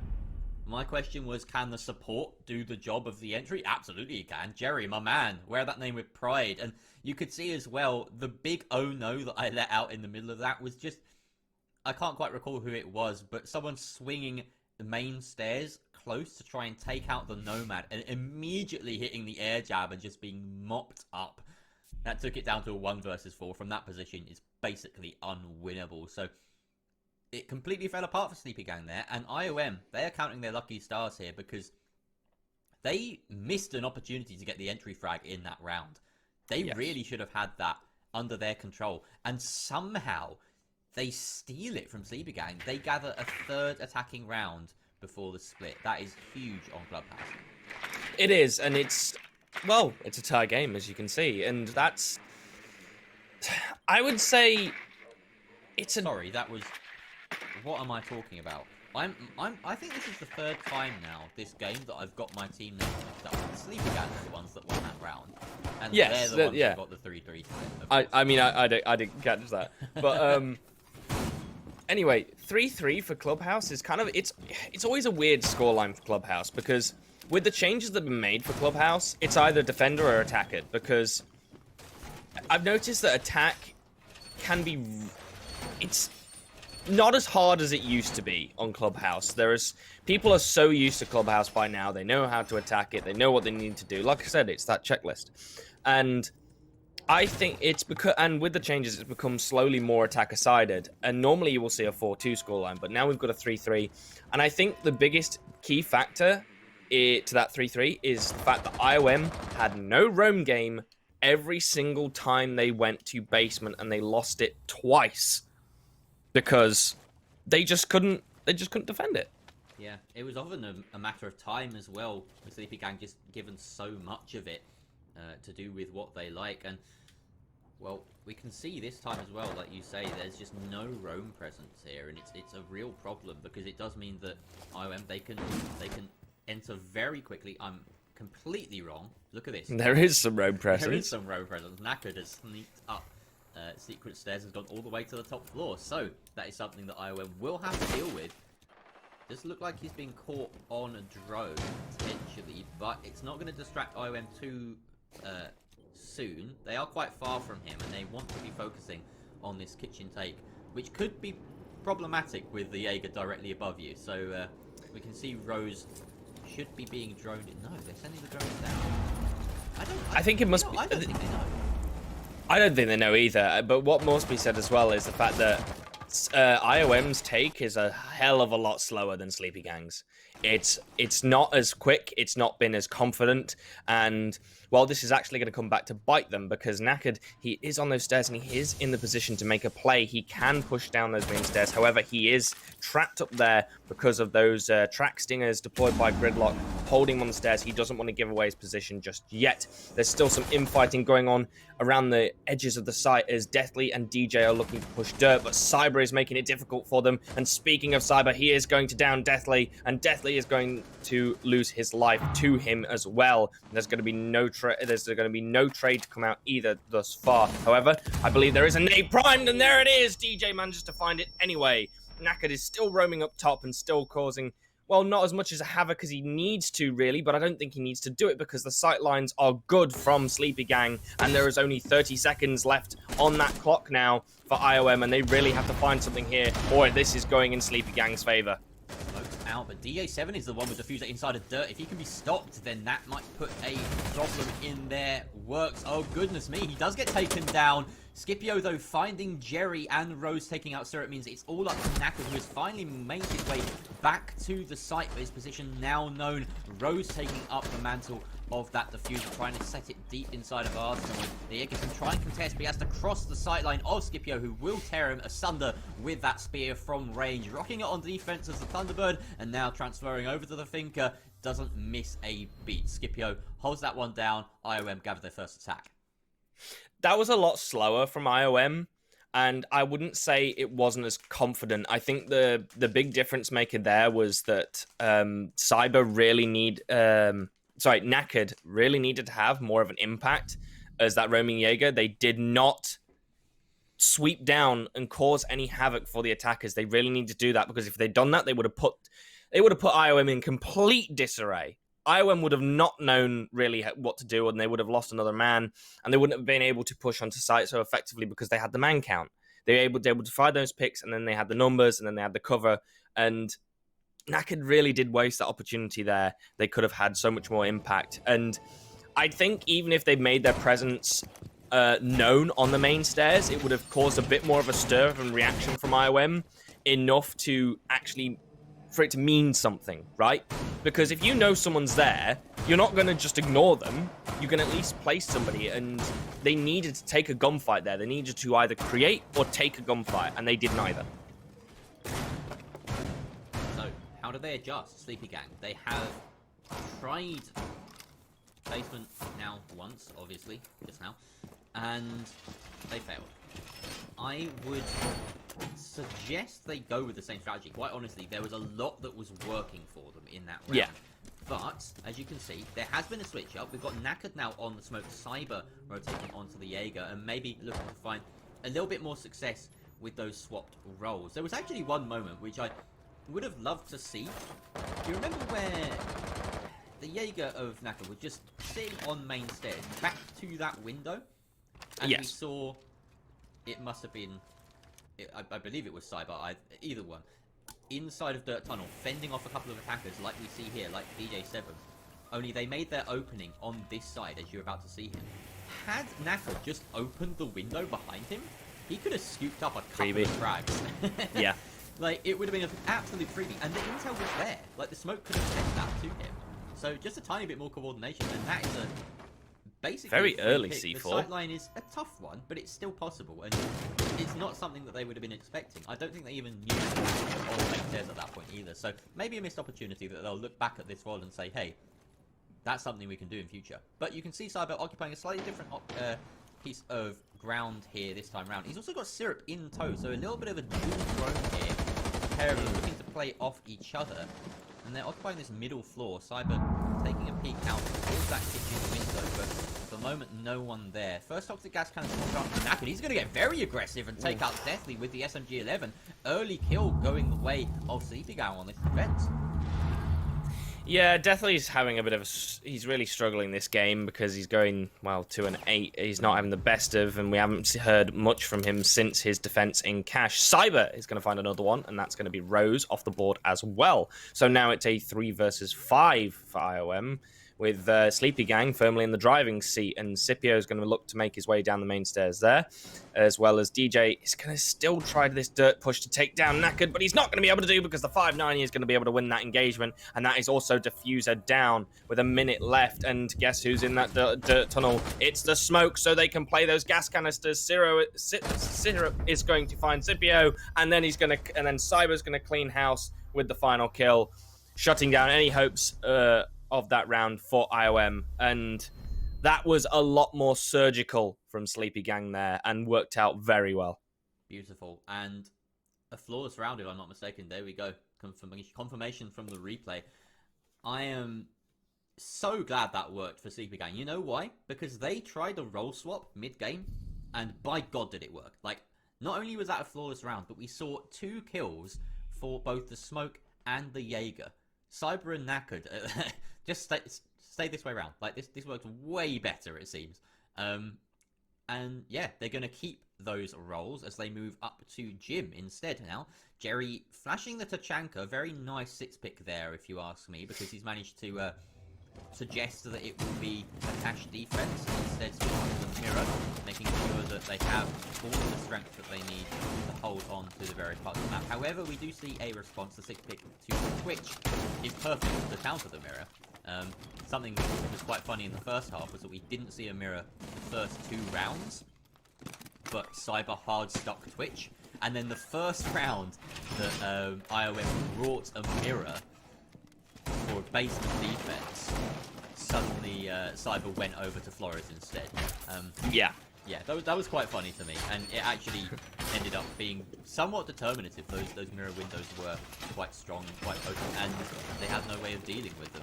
my question was, can the support do the job of the entry? Absolutely it can. Jerry, my man, wear that name with pride. And you could see as well, the big oh no that I let out in the middle of that was just, I can't quite recall who it was, but someone swinging the main stairs close to try and take out the Nomad and immediately hitting the air jab and just being mopped up. That took it down to a 1 versus 4. From that position, it's basically unwinnable. So it completely fell apart for Sleepygang there, and IOM, they are counting their lucky stars here because they missed an opportunity to get the entry frag in that round. They really should have had that under their control, and somehow they steal it from Sleepygang. They gather a 3rd attacking round before the split. That is huge on Clubhouse. It is, and it's a tie game, as you can see, and that's, I would say, it's a... Sorry, that was... What am I talking about? I think this is the 3rd time now this game that I've got my team names mixed up. Sleepygang are the ones that won that round, and they're the ones that got the 3-3. I didn't catch that, but anyway, 3-3 for Clubhouse is kind of it's always a weird scoreline for Clubhouse because with the changes that have been made for Clubhouse, it's either defender or attacker because I've noticed that attack can be it's not as hard as it used to be on Clubhouse. People are so used to Clubhouse by now. They know how to attack it. They know what they need to do. Like I said, it's that checklist. And I think and with the changes, it's become slowly more attacker-sided. And normally you will see a 4-2 scoreline, but now we've got a 3-3. And I think the biggest key factor to that 3-3 is the fact that IOM had no roam game every single time they went to basement, and they lost it twice. Because they just couldn't defend it. Yeah, it was often a matter of time as well, with Sleepygang just given so much of it. to do with what they like. And well, we can see this time as well, like you say, there's just no roam presence here, and it's a real problem, because it does mean that IOM, they can enter very quickly. I'm completely wrong. Look at this. There is some roam presence. There is some roam presence. Knackered has sneaked up secret stairs and gone all the way to the top floor. So that is something that IOM will have to deal with. Does look like he's being caught on a drone, potentially, but it's not going to distract IOM too soon. They are quite far from him, and they want to be focusing on this kitchen take, which could be problematic with the Jaeger directly above you. So we can see Rose should be being droned in. No, they're sending the drones down. I think it must be. I don't think they know. I don't think they know either, but what must be said as well is the fact that IOM's take is a hell of a lot slower than Sleepygang's. It's not as quick, it's not been as confident, and well, this is actually going to come back to bite them, because Knackered, he is on those stairs and he is in the position to make a play. He can push down those main stairs. However, he is trapped up there because of those track stingers deployed by Gridlock holding him on the stairs. He doesn't want to give away his position just yet. There's still some infighting going on around the edges of the site as Deathly and DJ are looking to push dirt, but Cyber is making it difficult for them. And speaking of Cyber, he is going to down Deathly, and Deathly is going to lose his life to him as well. There's going to be no trade to come out either thus far. However, I believe there is a nade primed, and there it is. DJ manages to find it anyway. Knackered is still roaming up top and still causing, well, not as much as a havoc as he needs to, really, but I don't think he needs to do it because the sight lines are good from Sleepygang, and there is only 30 seconds left on that clock now for IOM, and they really have to find something here, or this is going in Sleepygang's favor. Out, but DA7 is the one with the fuser inside of dirt. If he can be stopped, then that might put a problem in their works. Oh, goodness me, he does get taken down. Scipio, though, finding Jerry and Rose taking out Sir, it means it's all up to Knackered, who has finally made his way back to the site, but his position now known. Rose taking up the mantle of that diffuser, trying to set it deep inside of Arsenal. The Jaeger can try and contest, but he has to cross the sight line of Scipio, who will tear him asunder with that spear from range. Rocking it on defense as the Thunderbird, and now transferring over to the Thinker. Doesn't miss a beat. Scipio holds that one down. IOM gather their first attack. That was a lot slower from IOM, and I wouldn't say it wasn't as confident. I think the big difference maker there was that Knackered really needed to have more of an impact as that roaming Jaeger. They did not sweep down and cause any havoc for the attackers. They really need to do that, because if they'd done that, they would have put IOM in complete disarray. IOM would have not known really what to do, and they would have lost another man, and they wouldn't have been able to push onto site so effectively because they had the man count. They were able to find those picks, and then they had the numbers, and then they had the cover, and Knackered really did waste that opportunity there. They could have had so much more impact, and I think even if they made their presence known on the main stairs, it would have caused a bit more of a stir and reaction from IOM, enough to actually for it to mean something, right? Because if you know someone's there, you're not going to just ignore them. You can at least place somebody, and they needed to take a gunfight there. They needed to either create or take a gunfight, and they did neither. So, how do they adjust, Sleepygang? They have tried basement now once, obviously, just now, and they failed. I would suggest they go with the same strategy. Quite honestly, there was a lot that was working for them in that round. Yeah. But, as you can see, there has been a switch up. We've got Knackered now on the smoke, Cyber rotating onto the Jaeger, and maybe looking to find a little bit more success with those swapped roles. There was actually one moment which I would have loved to see. Do you remember where the Jaeger of Knackered was just sitting on main stairs, back to that window? And yes. We saw, it must have been, I believe it was Cyber, either one, inside of Dirt Tunnel, fending off a couple of attackers like we see here, like DJ7. Only they made their opening on this side, as you're about to see him. Had Knackered just opened the window behind him, he could have scooped up a couple of frags. Yeah. Like, it would have been an absolute freebie. And the intel was there. Like, the smoke could have sent that to him. So, just a tiny bit more coordination, and that is a basically very early pick. C4. The sightline is a tough one, but it's still possible, and it's not something that they would have been expecting. I don't think they even knew on the main stairs at that point either. So maybe a missed opportunity that they'll look back at this role and say, hey, that's something we can do in future. But you can see Cyber occupying a slightly different piece of ground here this time round. He's also got Syrup in tow, so a little bit of a dual drone here. A pair of them looking to play off each other. And they're occupying this middle floor. Cyber taking a peek out towards that kitchen window, but for the moment, no one there. First toxic gas cannon swapped out from Naked. He's going to get very aggressive and take out Deathly with the SMG-11. Early kill going the way of Sleepygang on this event. Yeah, Deathly's having a bit of a... He's really struggling this game because he's going, well, 2-8. He's not having the best of, and we haven't heard much from him since his defense in cash. Cyber is going to find another one, and that's going to be Rose off the board as well. So now it's a 3 versus 5 for IOM, with Sleepygang firmly in the driving seat, and Scipio is going to look to make his way down the main stairs there, as well as DJ is going to still try this dirt push to take down Knackered, but he's not going to be able to do because the 590 is going to be able to win that engagement, and that is also Diffuser down with a minute left, and guess who's in that dirt tunnel? It's the Smoke, so they can play those gas canisters. Syrup is going to find Scipio, and then Cyber's going to clean house with the final kill, shutting down any hopes of that round for IOM, and that was a lot more surgical from Sleepygang there and worked out very well. Beautiful, and a flawless round if I'm not mistaken. There we go, confirmation from the replay. I am so glad that worked for Sleepygang. You know why? Because they tried a role swap mid-game, and by God did it work. Like, not only was that a flawless round, but we saw 2 kills for both the Smoke and the Jaeger. Cyber and Knackered just stay this way around. Like, this works way better, it seems. And yeah, they're going to keep those roles as they move up to Jim instead now. Jerry flashing the Tachanka. Very nice 6-pick there, if you ask me, because he's managed to suggest that it will be a cash defense instead of the mirror, making sure that they have all of the strength that they need to hold on to the various parts of the map. However, we do see a response. The 6-pick to Twitch is perfect to counter the mirror. Something that was quite funny in the first half was that we didn't see a mirror the first 2 rounds, but Cyber hard stuck Twitch, and then the first round that IOM brought a mirror for basement defense, suddenly Cyber went over to Flores instead. Yeah, that was quite funny to me, and it actually ended up being somewhat determinative. Those mirror windows were quite strong and quite potent, and they had no way of dealing with them,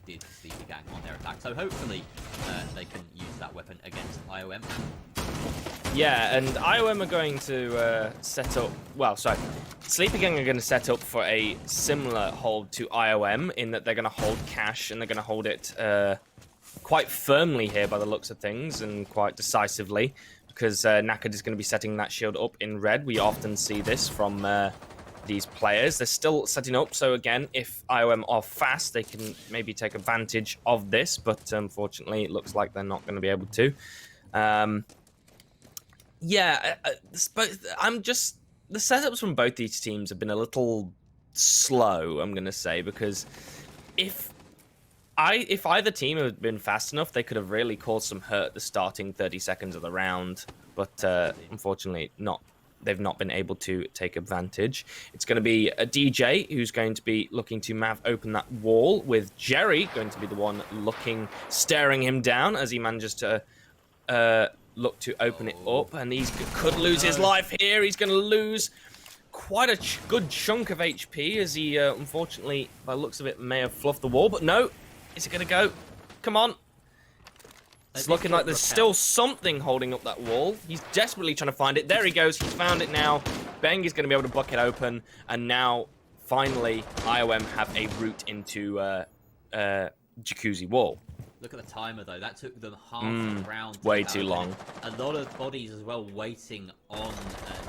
did Sleepygang on their attack. So hopefully they can use that weapon against IOM. Yeah, and IOM are going to set up... Well, sorry. Sleepygang are going to set up for a similar hold to IOM in that they're going to hold cash, and they're going to hold it quite firmly here by the looks of things, and quite decisively, because Knackered is going to be setting that shield up in red. We often see this from these players. They're still setting up, so again, if IOM are fast, they can maybe take advantage of this, but unfortunately, it looks like they're not going to be able to. Yeah, the setups from both these teams have been a little slow, I'm going to say, because if either team had been fast enough, they could have really caused some hurt the starting 30 seconds of the round, but unfortunately not. They've not been able to take advantage. It's going to be a DJ who's going to be looking to Mav open that wall, with Jerry going to be the one staring him down as he manages to look to open it up, and he could lose his life here. He's going to lose quite a good chunk of HP as he, unfortunately, by the looks of it, may have fluffed the wall, but no. Is it going to go? Come on. It's looking like there's still something holding up that wall. He's desperately trying to find it. There he goes. He's found it now. Beng is going to be able to buck it open, and now, finally, IOM have a route into Jacuzzi wall. Look at the timer, though. That took them half a round. Way too long. A lot of bodies as well waiting on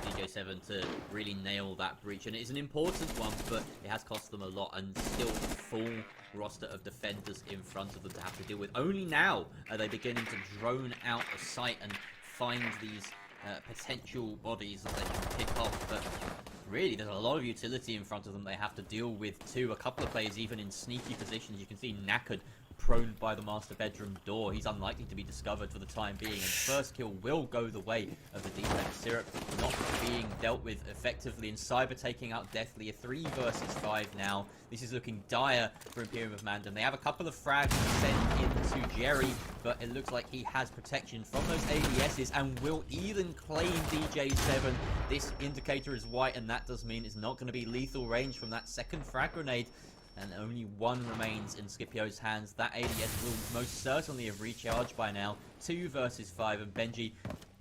DJ7 to really nail that breach. And it's an important one, but it has cost them a lot. And still a full roster of defenders in front of them to have to deal with. Only now are they beginning to drone out of sight and find these potential bodies that they can pick off. But really, there's a lot of utility in front of them they have to deal with too. A couple of players even in sneaky positions. You can see Knackered prone by the master bedroom door. He's unlikely to be discovered for the time being, and first kill will go the way of the defense. Syrup not being dealt with effectively, and Cyber taking out Deathly. A 3 versus 5 now. This is looking dire for Imperium of Madden. They have a couple of frags to send into Jerry, but it looks like he has protection from those ADSs and will even claim DJ7. This indicator is white, and that does mean it's not going to be lethal range from that second frag grenade. And only one remains in Scipio's hands. That ADS will most certainly have recharged by now. 2 versus 5, and Benji,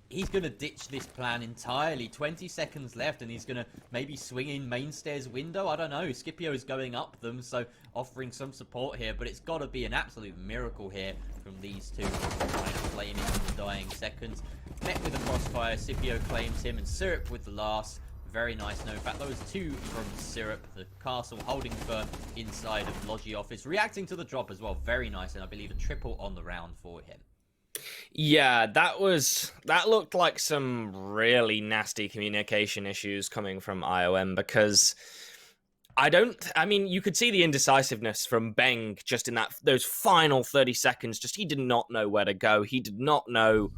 he's going to ditch this plan entirely. 20 seconds left, and he's going to maybe swing in main stairs window. I don't know. Scipio is going up them, so offering some support here, but it's got to be an absolute miracle here from these two. Trying to flame into the dying seconds. Met with a crossfire, Scipio claims him, and Syrup with the last. Very nice no fact. Those 2 from Syrup. The castle holding firm inside of Logi office. Reacting to the drop as well. Very nice, and I believe a triple on the round for him. Yeah, that looked like some really nasty communication issues coming from IOM, because I mean, you could see the indecisiveness from Beng just in those final 30 seconds. Just, he did not know where to go. He did not know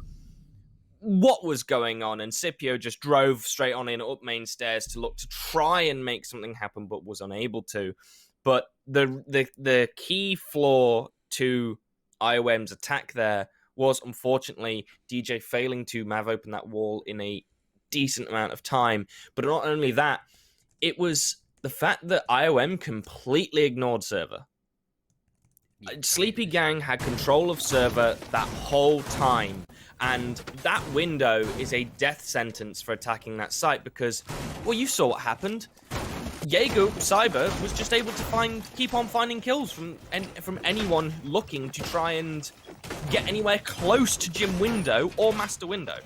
what was going on, and Scipio just drove straight on in up main stairs to look to try and make something happen, but was unable to. But the key flaw to IOM's attack there was, unfortunately, DJ failing to Mav open that wall in a decent amount of time. But not only that, it was the fact that IOM completely ignored server. Sleepygang had control of server that whole time, and that window is a death sentence for attacking that site, because, well, you saw what happened. Jaeger Cyber was just able to keep on finding kills from anyone looking to try and get anywhere close to Gym window or Master window.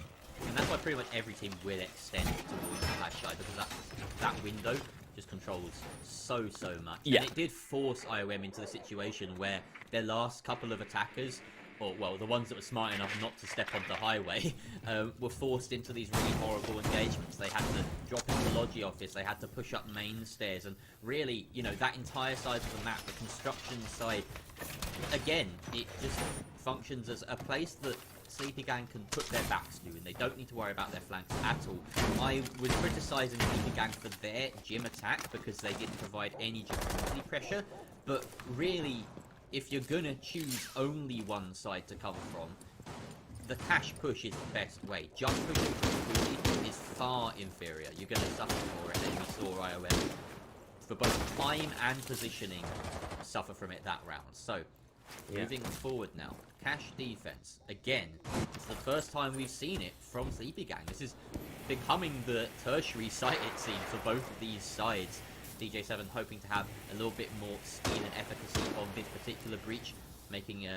And that's why pretty much every team will extend towards the flash side, because that window just controls so much. Yeah. And it did force IOM into the situation where their last couple of attackers, or well, the ones that were smart enough not to step onto the highway, were forced into these really horrible engagements. They had to drop into Logi office, they had to push up main stairs, and really, you know, that entire side of the map, the construction side, again, it just functions as a place that Sleepygang can put their backs to, and they don't need to worry about their flanks at all. I was criticising Sleepygang for their gym attack because they didn't provide any gym pressure, but really, if you're gonna choose only one side to cover from, the cash push is the best way. Jump pushing completely is far inferior. You're gonna suffer for it, and we saw IOM, for both time and positioning, suffer from it that round. So, moving forward now. Cash defense. Again, it's the first time we've seen it from Sleepygang. This is becoming the tertiary sight, it seems, for both of these sides. DJ7 hoping to have a little bit more speed and efficacy on this particular breach, making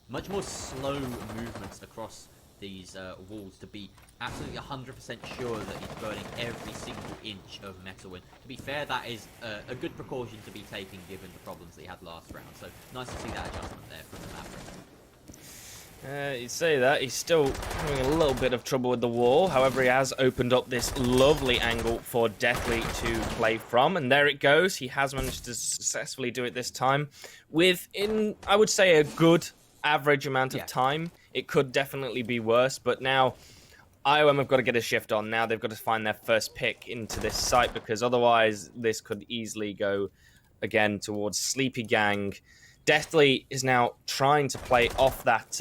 much more slow movements across these walls to be absolutely 100% sure that he's burning every single inch of metal. And to be fair, that is a good precaution to be taken given the problems that he had last round. So nice to see that adjustment there from the Maverick. You say that, he's still having a little bit of trouble with the wall. However, he has opened up this lovely angle for Deathly to play from. And there it goes. He has managed to successfully do it this time within, I would say, a good average amount of time. It could definitely be worse, but now IOM have got to get a shift on. Now they've got to find their first pick into this site, because otherwise this could easily go again towards Sleepygang. Deathly is now trying to play off that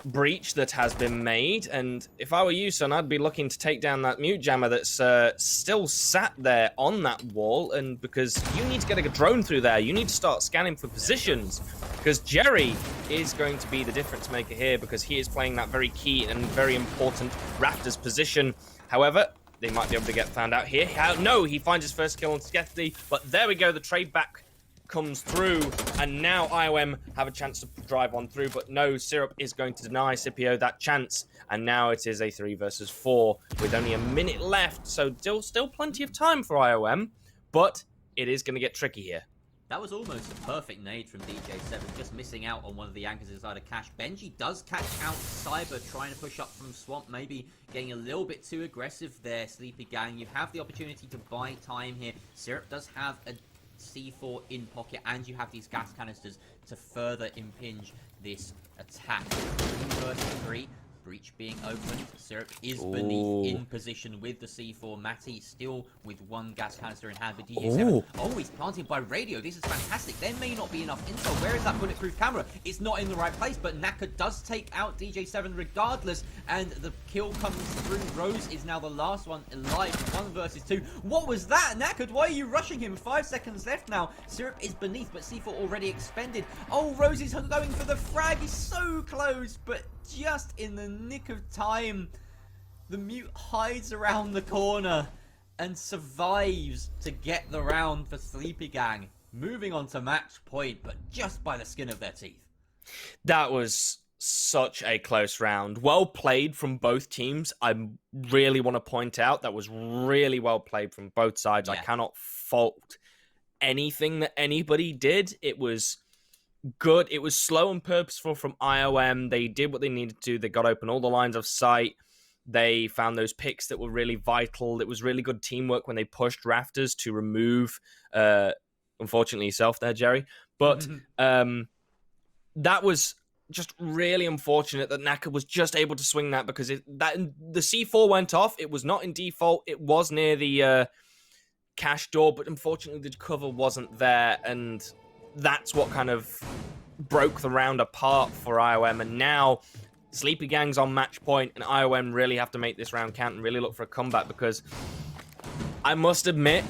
breach that has been made, and if I were you, son, I'd be looking to take down that mute jammer that's still sat there on that wall, and because you need to get a drone through there, you need to start scanning for positions, because Jerry is going to be the difference maker here, because he is playing that very key and very important Raptors position. However, they might be able to get found out here. No, he finds his first kill on Skethy, but there we go, the trade back comes through, and now IOM have a chance to drive on through, but no, Syrup is going to deny Scipio that chance, and now it is a 3 versus 4 with only a minute left, so still plenty of time for IOM, but it is going to get tricky here. That was almost a perfect nade from DJ7, just missing out on one of the anchors inside of Cash. Benji does catch out Cyber, trying to push up from Swamp, maybe getting a little bit too aggressive there, Sleepygang. You have the opportunity to buy time here. Syrup does have a C4 in pocket, and you have these gas canisters to further impinge this attack. 3 versus 3. Breach being opened. Syrup is beneath in position with the C4. Matty still with 1 gas canister in hand. But DJ7, he's planted by radio. This is fantastic. There may not be enough intel. Where is that bulletproof camera? It's not in the right place, but Naka does take out DJ7 regardless, and the kill comes through. Rose is now the last one alive. 1 versus 2. What was that? Naka, why are you rushing him? 5 seconds left now. Syrup is beneath, but C4 already expended. Oh, Rose is going for the frag. He's so close, but just in the nick of time, the Mute hides around the corner and survives to get the round for Sleepygang, moving on to match point, but just by the skin of their teeth. That was such a close round. Well played from both teams. I really want to point out that was really well played from both sides. I cannot fault anything that anybody did. It was good. It was slow and purposeful from IOM. They did what they needed to. They got open all the lines of sight. They found those picks that were really vital. It was really good teamwork when they pushed Rafters to remove, unfortunately, yourself there, Jerry. But that was just really unfortunate that Naka was just able to swing that, because the C4 went off. It was not in default. It was near the cache door, but unfortunately the cover wasn't there, and that's what kind of broke the round apart for IOM. And now Sleepygang's on match point, and IOM really have to make this round count and really look for a comeback, because I must admit,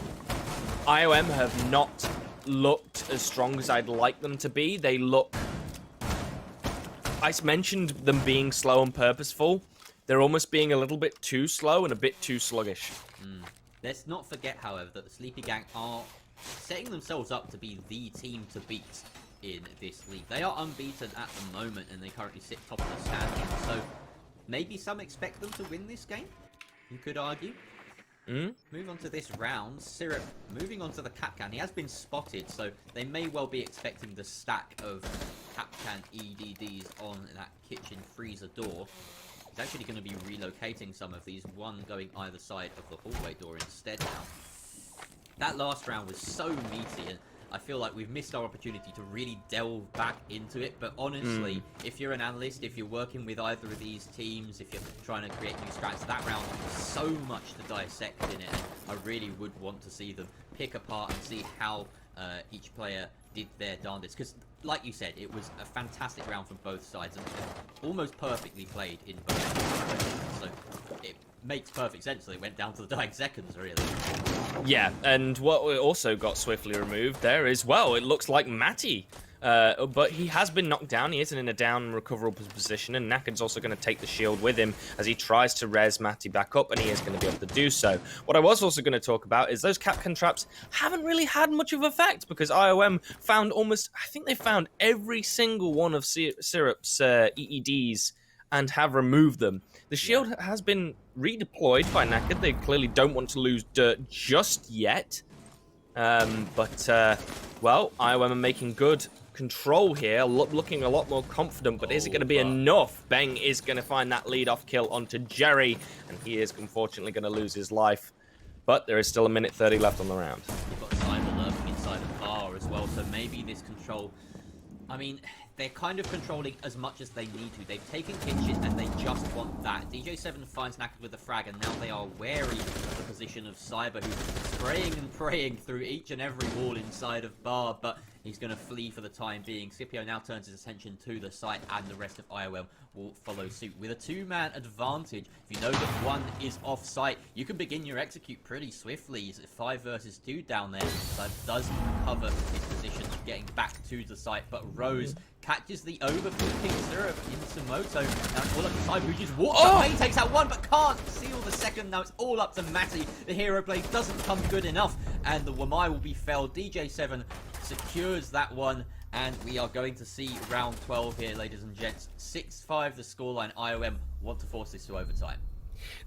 IOM have not looked as strong as I'd like them to be. They look... I mentioned them being slow and purposeful. They're almost being a little bit too slow and a bit too sluggish. Let's not forget, however, that the Sleepygang are setting themselves up to be the team to beat in this league. They are unbeaten at the moment, and they currently sit top of the standings, so maybe some expect them to win this game, you could argue. Move on to this round. Syrup moving on to the Capcan. He has been spotted, so they may well be expecting the stack of Capcan EDDs on that kitchen freezer door. He's actually going to be relocating some of these, one going either side of the hallway door instead now. That last round was so meaty, and I feel like we've missed our opportunity to really delve back into it. But honestly, if you're an analyst, if you're working with either of these teams, if you're trying to create new strats, that round was so much to dissect in it. And I really would want to see them pick apart and see how each player did their darndest. Because, like you said, it was a fantastic round from both sides, and almost perfectly played in both. So it makes perfect sense that it went down to the dying seconds, really. Yeah, and what we also got swiftly removed there is, well, it looks like Matty. But he has been knocked down. He isn't in a down and recoverable position, and Nakad's also going to take the shield with him as he tries to res Matty back up, and he is going to be able to do so. What I was also going to talk about is those Capcan traps haven't really had much of effect, because IOM found I think they found every single one of Syrup's EEDs and have removed them. The shield has been redeployed by Naked. They clearly don't want to lose dirt just yet. Well, IOM are making good control here, looking a lot more confident, but is it going to be enough? Beng is going to find that lead-off kill onto Jerry, and he is unfortunately going to lose his life. But there is still a minute 30 left on the round. You've got Cyber lurking inside the bar as well, so maybe this control... I mean, they're kind of controlling as much as they need to. They've taken kitchen and they just want that. DJ7 finds Naked with the frag, and now they are wary of the position of Cyber, who's spraying and praying through each and every wall inside of bar, but he's going to flee for the time being. Scipio now turns his attention to the site, and the rest of IOM will follow suit. With a 2-man advantage, if you know that one is off site, you can begin your execute pretty swiftly. He's at 5 versus 2 down there. Cyber does recover his position, getting back to the site, but Rose catches the overflipping Syrup into Moto. Now it's all up to Cyber, who just walks away, takes out one, but can't seal the second. Now it's all up to Matty. The Hero Blade doesn't come good enough, and the Wamai will be felled. DJ7 secures that one, and we are going to see round 12 here, ladies and gents. 6-5 the scoreline. IOM want to force this to overtime.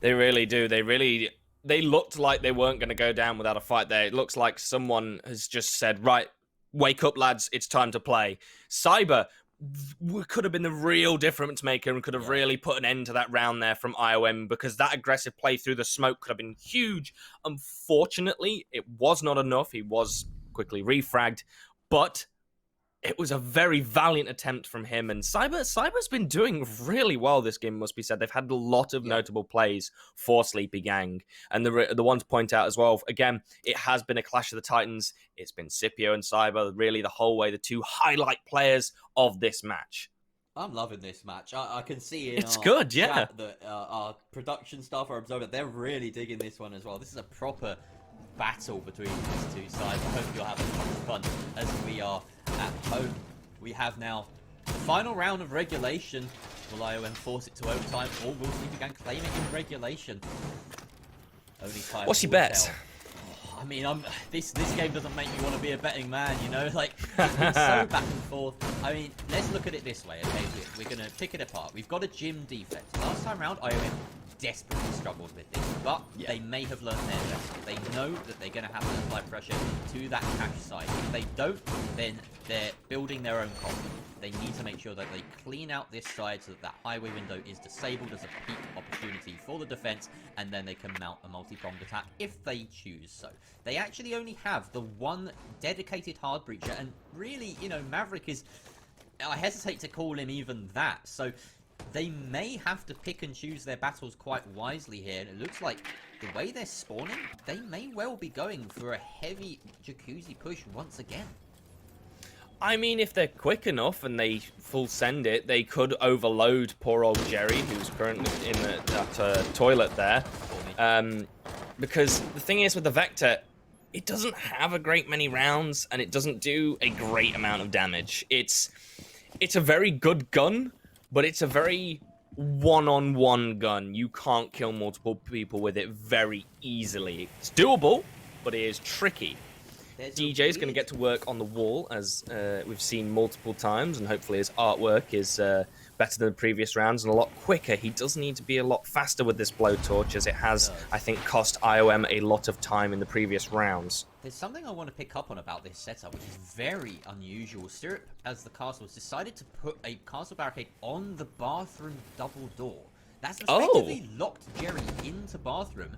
They really do. They looked like they weren't going to go down without a fight there. It looks like someone has just said, right, wake up, lads, it's time to play. Cyber could have been the real difference maker and could have really put an end to that round there from IOM, because that aggressive play through the smoke could have been huge. Unfortunately, it was not enough. He was quickly refragged. But it was a very valiant attempt from him, and Cyber's been doing really well this game, must be said. They've had a lot of notable plays for Sleepygang, and the one to point out as well, again, it has been a clash of the titans. It's been Scipio and Cyber really the whole way, the two highlight players of this match. I'm loving this match. I can see in it's our good, yeah. chat that our production staff, our observer, they're really digging this one as well. This is a proper battle between these two sides. I hope you're having as much fun as we are at home. We have now the final round of regulation. Will IOM force it to overtime, or will Sleepygang claim it in regulation? Only time. What's your bet? I mean, this game doesn't make me want to be a betting man, you know? Like, it's been so back and forth. I mean, let's look at it this way, okay? We're going to pick it apart. We've got a gym defense. Last time round, IOM desperately struggled with this, but they may have learned their lesson. They know that they're going to have to apply pressure to that cash side. If they don't, then they're building their own column. They need to make sure that they clean out this side so that that highway window is disabled as a peak opportunity for the defense, and then they can mount a multi-pronged attack if they choose so. They actually only have the one dedicated hard breacher, and really, you know, Maverick is... I hesitate to call him even that, so they may have to pick and choose their battles quite wisely here, and it looks like the way they're spawning, they may well be going for a heavy Jacuzzi push once again. I mean, if they're quick enough and they full send it, they could overload poor old Jerry, who's currently in that toilet there. Because the thing is with the Vector, it doesn't have a great many rounds, and it doesn't do a great amount of damage. It's a very good gun, but it's a very one-on-one gun. You can't kill multiple people with it very easily. It's doable, but it is tricky. DJ is going to get to work on the wall, as we've seen multiple times, and hopefully his artwork is better than the previous rounds and a lot quicker. He does need to be a lot faster with this blowtorch, as it has, I think, cost IOM a lot of time in the previous rounds. There's something I want to pick up on about this setup, which is very unusual. Syrup, as the castle, has decided to put a castle barricade on the bathroom double door. That's effectively locked Jerry into bathroom.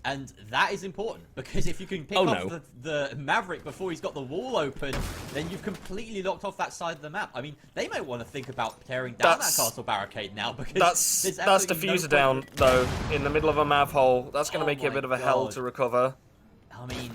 And that is important, because if you can pick off the Maverick before he's got the wall open, then you've completely locked off that side of the map. I mean, they may want to think about tearing down that castle barricade now, because that's diffuser down, though, in the middle of a mav hole. That's going to make it a bit of a hell to recover. I mean,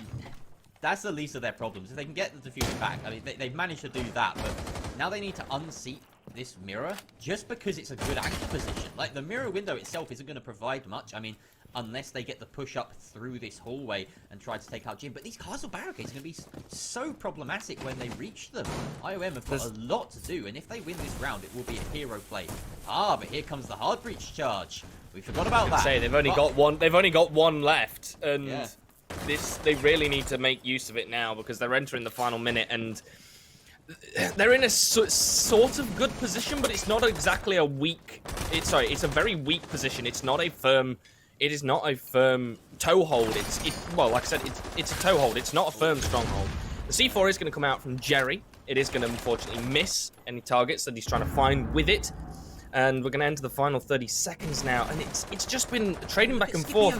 that's the least of their problems. If they can get the diffuser back, I mean, they've managed to do that, but now they need to unseat this mirror, just because it's a good anchor position. Like, the mirror window itself isn't going to provide much. I mean, unless they get the push up through this hallway and try to take out Jim. But these castle barricades are going to be so problematic when they reach them. IOM have got a lot to do, and if they win this round, it will be a hero play. But here comes the hard breach charge. We forgot about that. They've only got one. They've only got one left, and they really need to make use of it now, because they're entering the final minute, and they're in a sort of good position, but it's not exactly a weak. It's a very weak position. It's not a firm. It is not a firm toehold. Well, like I said, it's a toehold. It's not a firm stronghold. The C4 is going to come out from Jerry. It is going to unfortunately miss any targets that he's trying to find with it. And we're going to enter the final 30 seconds now. And it's just been trading back and forth.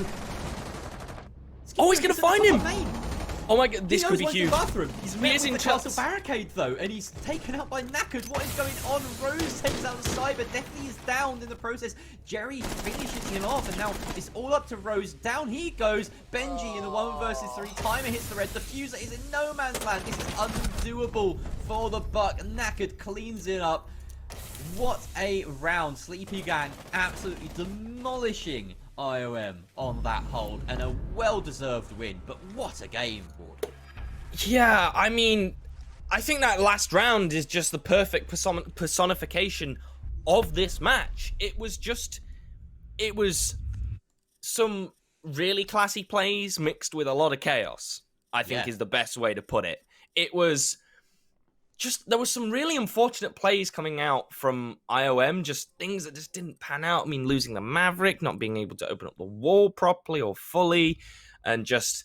Oh, he's going to find him! Oh my god, this could be huge. He's met with the castle barricade, though, and he's taken out by Knackered. What is going on? Rose takes out Cyber. Definitely is down in the process. Jerry finishes him off, and now it's all up to Rose. Down he goes. Benji in the 1 versus 3. Timer hits the red. Diffuser is in no man's land. This is undoable for the Buck. Knackered cleans it up. What a round. Sleepygang absolutely demolishing IOM on that hold, and a well-deserved win. But what a game, Ward. Yeah, I mean, I think that last round is just the perfect personification of this match. It was some really classy plays mixed with a lot of chaos, I think is the best way to put it. It was there was some really unfortunate plays coming out from IOM, just things that just didn't pan out. I mean, losing the Maverick, not being able to open up the wall properly or fully, and just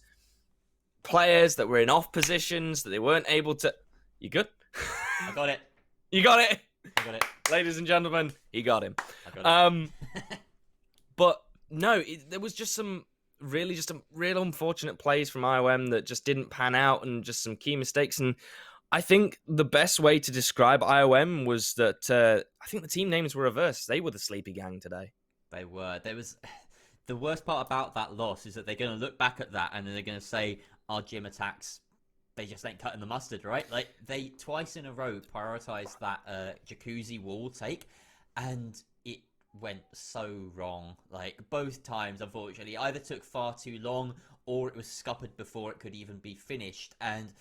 players that were in off positions that they weren't able to... You good? I got it. You got it? I got it. Ladies and gentlemen, he got him. I got it. But no, there was just some really just a real unfortunate plays from IOM that just didn't pan out and just some key mistakes. And I think the best way to describe IOM was that I think the team names were reversed. They were the Sleepygang today. They were. There was the worst part about that loss is that they're going to look back at that and they're going to say our gym attacks, they just ain't cutting the mustard, right? Like they twice in a row prioritized that jacuzzi wall take, and it went so wrong. Like both times, unfortunately, either took far too long or it was scuppered before it could even be finished, and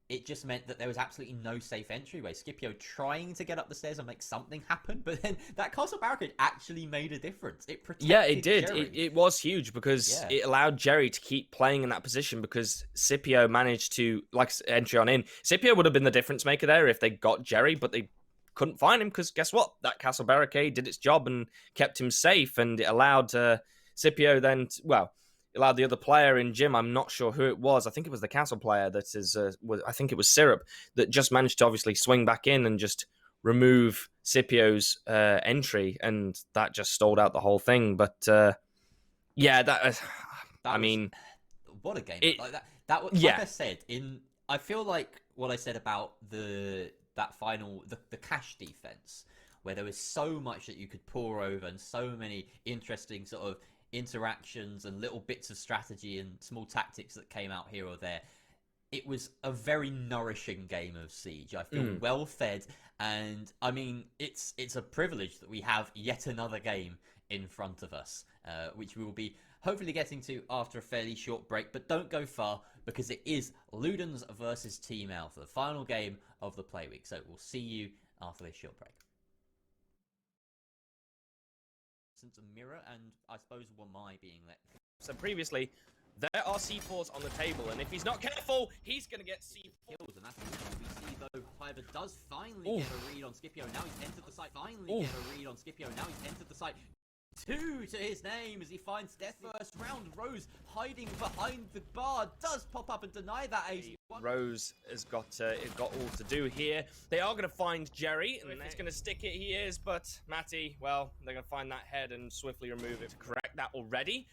it just meant that there was absolutely no safe entryway. Scipio trying to get up the stairs and make something happen, but then that castle barricade actually made a difference. It protected it did. Jerry. It was huge because it allowed Jerry to keep playing in that position because Scipio managed to, like entry on in, Scipio would have been the difference maker there if they got Jerry, but they couldn't find him because guess what? That castle barricade did its job and kept him safe, and it allowed Scipio then, allowed the other player in gym, I'm not sure who it was, I think it was the castle player that is, I think it was Syrup, that just managed to obviously swing back in and just remove Scipio's entry, and that just stalled out the whole thing. But I mean, what a game like that. That was, like I said, I feel like what I said about that final the cash defense, where there was so much that you could pour over and so many interesting sort of interactions and little bits of strategy and small tactics that came out here or there. It was a very nourishing game of Siege. I feel well fed, and I mean it's a privilege that we have yet another game in front of us, which we will be hopefully getting to after a fairly short break. But don't go far, because it is Ludens versus Team Alpha, the final game of the play week. So we'll see you after this short break. A mirror, and I suppose Wamai being let. So previously, there are C4s on the table, and if he's not careful, he's going to get C4 kills, and that's what we see though. Hyber does finally get a read on Scipio. Now he's entered the site. Finally get a read on Scipio. Now he's entered the site. 2 to his name as he finds death first round. Rose hiding behind the bar does pop up and deny that ace. Rose has got all to do here. They are going to find Jerry, and if it's going to stick it, he is. But Matty, well, they're going to find that head and swiftly remove it to correct that already.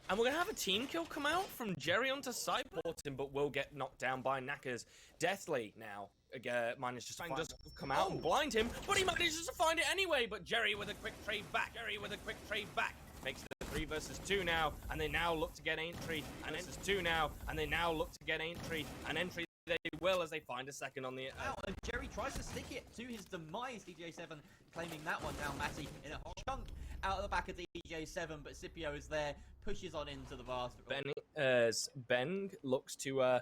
And we're going to have a team kill come out from Jerry onto Cyportin, but will get knocked down by Knackers. Deathly now manages to just come out and blind him, but he manages to find it anyway. But Jerry with a quick trade back. Makes it 3 versus 2 now, and they now look to get entry. And versus 2 now, and they now look to get entry. And entry they will as they find a second on the... and Jerry tries to stick it to his demise. DJ7 claiming that one down, Matty, in a chunk out of the back of DJ7, but Scipio is there, pushes on into the basket. Ben looks to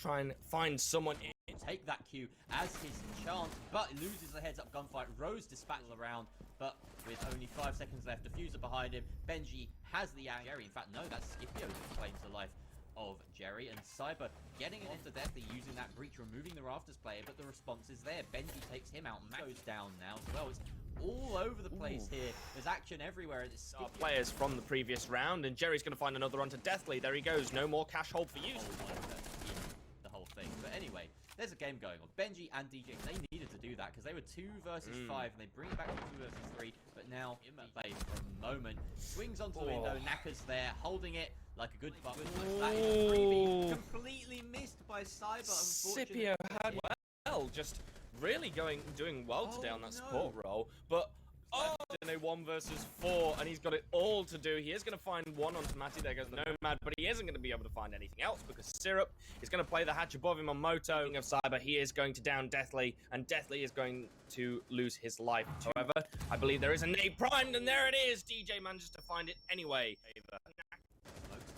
try and find someone in. Take that Q as his chance, but loses the heads-up gunfight. Rose dispatches around, but with only 5 seconds left, diffuser behind him. Benji has the Jerry. In fact, no, that's Scipio who claims the life of Jerry, and Cyber getting it into death, using that breach, removing the Rafters player, but the response is there. Benji takes him out, Matt goes down now as well. It's all over the place here. There's action everywhere. It's players from the previous round, and Jerry's going to find another onto Deathly. There he goes. No more cash hold for you. The whole thing. But anyway, there's a game going on. Benji and DJ, they needed to do that because they were 2 versus 5, and they bring it back to 2 versus 3. But now, play for a moment, swings onto the window. Knacker's there, holding it like a good buck. That is freebie, completely missed by Cyber. Scipio had just really doing well today on that support role, but in a 1 versus 4, and he's got it all to do. He is going to find one onto Matty. There goes the Nomad, but he isn't going to be able to find anything else because Syrup is going to play the hatch above him on Moto. Of Cyber, he is going to down Deathly, and Deathly is going to lose his life. However, I believe there is a nade primed, and there it is. DJ manages to find it anyway.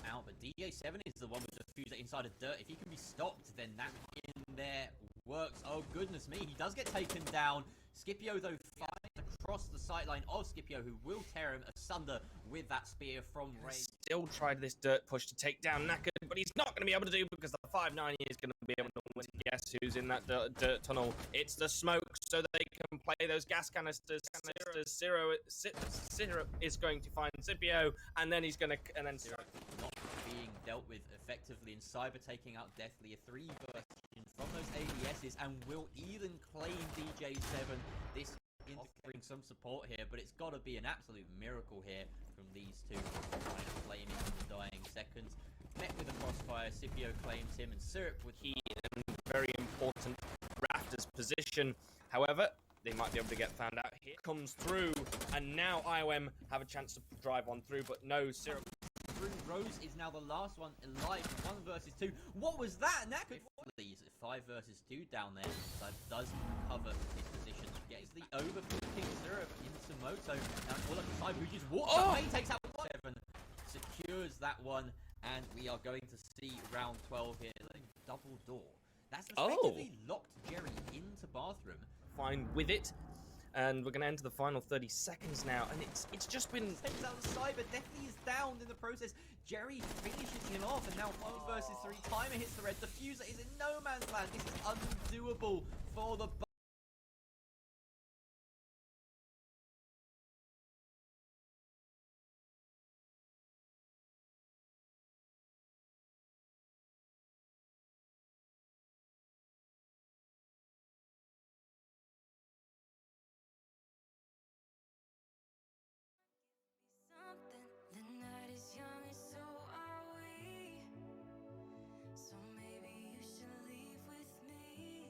Out, but DJ7 is the one with the fuser inside of dirt. If he can be stopped, then that in there works. Oh goodness me, he does get taken down. Scipio though finds across the sightline of Scipio, who will tear him asunder with that spear from range. Still tried this dirt push to take down Knackered, but he's not going to be able to do because the 5-9 is going to be able to win. Guess who's in that dirt tunnel? It's the smoke, so they can play those gas canisters. Syrup is going to find Scipio, and then he's going to... And then Syrup not being dealt with effectively, and Cyber taking out Deathly, a 3 version from those ADSs, and will even claim DJ7. This offering some support here, but it's got to be an absolute miracle here from these two. Trying to flame in the dying seconds. Met with a crossfire, Scipio claims him, and Syrup with Key and very important Raptors position. However, they might be able to get found out here. Comes through, and now IOM have a chance to drive on through, but no, Syrup. Rose is now the last one alive. 1 versus 2. What was that? And that could please 5 versus 2 down there. So does cover his position. Gets the overflipping Syrup into Moto. Now all up the side, who just walks away, takes out 7. Secures that one, and we are going to see round 12 here. Double door. That's effectively locked Jerry into bathroom. Fine with it. And we're going to enter the final 30 seconds now, and it's just been... Takes out the side, but definitely is down in the process. Jerry finishes him off, and now 1 versus 3. Timer hits the red. Diffuser is in no man's land. This is undoable for the... Something. The night is young and so are we. So maybe you should leave with me.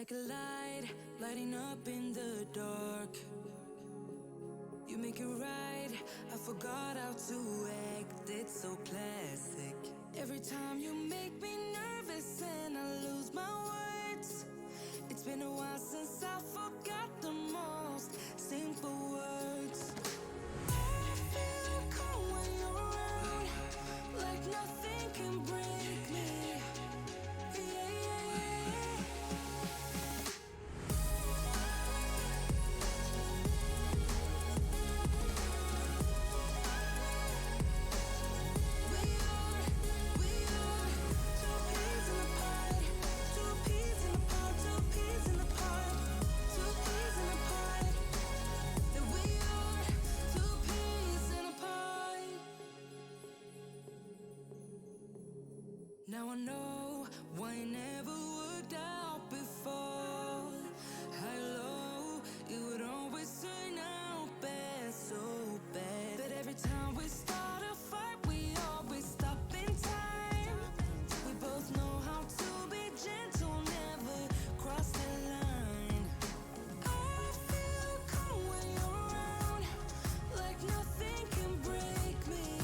like a light lighting up in the dark. You make it right, I forgot how to act. It's so classic. Every time you make me nervous and I lose my words. It's been a while since I forgot the most simple words. I feel calm when you're around, like nothing can break me. Now I know why it never worked out before. High low, it would always turn out bad, so bad. But every time we start a fight, we always stop in time. We both know how to be gentle, never cross the line. I feel calm when you're around, like nothing can break me.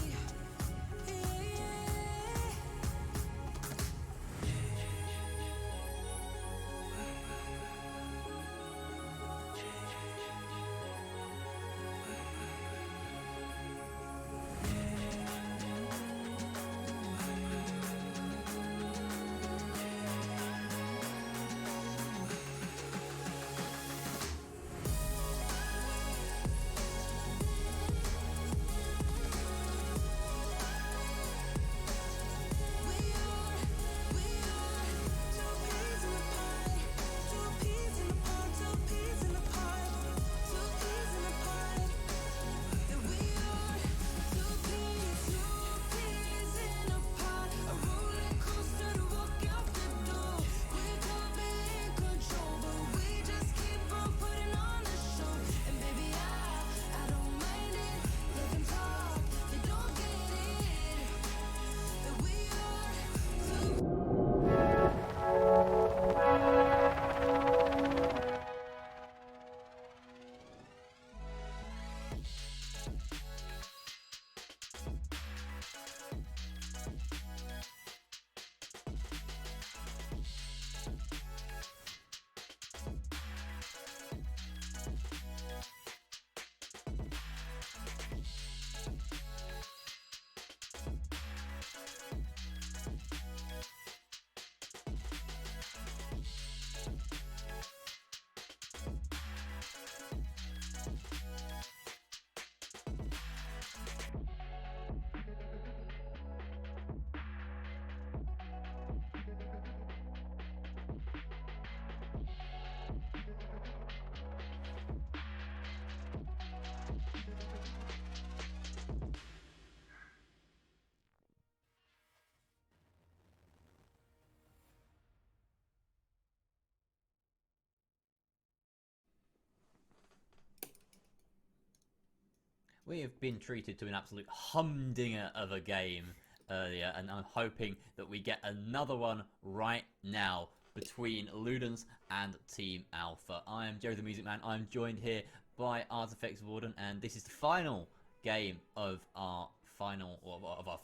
We have been treated to an absolute humdinger of a game earlier, and I'm hoping that we get another one right now between Ludens and Team Alpha. I am Joe the Music Man. I'm joined here by Artifacts Warden, and this is the final game of our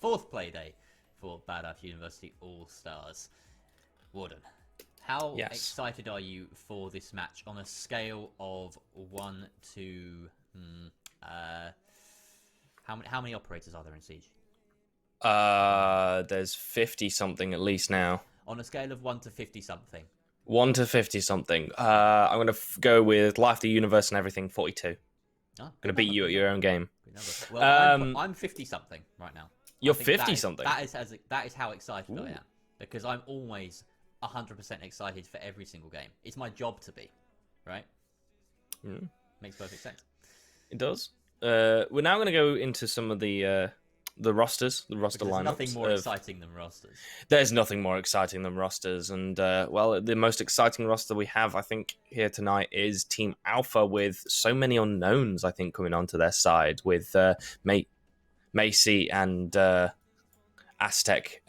fourth Playday for Badass University All-Stars. Warden, how excited are you for this match on a scale of 1 to... How many operators are there in Siege? There's 50 something at least now. On a scale of 1 to 50 something. 1 to 50 something. I'm gonna go with Life, the Universe, and everything. 42. Oh, gonna beat you at your own game. Well, I'm 50 something right now. You're 50 something. That is how excited I am, because I'm always 100% excited for every single game. It's my job to be, right? Makes perfect sense. It does. We're now going to go into some of the rosters, the roster lineups. There's nothing more exciting than rosters. There's nothing more exciting than rosters. And, well, the most exciting roster we have, I think, here tonight is Team Alpha, with so many unknowns, I think, coming onto their side, with Macy and Aztec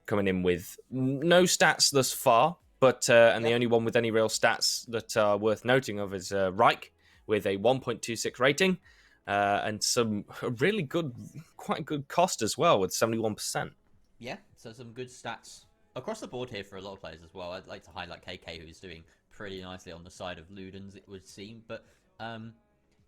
coming in with no stats thus far, But and the only one with any real stats that are worth noting of is Reich with a 1.26 rating and some really good, quite good cost as well with 71%. Yeah, so some good stats across the board here for a lot of players as well. I'd like to highlight KK, who's doing pretty nicely on the side of Ludens, it would seem. But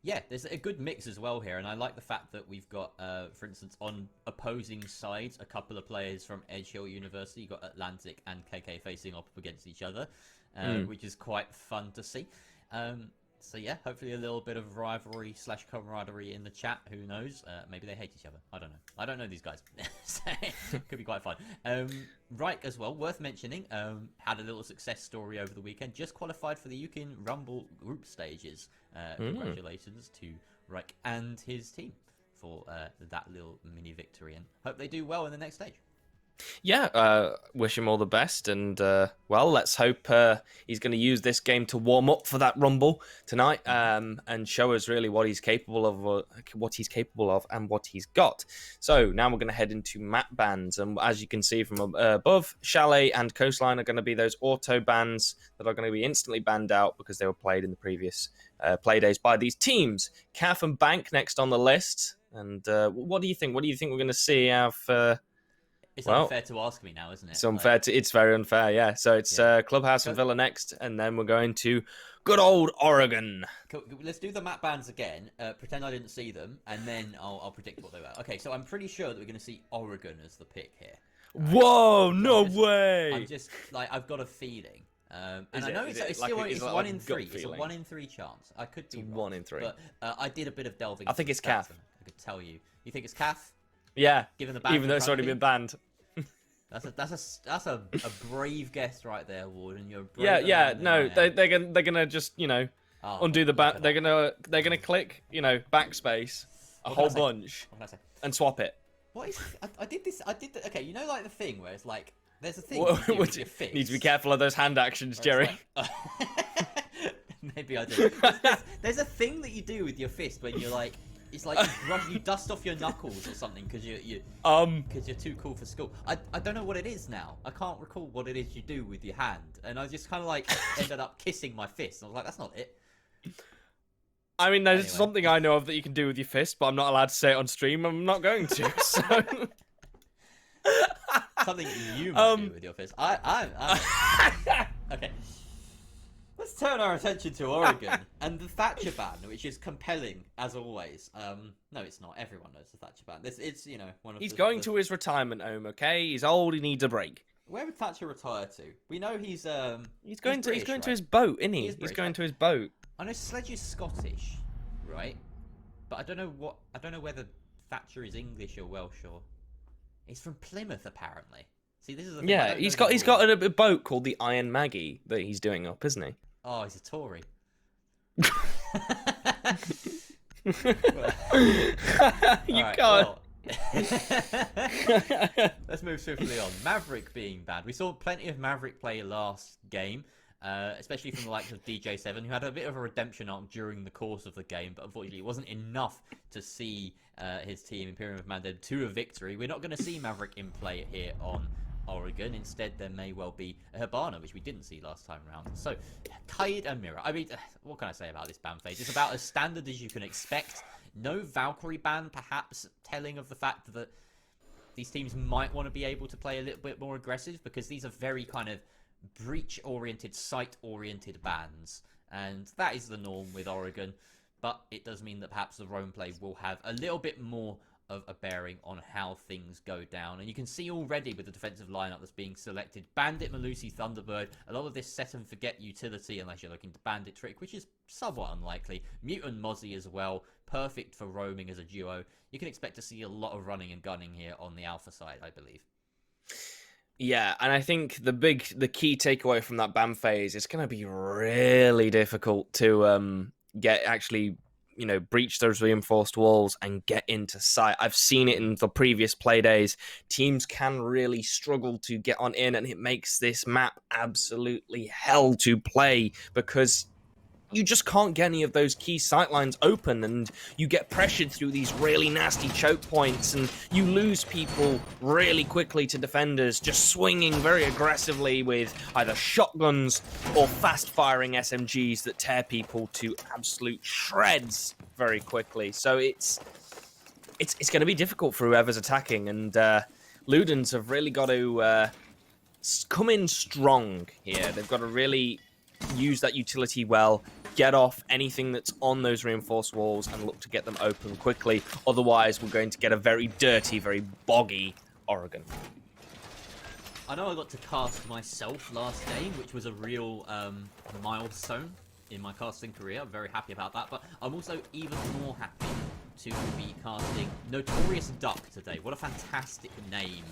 yeah, there's a good mix as well here, and I like the fact that we've got, for instance, on opposing sides, a couple of players from Edge Hill University. You've got Atlantic and KK facing up against each other, which is quite fun to see. So yeah, hopefully a little bit of rivalry / camaraderie in the chat. Who knows? Maybe they hate each other. I don't know. I don't know these guys. So, could be quite fun. Reich as well, worth mentioning, had a little success story over the weekend. Just qualified for the UK Rumble group stages. Congratulations to Reich and his team for that little mini victory. And hope they do well in the next stage. Yeah, wish him all the best, and well, let's hope he's going to use this game to warm up for that Rumble tonight, and show us really what he's capable of, and what he's got. So now we're going to head into map bans, and as you can see from above, Chalet and Coastline are going to be those auto bans that are going to be instantly banned out because they were played in the previous Playdays by these teams. CAF and Bank next on the list, and what do you think? What do you think we're going to see out of... It's unfair to ask me now, isn't it? It's unfair. It's very unfair, yeah. So it's Clubhouse and Villa next, and then we're going to good old Oregon. Cool. Let's do the map bans again. Pretend I didn't see them, and then I'll predict what they were. Okay, so I'm pretty sure that we're going to see Oregon as the pick here. Right? Whoa, no way! I'm just, like, I've got a feeling. And I know it's 1 in 3. It's a 1 in 3 chance. I could be wrong. 1 in 3. But I did a bit of delving. I think it's CAF. I could tell you. You think it's CAF? Yeah, given the ban even though it's already been banned. That's a brave guess right there, Ward, and you're brave. Yeah. No, they're gonna just undo the ban. They're gonna click backspace a whole bunch and swap it. What is? I did this. Okay, you know, like the thing where it's like there's a thing Whoa, you do with your fist. Need to be careful of those hand actions, Jerry. Like, maybe I do. There's a thing that you do with your fist when you're like. It's like you dust off your knuckles or something because you're too cool for school. I don't know what it is now. I can't recall what it is you do with your hand, and I just kind of like ended up kissing my fist. I was like, that's not it. I mean, there's something I know of that you can do with your fist, but I'm not allowed to say it on stream. I'm not going to. So something you might do with your fist. Okay. Let's turn our attention to Oregon and the Thatcher ban, which is compelling as always. No, it's not. Everyone knows the Thatcher ban. It's one of. He's going to his retirement home. Okay, he's old. He needs a break. Where would Thatcher retire to? We know he's going British, to his boat, isn't he? He's going to his boat. I know Sledge is Scottish, right? But I don't know whether Thatcher is English or Welsh or. He's from Plymouth apparently. See, this is the thing. Yeah, he's got a boat called the Iron Maggie that he's doing up, isn't he? Oh, he's a Tory. You can't. Let's move swiftly on. Maverick being banned. We saw plenty of Maverick play last game, especially from the likes of DJ7, who had a bit of a redemption arc during the course of the game, but unfortunately it wasn't enough to see his team, Imperium of Madden, to a victory. We're not going to see Maverick in play here on Oregon. Instead, there may well be a Hibana, which we didn't see last time around. So, Kaid and Mira. I mean, what can I say about this ban phase? It's about as standard as you can expect. No Valkyrie ban, perhaps telling of the fact that these teams might want to be able to play a little bit more aggressive, because these are very kind of breach-oriented, site-oriented bans. And that is the norm with Oregon. But it does mean that perhaps the roam play will have a little bit more of a bearing on how things go down. And you can see already with the defensive lineup that's being selected, Bandit, Malusi, Thunderbird, a lot of this set and forget utility unless you're looking to Bandit trick, which is somewhat unlikely. Mutant Mozzie as well, perfect for roaming as a duo. You can expect to see a lot of running and gunning here on the alpha side, I believe. Yeah, and I think the key takeaway from that ban phase is going to be really difficult to breach those reinforced walls and get into sight. I've seen it in the previous play days. Teams can really struggle to get on in, and it makes this map absolutely hell to play, because you just can't get any of those key sightlines open, and you get pressured through these really nasty choke points, and you lose people really quickly to defenders just swinging very aggressively with either shotguns or fast-firing SMGs that tear people to absolute shreds very quickly. So it's going to be difficult for whoever's attacking, and Ludens have really got to come in strong here. They've got to really use that utility well, get off anything that's on those reinforced walls, and look to get them open quickly. Otherwise, we're going to get a very dirty, very boggy Oregon. I know I got to cast myself last game, which was a real milestone in my casting career. I'm very happy about that, but I'm also even more happy to be casting Notorious Duck today. What a fantastic name.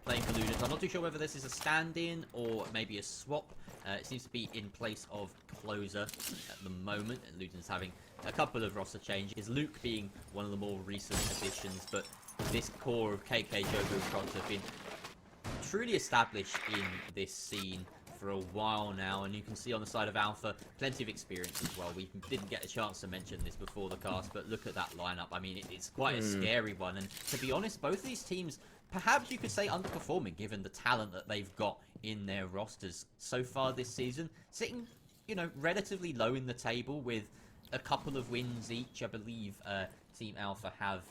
Playing for Ludens. I'm not too sure whether this is a stand-in or maybe a swap. It seems to be in place of Closer at the moment. Ludens having a couple of roster changes. Luke being one of the more recent additions, but this core of KK, Jogo, Trot have been truly established in this scene for a while now, and you can see on the side of Alpha plenty of experience as well. We didn't get a chance to mention this before the cast, but look at that lineup. I mean, it's quite a scary one, and to be honest, both these teams, perhaps you could say underperforming given the talent that they've got in their rosters so far this season, sitting, you know, relatively low in the table with a couple of wins each. I believe Team Alpha have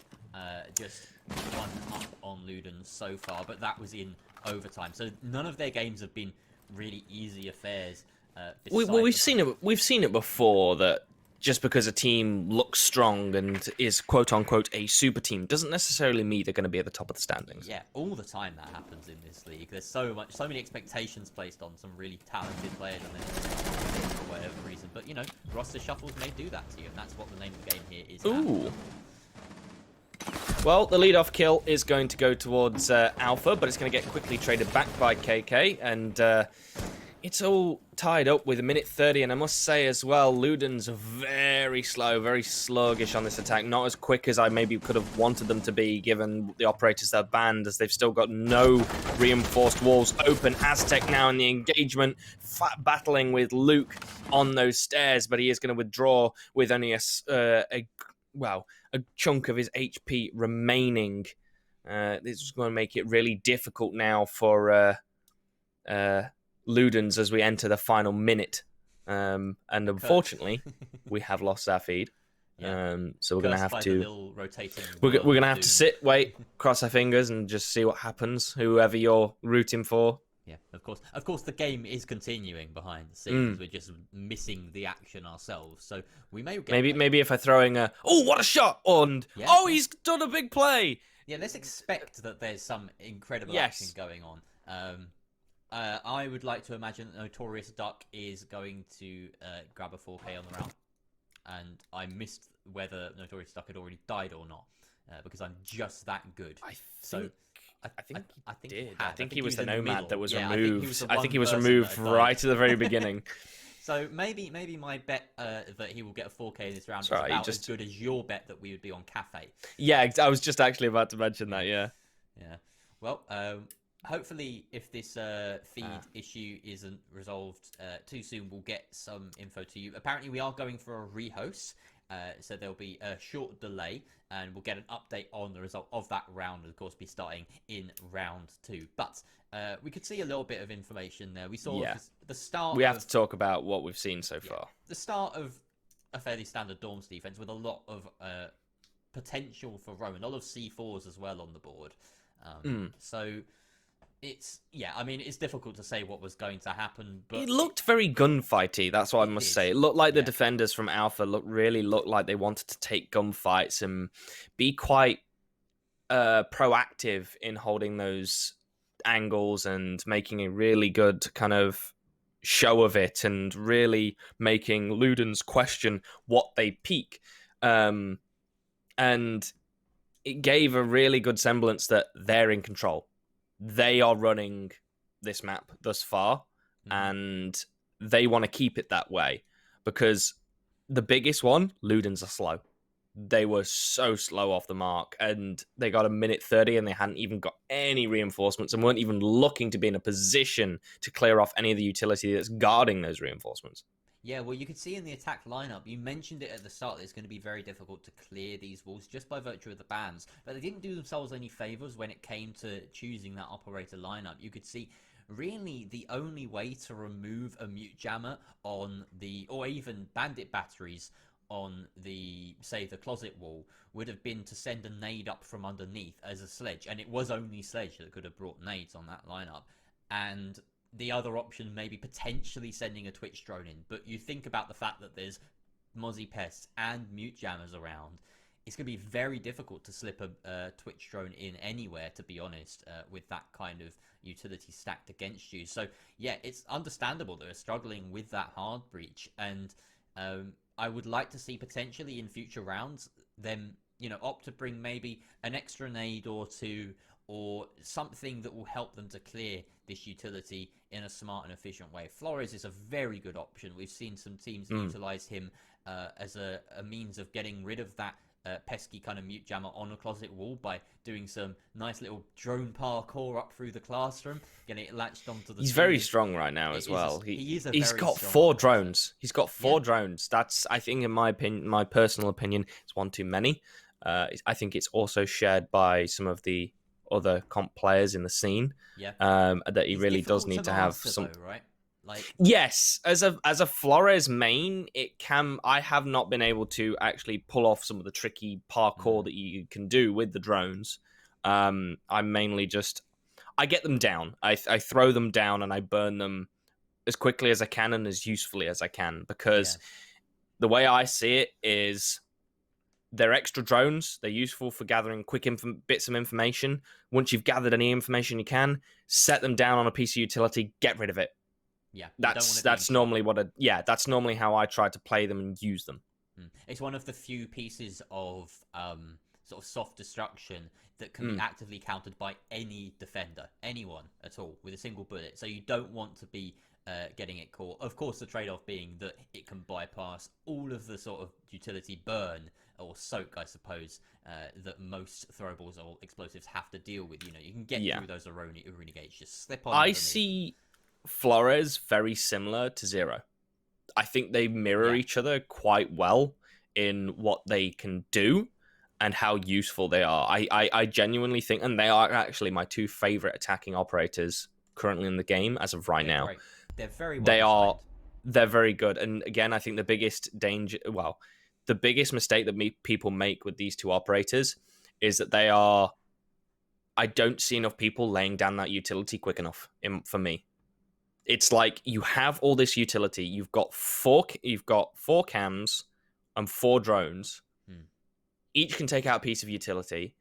just one up on Ludens so far, but that was in overtime, so none of their games have been really easy affairs. We've seen it before, that just because a team looks strong and is quote-unquote a super team doesn't necessarily mean they're going to be at the top of the standings. Yeah, all the time that happens in this league. There's so many expectations placed on some really talented players, and then for whatever reason. But, you know, roster shuffles may do that to you, and that's what the name of the game here is. Ooh. Well, the lead-off kill is going to go towards Alpha, but it's going to get quickly traded back by KK, and it's all tied up with 1:30, and I must say as well, Ludens are very slow, very sluggish on this attack, not as quick as I maybe could have wanted them to be, given the operators they're banned, as they've still got no reinforced walls open. Aztec now in the engagement, battling with Luke on those stairs, but he is going to withdraw with only a chunk of his HP remaining. This is going to make it really difficult now for Ludens as we enter the final minute. And unfortunately, we have lost our feed. Yeah. So we're going to have to... We're going to have to sit, wait, cross our fingers, and just see what happens, whoever you're rooting for. Yeah, of course. Of course, the game is continuing behind the scenes. We're just missing the action ourselves. So we may get maybe if I'm throwing a what a shot, and he's done a big play. Yeah, let's expect that there's some incredible action going on. I would like to imagine that Notorious Duck is going to grab a 4K on the round, and I missed whether Notorious Duck had already died or not because I'm just that good. I think he did. I think he was the nomad that was removed. I think he was removed right at the very beginning. So maybe my bet that he will get a 4K in this round is about as good as your bet that we would be on Cafe. Yeah, I was just actually about to mention that. Yeah. Well, hopefully, if this feed issue isn't resolved too soon, we'll get some info to you. Apparently, we are going for a rehost. So there'll be a short delay, and we'll get an update on the result of that round, and of course be starting in round 2. But we could see a little bit of information there. We saw the start. We have to talk about what we've seen so far. The start of a fairly standard Dorms defense with a lot of potential for roam, a lot of C4s as well on the board. So it's it's difficult to say what was going to happen, but it looked very gunfighty. That's what I must say. It looked like the defenders from Alpha looked like they wanted to take gunfights and be quite proactive in holding those angles and making a really good kind of show of it, and really making Ludens question what they peak. And it gave a really good semblance that they're in control. They are running this map thus far, and they want to keep it that way, because the biggest one, Ludens are slow. They were so slow off the mark, and they got 1:30, and they hadn't even got any reinforcements and weren't even looking to be in a position to clear off any of the utility that's guarding those reinforcements. Yeah, well, you could see in the attack lineup, you mentioned it at the start, that it's going to be very difficult to clear these walls just by virtue of the bans. But they didn't do themselves any favors when it came to choosing that operator lineup. You could see really the only way to remove a mute jammer on or even bandit batteries on say the closet wall would have been to send a nade up from underneath as a sledge. And it was only sledge that could have brought nades on that lineup. And the other option maybe potentially sending a Twitch drone in, but you think about the fact that there's Mozzie pests and mute jammers around, it's going to be very difficult to slip a Twitch drone in anywhere, to be honest, with that kind of utility stacked against you. So yeah, it's understandable that they're struggling with that hard breach, and I would like to see potentially in future rounds them, opt to bring maybe an extra nade or two, or something that will help them to clear this utility in a smart and efficient way. Flores is a very good option. We've seen some teams utilize him as a means of getting rid of that pesky kind of mute jammer on a closet wall by doing some nice little drone parkour up through the classroom, getting it latched onto the He's ceiling. very strong right now as well. He's got 4 drones. He's got 4 drones. That's, I think, in my opinion, my personal opinion, it's one too many. I think it's also shared by some of the other comp players in the scene. That he really does need to have some, though, right? Like, yes, as a Flores main, I have not been able to actually pull off some of the tricky parkour that you can do with the drones. I mainly I get them down. I throw them down and I burn them as quickly as I can and as usefully as I can, because the way I see it is, they're extra drones. They're useful for gathering quick bits of information. Once you've gathered any information you can, set them down on a piece of utility, get rid of it. Yeah, that's normally that's normally how I try to play them and use them. It's one of the few pieces of sort of soft destruction that can be actively countered by any defender, anyone at all, with a single bullet. So you don't want to be getting it caught. Of course, the trade-off being that it can bypass all of the sort of utility burn or soak, I suppose, that most throwables or explosives have to deal with. You can get through those arena gates, just slip on. I see Flores very similar to Zero. I think they mirror each other quite well in what they can do and how useful they are. I genuinely think, and they are actually my 2 favorite attacking operators currently in the game as of right now. Great. They're very well they're very good. And again, I think the biggest mistake that people make with these 2 operators is that I don't see enough people laying down that utility quick enough for me. It's like, you have all this utility. You've got 4 cams and 4 drones. Each can take out a piece of utility.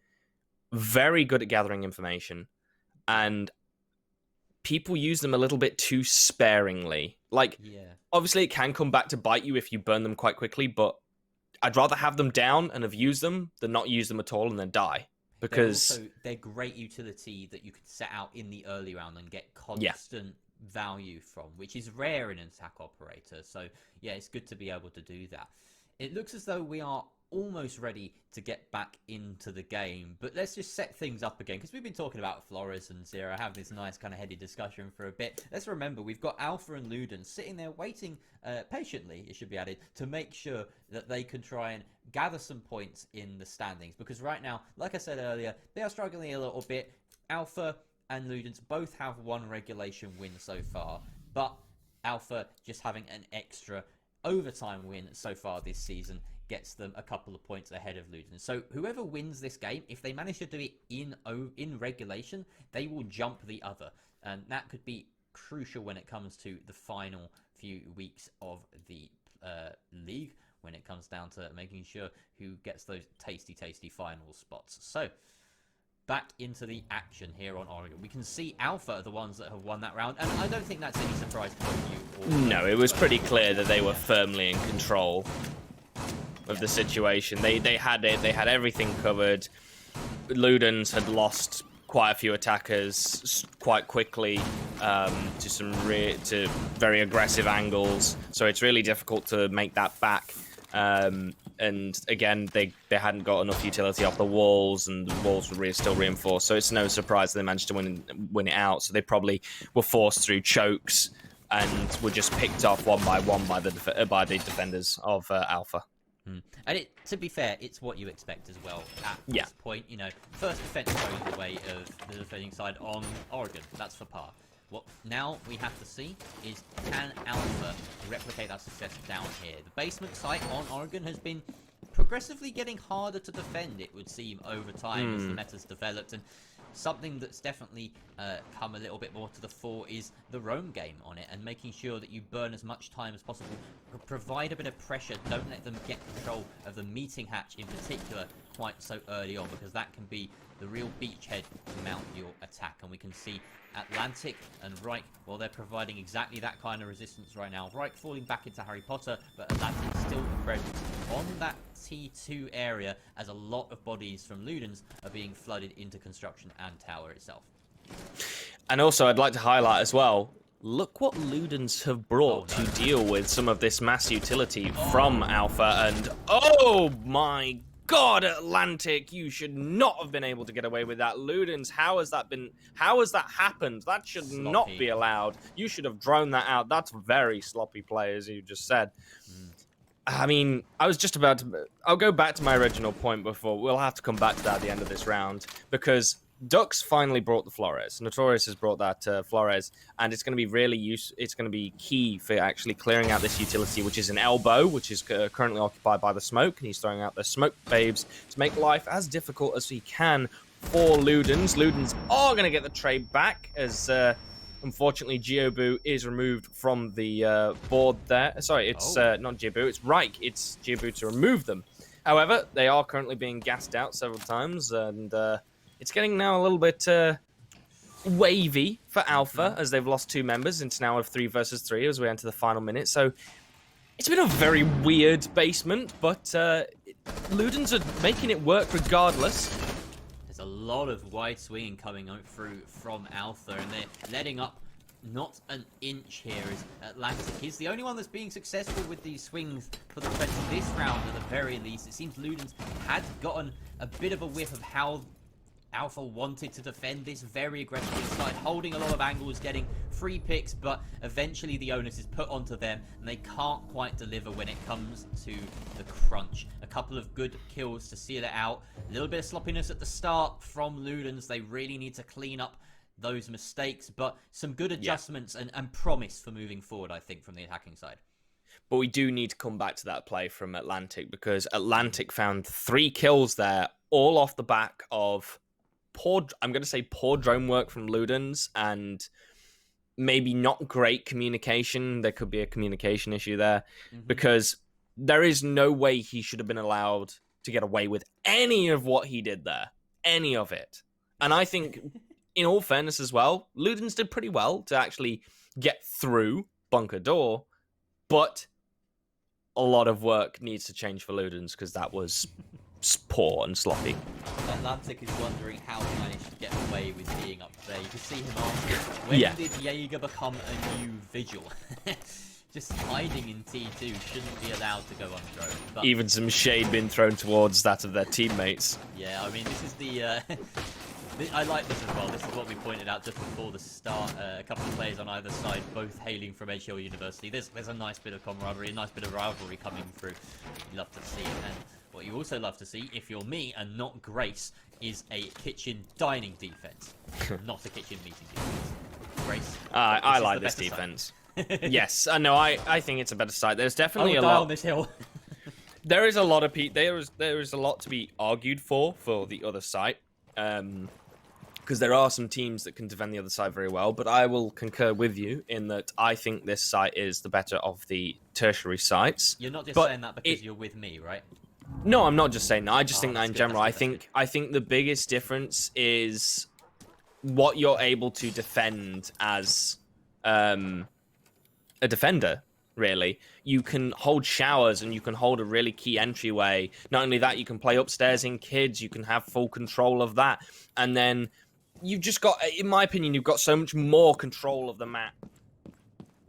Very good at gathering information. And people use them a little bit too sparingly. Like, obviously it can come back to bite you if you burn them quite quickly, but I'd rather have them down and have used them than not use them at all and then die. Because they're great utility that you could set out in the early round and get constant value from, which is rare in an attack operator. So yeah, it's good to be able to do that. It looks as though we are almost ready to get back into the game, but let's just set things up again, because we've been talking about Flores and Zero, having this nice kind of heady discussion for a bit. Let's remember, we've got Alpha and Luden sitting there waiting patiently, it should be added, to make sure that they can try and gather some points in the standings, because right now, like I said earlier, they are struggling a little bit. Alpha and Ludens both have 1 regulation win so far, but Alpha just having an extra overtime win so far this season gets them a couple of points ahead of Luden. So whoever wins this game, if they manage to do it in regulation, they will jump the other. And that could be crucial when it comes to the final few weeks of the league, when it comes down to making sure who gets those tasty final spots. So back into the action here on Oregon. We can see Alpha are the ones that have won that round, and I don't think that's any surprise to you. No, it was pretty clear that they were firmly in control of the situation. They had it. They had everything covered. Ludens had lost quite a few attackers quite quickly to very aggressive angles. So it's really difficult to make that back. And again, they hadn't got enough utility off the walls, and the walls were still reinforced. So it's no surprise they managed to win it out. So they probably were forced through chokes and were just picked off one by one by the defenders of Alpha. And to be fair, it's what you expect as well at this point. You know, first defense goes the way of the defending side on Oregon. That's for par. What now we have to see is, can Alpha replicate that success down here? The basement site on Oregon has been progressively getting harder to defend, it would seem, over time as the meta's developed. And something that's definitely come a little bit more to the fore is the roam game on it, and making sure that you burn as much time as possible. Provide a bit of pressure. Don't let them get control of the meeting hatch in particular quite so early on, because that can be the real beachhead to mount your attack. And we can see Atlantic and Reich, well, they're providing exactly that kind of resistance right now. Reich falling back into Harry Potter, but Atlantic still present on that T2 area, as a lot of bodies from Ludens are being flooded into construction and tower itself. And also, I'd like to highlight as well, look what Ludens have brought to deal with some of this mass utility from Alpha. And oh my God, Atlantic, you should not have been able to get away with that. Ludens, how has that happened? That should not be allowed. You should have drawn that out. That's very sloppy play, as you just said. I mean, I was just about to... I'll go back to my original point before. We'll have to come back to that at the end of this round, because Dux finally brought the Flores. Notorious has brought that Flores, and it's going to be it's going to be key for actually clearing out this utility, which is an elbow, which is currently occupied by the smoke, and he's throwing out the smoke babes to make life as difficult as he can for Ludens. Ludens are going to get the trade back, as unfortunately Geobu is removed from the board there. Sorry, it's not Geobu, it's Reich. It's Geobu to remove them. However, they are currently being gassed out several times, and it's getting now a little bit wavy for Alpha, as they've lost 2 members into now of 3 versus 3 as we enter the final minute. So it's been a very weird basement, but Ludens are making it work regardless. There's a lot of wide swinging coming out through from Alpha, and they're letting up not an inch here, as Atlantic is the only one that's being successful with these swings for the defense this round at the very least. It seems Ludens had gotten a bit of a whiff of how Alpha wanted to defend this very aggressively, started holding a lot of angles, getting free picks, but eventually the onus is put onto them, and they can't quite deliver when it comes to the crunch. A couple of good kills to seal it out. A little bit of sloppiness at the start from Ludens. They really need to clean up those mistakes, but some good adjustments and promise for moving forward, I think, from the attacking side. But we do need to come back to that play from Atlantic, because Atlantic found 3 kills there, all off the back of I'm going to say poor drone work from Ludens, and maybe not great communication. There could be a communication issue there, because there is no way he should have been allowed to get away with any of what he did there. Any of it. And I think, in all fairness as well, Ludens did pretty well to actually get through bunker door, but a lot of work needs to change for Ludens, because that was poor and sloppy. Atlantic is wondering how he managed to get away with being up there. You can see him asking, when did Jaeger become a new Vigil? Just hiding in T2 shouldn't be allowed to go on drone. But even some shade being thrown towards that of their teammates. Yeah, I mean, this is the... I like this as well. This is what we pointed out just before the start. A couple of players on either side, both hailing from Edge Hill University. There's a nice bit of camaraderie, a nice bit of rivalry coming through. You love to see it. And what you also love to see, if you're me and not Grace, is a kitchen dining defense, not a kitchen meeting defense. Grace, I like this defense. Yes, I know. I think it's a better side. There's definitely a lot on this hill. There is a lot of there is a lot to be argued for the other side, because there are some teams that can defend the other side very well. But I will concur with you in that I think this site is the better of the tertiary sites. You're not just saying that because you're with me, right? No, I'm not just saying that. I just think that in general. I think the biggest difference is what you're able to defend as a defender. Really, you can hold showers and you can hold a really key entryway. Not only that, you can play upstairs in kids. You can have full control of that, and then you've just got, in my opinion, you've got so much more control of the map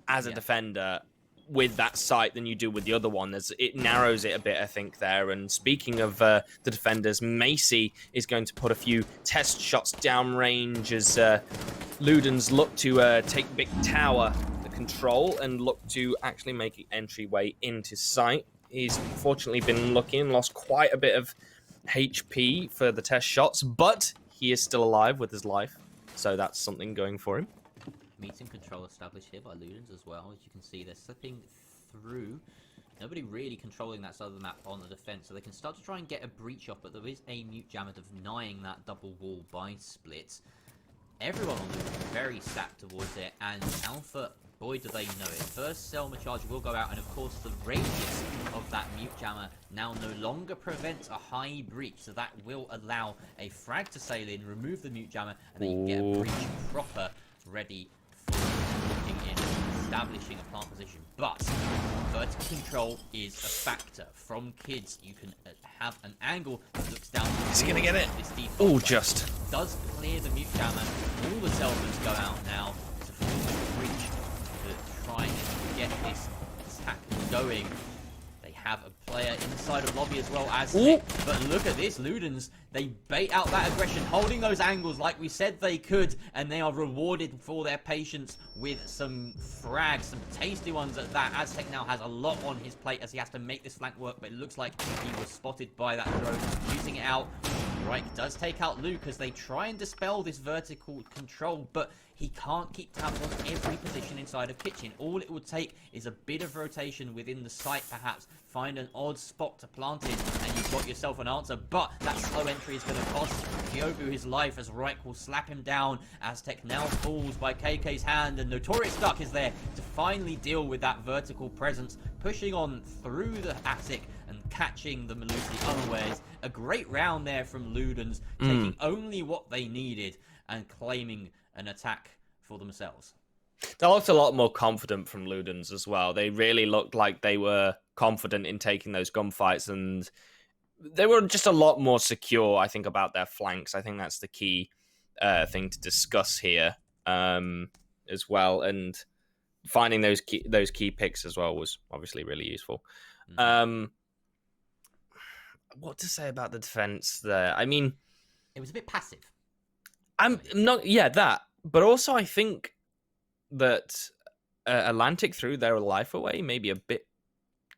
as a defender with that site than you do with the other one. It narrows it a bit, I think, there. And speaking of the defenders, Macy is going to put a few test shots downrange as Ludens look to take Big Tower. The control and look to actually make an entryway into sight. He's fortunately been lucky and lost quite a bit of HP for the test shots, but he is still alive with his life, so that's something going for him. Meeting control established here by Ludens as well. As you can see, they're slipping through. Nobody really controlling that side of the map on the defense, so they can start to try and get a breach off, but there is a mute jammer denying that double wall by split. Everyone on Ludens very stacked towards it, and Alpha, boy do they know it. First Selma charge will go out, and of course the radius of that mute jammer now no longer prevents a high breach, so that will allow a frag to sail in, remove the mute jammer, and then you can get a breach proper ready for looking in, establishing a plant position. But vertical control is a factor. From kids, you can have an angle that looks down. Is he gonna get it? Oh, just does clear the mute jammer. All the Selvas go out now to form a breach to try and get this attack going. They have a player inside of lobby as well as Nick, but look at this, Ludens. They bait out that aggression, holding those angles like we said they could, and they are rewarded for their patience with some frags, some tasty ones at that. Aztec now has a lot on his plate as he has to make this flank work, but it looks like he was spotted by that drone, using it out. Reich does take out Luke as they try and dispel this vertical control, but he can't keep tabs on every position inside of kitchen. All it would take is a bit of rotation within the site, perhaps. Find an odd spot to plant it, and you've got yourself an answer. But that slow entry is going to cost Kyobu his life as Reich will slap him down. Aztec now falls by KK's hand, and Notorious Duck is there to finally deal with that vertical presence, pushing on through the attic and catching the Malusi unawares. A great round there from Ludens, taking only what they needed and claiming an attack for themselves. They looked a lot more confident from Ludens as well. They really looked like they were confident in taking those gunfights, and they were just a lot more secure, I think, about their flanks. I think that's the key thing to discuss here as well. And finding those key picks as well was obviously really useful. What to say about the defense there? I mean, it was a bit passive. I'm not, yeah, that. But also, I think that Atlantic threw their life away maybe a bit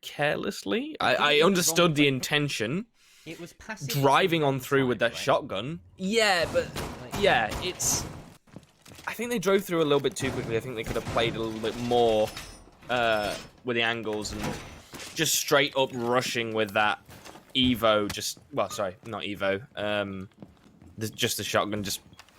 carelessly. I understood the intention. It was passive. Driving on through with that shotgun. Yeah, but yeah, it's. I think they drove through a little bit too quickly. I think they could have played a little bit more with the angles and just straight up rushing with that Evo. Sorry, not Evo. Just the shotgun.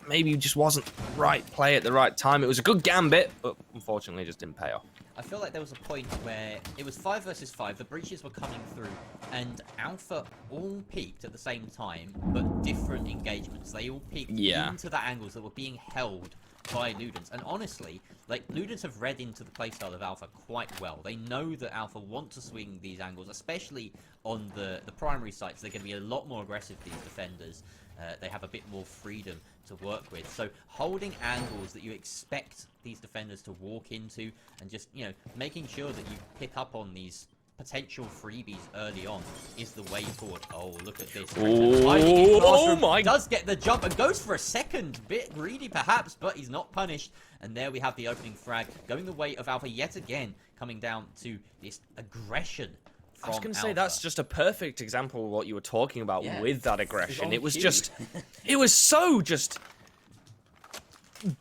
Maybe just wasn't right play at the right time. It was a good gambit, but unfortunately, it just didn't pay off. I feel like there was a point where it was 5 versus 5. The breaches were coming through, and Alpha all peaked at the same time, but different engagements. They all peaked into the angles that were being held by Ludens. And honestly, like, Ludens have read into the playstyle of Alpha quite well. They know that Alpha want to swing these angles, especially on the primary sites. They're going to be a lot more aggressive, these defenders. They have a bit more freedom to work with. So holding angles that you expect these defenders to walk into and just, you know, making sure that you pick up on these potential freebies early on is the way forward. Oh, look at this. Oh my. Does get the jump and goes for a second. Bit greedy perhaps, but he's not punished. And there we have the opening frag going the way of Alpha yet again, coming down to this aggression. I was going to say, that's just a perfect example of what you were talking about with that aggression. It was just, it was so just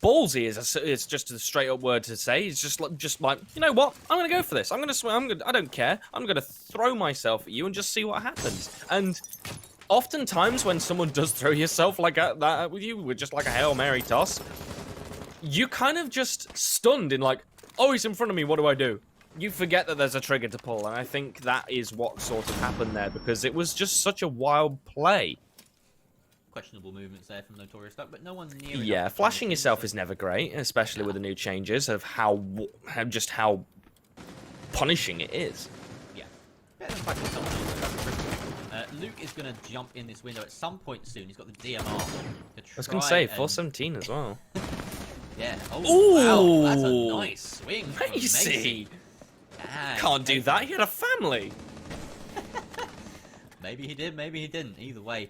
ballsy. It's just a straight up word to say. It's just like, you know what? I'm going to go for this. I'm going to swim. I don't care. I'm going to throw myself at you and just see what happens. And oftentimes when someone does throw yourself like that with you, with just like a Hail Mary toss, you kind of just stunned in like, oh, he's in front of me. What do I do? You forget that there's a trigger to pull, and I think that is what sort of happened there, because it was just such a wild play. Questionable movements there from Notorious Duck, but no one near. Yeah, flashing yourself is never great, especially with the new changes of how punishing it is. Yeah. Better than flashing someone. Luke is going to jump in this window at some point soon. He's got the DMR. I was going to say, 417 as well. Yeah. Oh, wow. That's a nice swing. Macy. Can't do that. He had a family. Maybe he did. Maybe he didn't. Either way,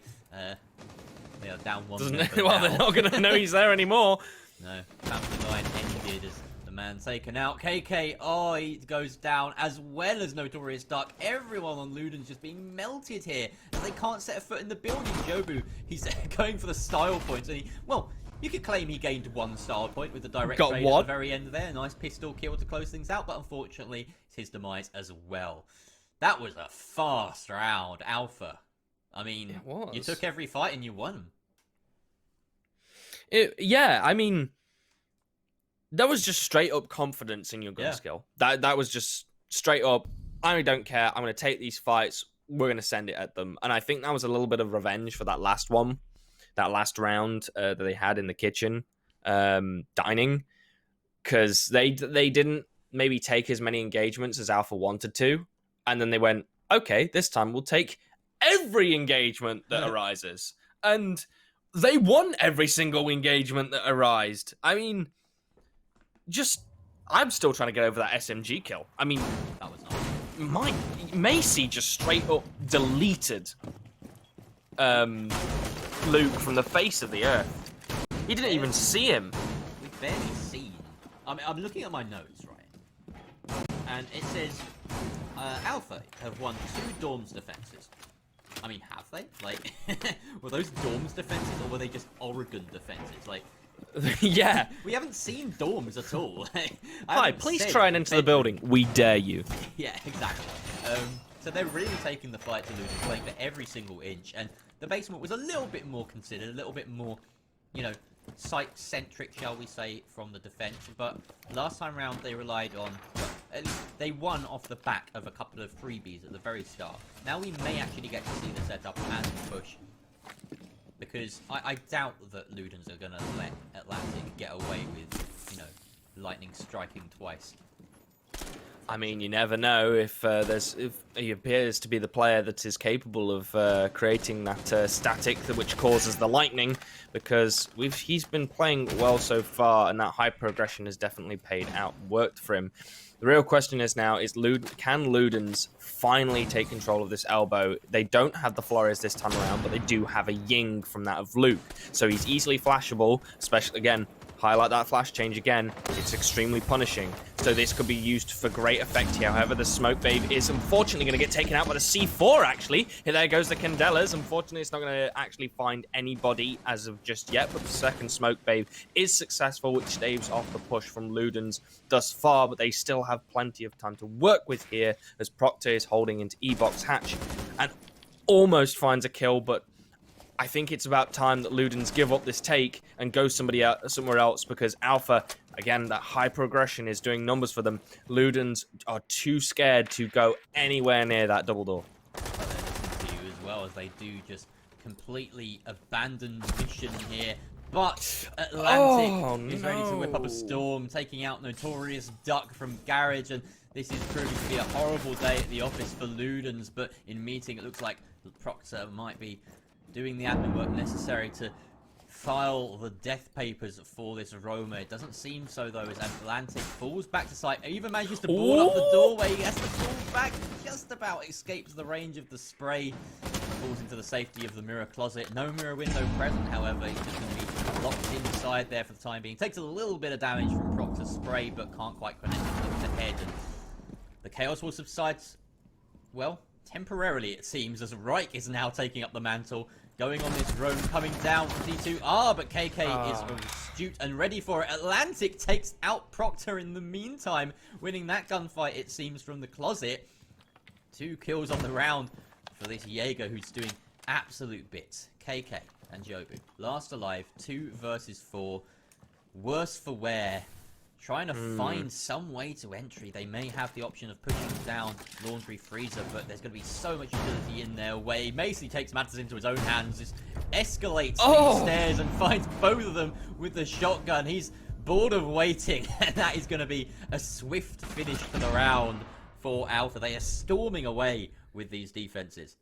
they are down one. Well, they're not going to know he's there anymore. No. Family line ended as the man taken out. KK, oh, he goes down, as well as Notorious Duck. Everyone on Luden's just being melted here. And they can't set a foot in the building. Jobu, he's going for the style points. And you could claim he gained 1 style point with the direct trade at the very end there. Nice pistol kill to close things out, but unfortunately, it's his demise as well. That was a fast round, Alpha. I mean, you took every fight and you won. Yeah, I mean, that was just straight up confidence in your gun skill. That was just straight up, I don't care, I'm going to take these fights, we're going to send it at them. And I think that was a little bit of revenge for that last one, that last round that they had in the kitchen dining, because they didn't maybe take as many engagements as Alpha wanted to. And then they went, okay, this time we'll take every engagement that arises. And they won every single engagement that arised. I mean, I'm still trying to get over that SMG kill. I mean, that was not. Macy just straight up deleted Luke from the face of the earth. He didn't even see him. We've barely seen. I mean, I'm looking at my notes, right? And it says Alpha have won 2 Dorms defenses. I mean, have they? Like, were those Dorms defenses, or were they just Oregon defenses? Like, yeah. We haven't seen Dorms at all. Hi, please try and enter the building. We dare you. Yeah, exactly. So they're really taking the fight to Luden, playing for every single inch, and the basement was a little bit more considered, a little bit more, site-centric, shall we say, from the defense. But last time round, they relied on, at least they won off the back of a couple of freebies at the very start. Now we may actually get to see the setup and push, because I doubt that Ludens are going to let Atlantic get away with, lightning striking twice. I mean, you never know if he appears to be the player that is capable of creating that static which causes the lightning, because he's been playing well so far, and that high progression has definitely paid out, worked for him. The real question is now, can Ludens finally take control of this elbow? They don't have the Flores this time around, but they do have a Ying from that of Luke. So he's easily flashable, especially, again, highlight that flash, change again. It's extremely punishing. So this could be used for great effect here. However, the Smoke Babe is unfortunately going to get taken out by the C4, actually. Here, there goes the Candelas. Unfortunately, it's not going to actually find anybody as of just yet, but the second Smoke Babe is successful, which staves off the push from Ludens thus far, but they still have plenty of time to work with here, as Proctor is holding into E-Box Hatch and almost finds a kill, but I think it's about time that Ludens give up this take and go somewhere else, because Alpha, again, that high progression is doing numbers for them. Ludens are too scared to go anywhere near that double door. Well, they're listening to you as well, as they do just completely abandon mission here. But Atlantic is ready to whip up a storm, taking out Notorious Duck from Garage, and this is proving to be a horrible day at the office for Ludens, but in meeting it looks like Proctor might be doing the admin work necessary to file the death papers for this Roma. It doesn't seem so, though, as Atlantic falls back to sight. Even manages to board up the doorway. He has to fall back, just about escapes the range of the spray. Falls into the safety of the mirror closet. No mirror window present, however. He's just going to be locked inside there for the time being. Takes a little bit of damage from Proctor's spray, but can't quite connect it with the head. And the chaos will subside, well, temporarily, it seems, as Reich is now taking up the mantle. Going on this roam, coming down from D2. But KK is astute and ready for it. Atlantic takes out Proctor in the meantime, winning that gunfight, it seems, from the closet. 2 kills on the round for this Jaeger, who's doing absolute bits. KK and Jobu, last alive, 2 versus 4. Worse for wear. Trying to find some way to entry. They may have the option of pushing down Laundry Freezer, but there's going to be so much utility in their way. Macy takes matters into his own hands, just escalates these stairs and finds both of them with the shotgun. He's bored of waiting, and that is going to be a swift finish for the round for Alpha. They are storming away with these defenses.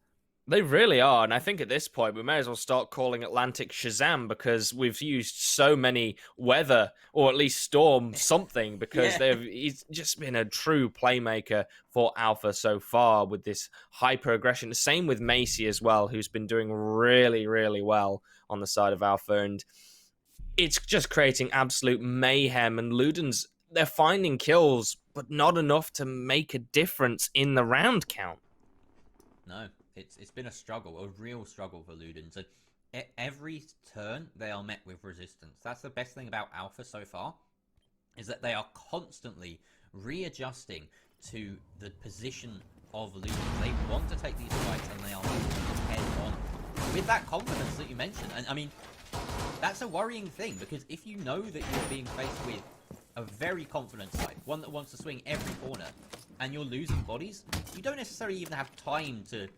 They really are, and I think at this point we may as well start calling Atlantic Shazam, because we've used so many weather, or at least storm something, because he's just been a true playmaker for Alpha so far with this high progression. Same with Macy as well, who's been doing really, really well on the side of Alpha, and it's just creating absolute mayhem, and Ludens they're finding kills, but not enough to make a difference in the round count. No, it's been a struggle, a real struggle for Ludens. And every turn, they are met with resistance. That's the best thing about Alpha so far, is that they are constantly readjusting to the position of Ludens. They want to take these fights, and they are head on with that confidence that you mentioned. And I mean, that's a worrying thing, because if you know that you're being faced with a very confident side, one that wants to swing every corner, and you're losing bodies, you don't necessarily even have time to,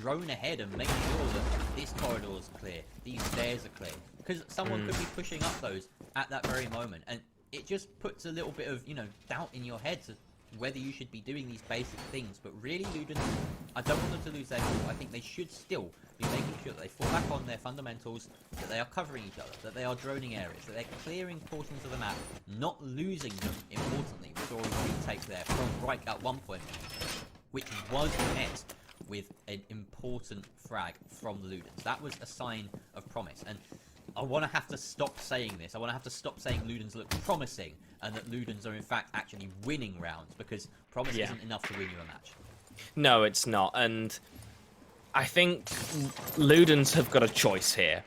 drone ahead and make sure that this corridor is clear, these stairs are clear, because someone could be pushing up those at that very moment, and it just puts a little bit of, doubt in your head to whether you should be doing these basic things. But really, Ludens, I don't want them to lose their cool. I think they should still be making sure that they fall back on their fundamentals, that they are covering each other, that they are droning areas, that they're clearing portions of the map, not losing them, importantly. We saw a retake there from Reich at one point, which was met with an important frag from the Ludens. That was a sign of promise, and I want to have to stop saying this. I want to have to stop saying Ludens look promising, and that Ludens are in fact actually winning rounds, because promise isn't enough to win you a match. No, it's not, and I think Ludens have got a choice here.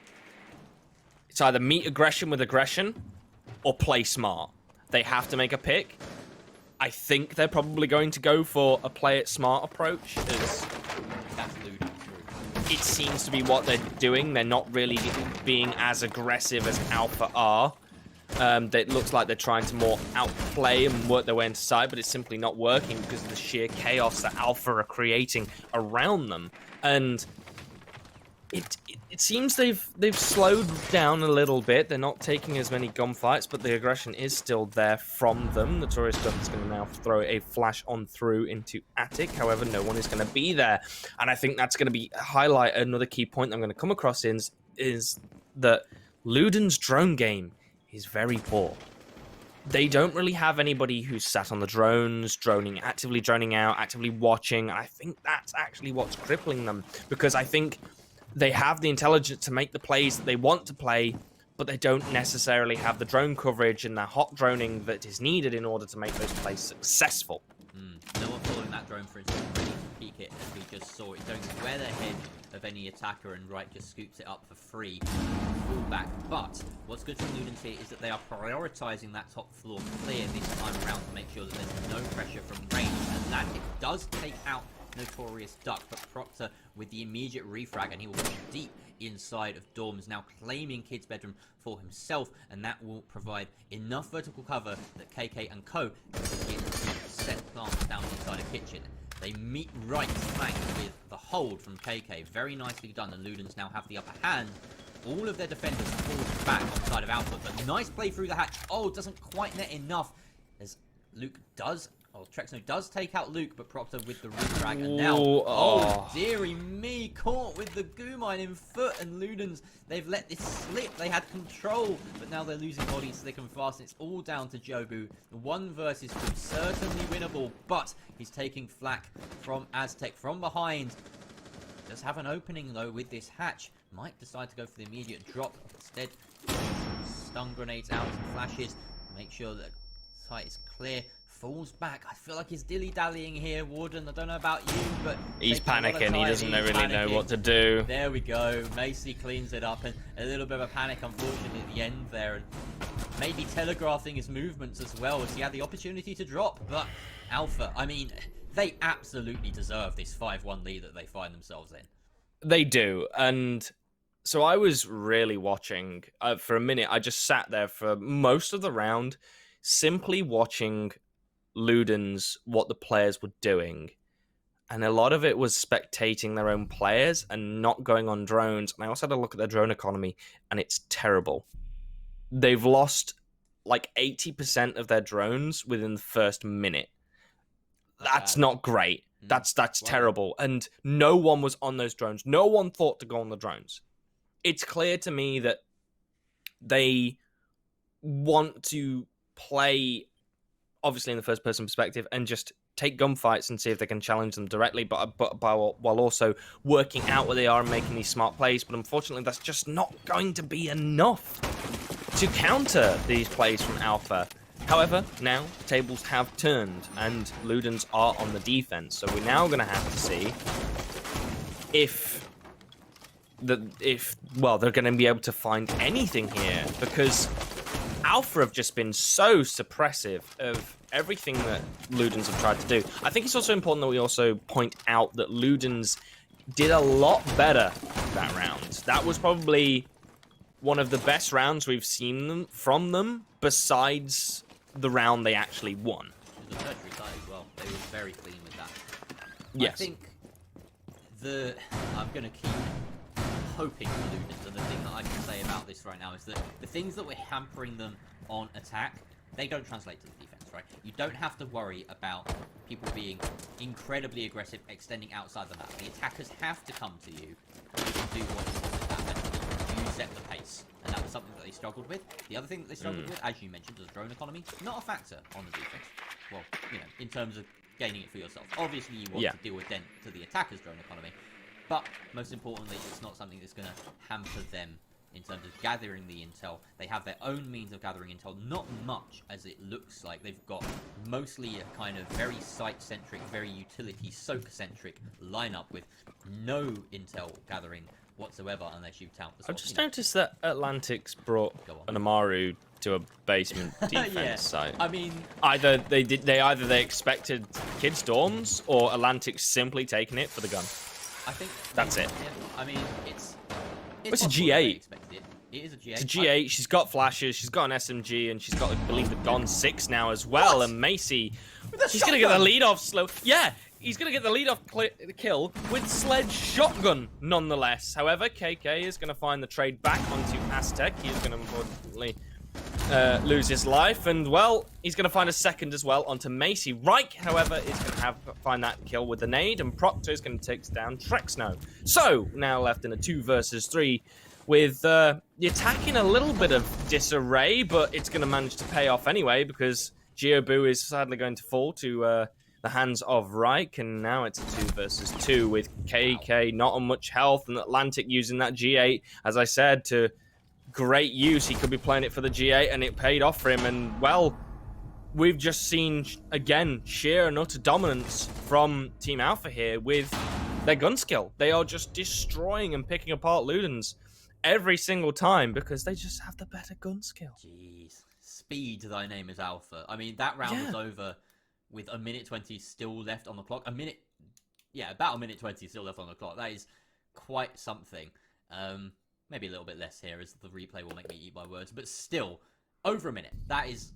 It's either meet aggression with aggression or play smart. They have to make a pick. I think they're probably going to go for a play it smart approach, as that's Ludens' route. It seems to be what they're doing. They're not really being as aggressive as Alpha are. It looks like they're trying to more outplay and work their way into side, but it's simply not working because of the sheer chaos that Alpha are creating around them. And it seems they've slowed down a little bit. They're not taking as many gunfights, but the aggression is still there from them. Notorious Duck is going to now throw a flash on through into Attic. However, no one is going to be there. And I think that's going to be highlight another key point I'm going to come across is that Luden's drone game is very poor. They don't really have anybody who's sat on the drones, actively droning out, actively watching. I think that's actually what's crippling them, because I think they have the intelligence to make the plays that they want to play, but they don't necessarily have the drone coverage and the hot droning that is needed in order to make those plays successful. No one following that drone, for instance, ready to peek it, as we just saw it going square the head of any attacker, and Wright just scoops it up for free. Fall back. But what's good from Ludens here is that they are prioritizing that top floor clear this time around to make sure that there's no pressure from range, and that it does take out Notorious Duck, but Proctor with the immediate refrag, and he will go deep inside of Dorms, now claiming Kid's bedroom for himself, and that will provide enough vertical cover that KK and Co can begin to set plants down inside a kitchen. They meet right flank with the hold from KK, very nicely done, and Ludens now have the upper hand. All of their defenders fall back on the side of Alpha, but nice play through the hatch. Oh, doesn't quite net enough, as Luke does. Oh, Trexno does take out Luke, but Proctor with the refrag, and now, oh dearie me, caught with the goo mine in foot, and Ludens, they've let this slip. They had control, but now they're losing bodies thick and fast, and it's all down to Jobu. The 1 versus 2, certainly winnable, but he's taking flak from Aztec from behind. Does have an opening, though, with this hatch. Might decide to go for the immediate drop. Instead, stun grenades out and flashes. Make sure that the site is clear. Falls back. I feel like he's dilly-dallying here, Warden. I don't know about you, but he's panicking. He doesn't really know what to do. There we go. Macy cleans it up, and a little bit of a panic, unfortunately, at the end there, and maybe telegraphing his movements as well, as he had the opportunity to drop. But Alpha, I mean, they absolutely deserve this 5-1 lead that they find themselves in. They do, and so I was really watching. For a minute, I just sat there for most of the round, simply watching Ludens, what the players were doing, and a lot of it was spectating their own players and not going on drones. And I also had a look at their drone economy, and it's terrible. They've lost like 80% of their drones within the first minute. That's not great. That's terrible. And no one was on those drones. No one thought to go on the drones. It's clear to me that they want to play, obviously, in the first-person perspective, and just take gunfights and see if they can challenge them directly, but while also working out where they are and making these smart plays. But unfortunately, that's just not going to be enough to counter these plays from Alpha. However, now tables have turned and Ludens are on the defense. So we're now going to have to see if they're going to be able to find anything here, because Alpha have just been so suppressive of everything that Ludens have tried to do. I think it's also important that we also point out that Ludens did a lot better that round. That was probably one of the best rounds we've seen from them, besides the round they actually won. The tertiary side as well. They were very clean with that. Yes. I think I'm going to keep hoping for Ludens, and the thing that I can say about this right now is that the things that we're hampering them on attack, they don't translate to the defense, right? You don't have to worry about people being incredibly aggressive, extending outside the map. The attackers have to come to you. You can do what you want with that method. You set the pace, and that was something that they struggled with. The other thing that they struggled with, as you mentioned, was drone economy. Not a factor on the defense. Well, you know, in terms of gaining it for yourself. Obviously, you want to deal a dent to the attacker's drone economy. But, most importantly, it's not something that's going to hamper them in terms of gathering the intel. They have their own means of gathering intel, not much as it looks like. They've got mostly a kind of very site-centric, very utility-soak-centric lineup with no intel gathering whatsoever unless you count the I've just noticed that Atlantic's brought an Amaru to a basement defense site. I mean, either they expected Kids Dawns, or Atlantic's simply taking it for the gun. I think that's it. I mean, it's a G8. It is a G8. It's a G8. She's got flashes. She's got an SMG, and she's got, I believe, the Gon 6 now as well. What? And Macy, he's gonna get the lead off slow. Yeah, he's gonna get the lead off kill with Sledge shotgun, nonetheless. However, KK is gonna find the trade back onto Aztec. He's gonna unfortunately lose his life, and well, he's going to find a second as well onto Macy. Reich, however, is going to find that kill with the nade, and Proctor is going to take down Trexno. So, now left in a 2 versus 3 with the attack in a little bit of disarray, but it's going to manage to pay off anyway, because Geobu is sadly going to fall to the hands of Reich, and now it's a 2 versus 2 with KK not on much health, and Atlantic using that G8, as I said, to great use. He could be playing it for the G8, and it paid off for him. And well, we've just seen again sheer and utter dominance from Team Alpha here with their gun skill. They are just destroying and picking apart Ludens every single time because they just have the better gun skill. Jeez, speed thy name is Alpha. I mean, that round was over with a minute 20 still left on the clock. About a minute 20 still left on the clock. That is quite something. Maybe a little bit less here, as the replay will make me eat my words, but still, over a minute. That is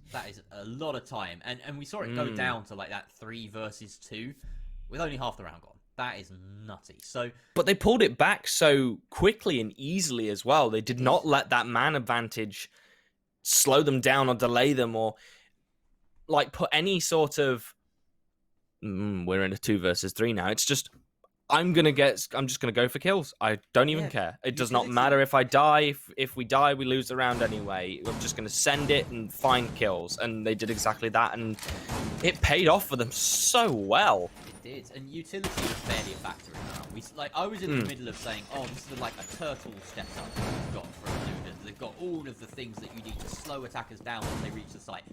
a lot of time, and we saw it go down to like that 3 versus 2 with only half the round gone. That is nutty. So, but they pulled it back so quickly and easily as well. They did not let that man advantage slow them down or delay them, or like put any sort of we're in a 2 versus 3 now. It's just I'm just gonna go for kills. I don't even care. It does not matter if I die. If we die, we lose the round anyway. I'm just gonna send it and find kills, and they did exactly that, and it paid off for them so well. It did, and utility was barely a factor in that. I was in the middle of saying, "Oh, this is like a turtle step up that we've got from Ludens. They've got all of the things that you need to slow attackers down when they reach the site."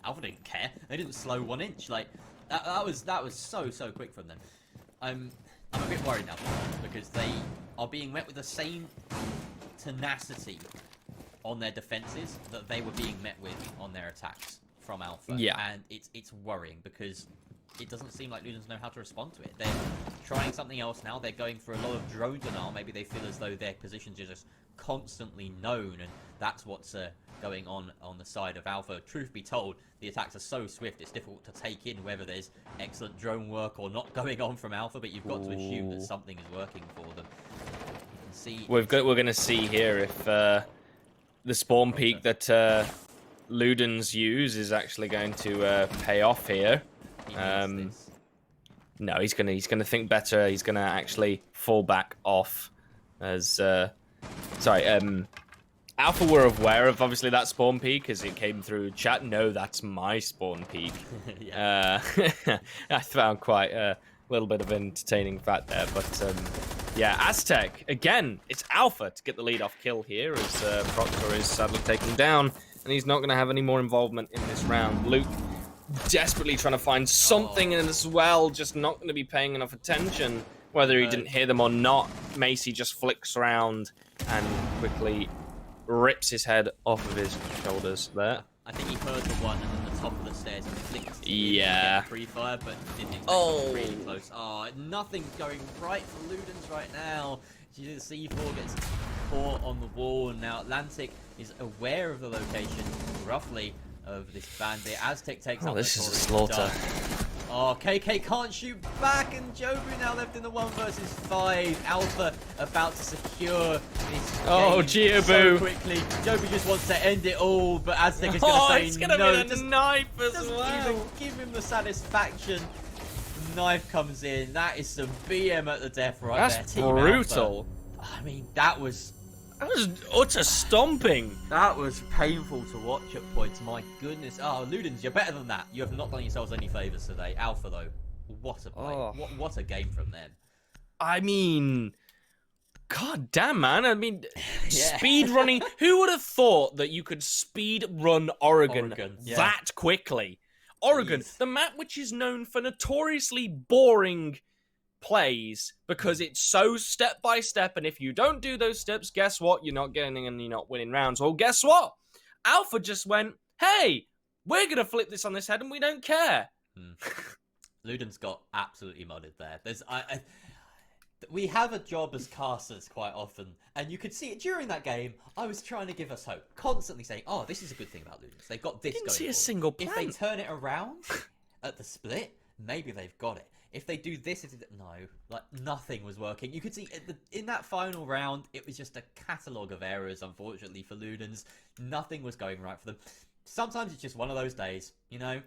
Alpha didn't care. They didn't slow 1 inch. Like that was so quick from them. I'm a bit worried now because they are being met with the same tenacity on their defenses that they were being met with on their attacks from Alpha. Yeah. And it's worrying because it doesn't seem like Ludens know how to respond to it. They're trying something else now. They're going for a lot of drone denial. Maybe they feel as though their positions are just constantly known, and that's what's going on the side of Alpha. Truth be told, the attacks are so swift, it's difficult to take in whether there's excellent drone work or not going on from Alpha, but you've got to assume that something is working for them. You can see... We're going to see here if the spawn peak that Ludens use is actually going to pay off here. No, he's gonna think better. He's gonna actually fall back off as Alpha were aware of obviously that spawn peak as it came through chat. No, that's my spawn peak. I found quite a little bit of entertaining fact there, but yeah, Aztec again. It's Alpha to get the lead off kill here as Proctor is sadly taken down. and he's not going to have any more involvement in this round. Luke desperately trying to find something as well, just not going to be paying enough attention. Whether he didn't hear them or not, Macy just flicks around and quickly rips his head off of his shoulders there. I think he heard the one at the top of the stairs and flicked Yeah. pre-fire, but didn't expect really close. Nothing's going right for Ludens right now. The C4 gets caught on the wall, and now Atlantic is aware of the location, roughly, of this bandit. Aztec takes out this is a Notorious slaughter. Dark. Oh, KK can't shoot back, and Jobu now left in the 1 versus 5. Alpha about to secure this game so quickly. Jobu just wants to end it all, but Aztec is going to say it's gonna no. be a knife as Doesn't well. even give him the satisfaction. Knife comes in. That is some BM at the death right there. That's Team brutal. Alpha. I mean, that was utter stomping. That was painful to watch at points. My goodness. Oh, Ludens, you're better than that. You have not done yourselves any favours today. Alpha, though, what a play. Oh. What a game from them. I mean, god damn, man. I mean, speed running. Who would have thought that you could speed run Oregon that quickly? Oregon, the map which is known for notoriously boring plays because it's so step by step, and if you don't do those steps, guess what? You're not getting and you're not winning rounds. Well, guess what? Alpha just went, hey, we're gonna flip this on this head and we don't care. Ludens got absolutely modded there. We have a job as casters quite often, and you could see it during that game. I was trying to give us hope, constantly saying, oh, this is a good thing about Ludens. They've got this Didn't going see a forward. single plan. If they turn it around at the split, maybe they've got it. If they do this, no, like nothing was working. You could see in that final round, it was just a catalogue of errors, unfortunately, for Ludens. Nothing was going right for them. Sometimes it's just one of those days, you know?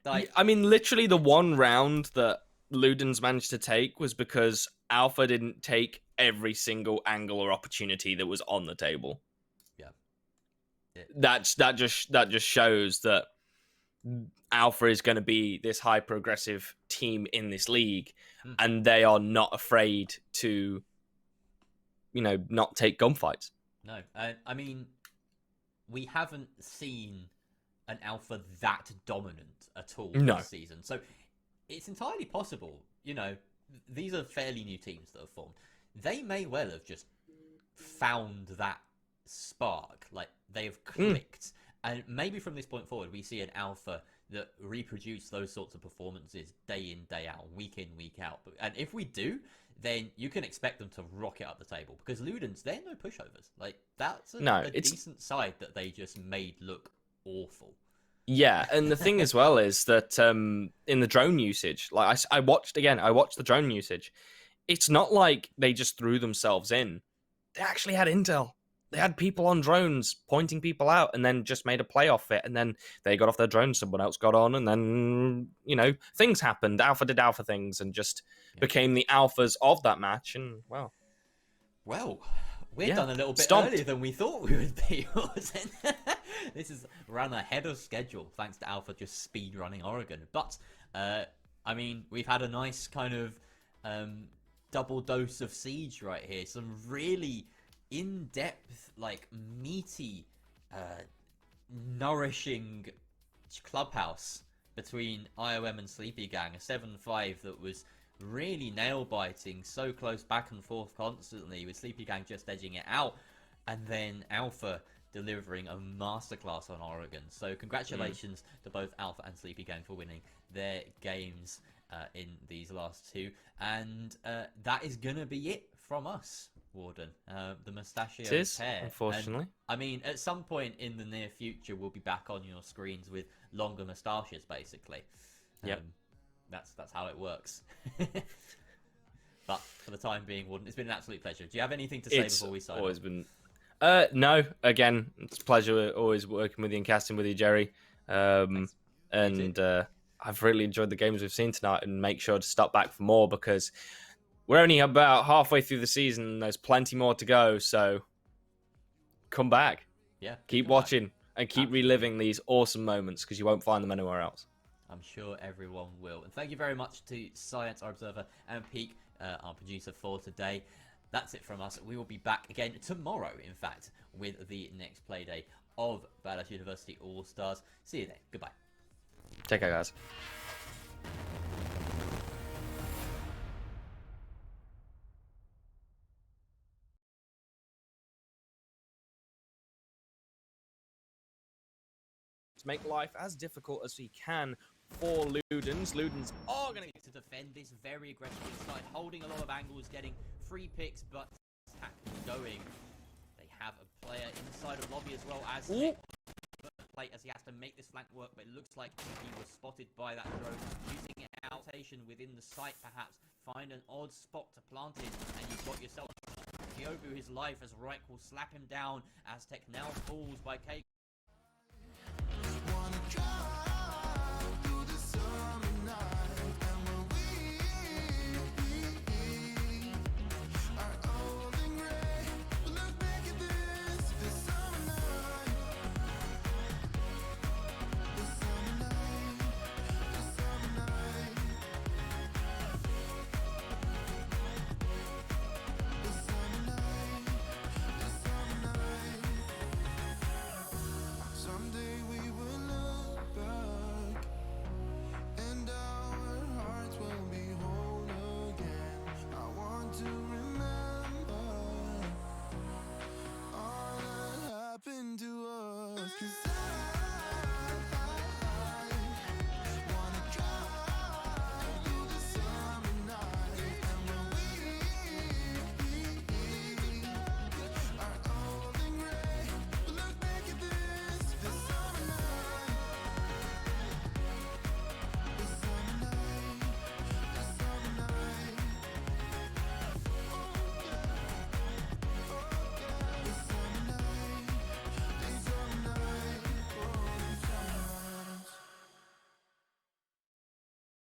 Like, I mean, literally the one round that Ludens managed to take was because Alpha didn't take every single angle or opportunity that was on the table. Yeah. That just shows that Alpha is going to be this high progressive team in this league, and they are not afraid to, not take gunfights. No, I mean, we haven't seen an Alpha that dominant at all this season, so it's entirely possible. These are fairly new teams that have formed. They may well have just found that spark, like they have clicked, and maybe from this point forward, we see an Alpha that reproduce those sorts of performances day in, day out, week in, week out. And if we do, then you can expect them to rock it up the table, because Ludens, they're no pushovers. Like, that's a decent side that they just made look awful. Yeah, and the thing as well is that in the drone usage, like I watched the drone usage. It's not like they just threw themselves in. They actually had intel. They had people on drones pointing people out, and then just made a play off it. And then they got off their drone, someone else got on, and then, things happened. Alpha did Alpha things and just became the Alphas of that match. And, well, we're done a little bit earlier than we thought we would be. This is ran ahead of schedule, thanks to Alpha just speed running Oregon. But, I mean, we've had a nice kind of double dose of Siege right here. Some really in-depth, like, meaty, nourishing clubhouse between IOM and Sleepygang. A 7-5 that was really nail-biting, so close back and forth constantly, with Sleepygang just edging it out, and then Alpha delivering a masterclass on Oregon. So congratulations to both Alpha and Sleepygang for winning their games in these last two. And that is going to be it from us, Warden. The mustachio pair. Unfortunately. And, I mean, at some point in the near future, we'll be back on your screens with longer moustaches, basically. Yep. That's how it works. But for the time being, Warden, it's been an absolute pleasure. Do you have anything to say before we sign off? Always been. No. Again, it's a pleasure always working with you and casting with you, Jerry. And I've really enjoyed the games we've seen tonight, and make sure to stop back for more, because we're only about halfway through the season and there's plenty more to go. So come back. Yeah. Keep watching and keep reliving these awesome moments, because you won't find them anywhere else. I'm sure everyone will. And thank you very much to Science, our observer, and Peak, our producer, for today. That's it from us. We will be back again tomorrow, in fact, with the next Playday of Badass University All-Stars. See you then. Goodbye. Take care, guys. To make life as difficult as he can for Ludens. Ludens are going to defend this very aggressively inside, holding a lot of angles, getting free picks, but attack going. They have a player inside of lobby as well as plate as he has to make this flank work, but it looks like he was spotted by that drone. Using outation within the site, perhaps find an odd spot to plant in, and you've got yourself Kyobu. His life as Reich will slap him down. Aztec now falls by K.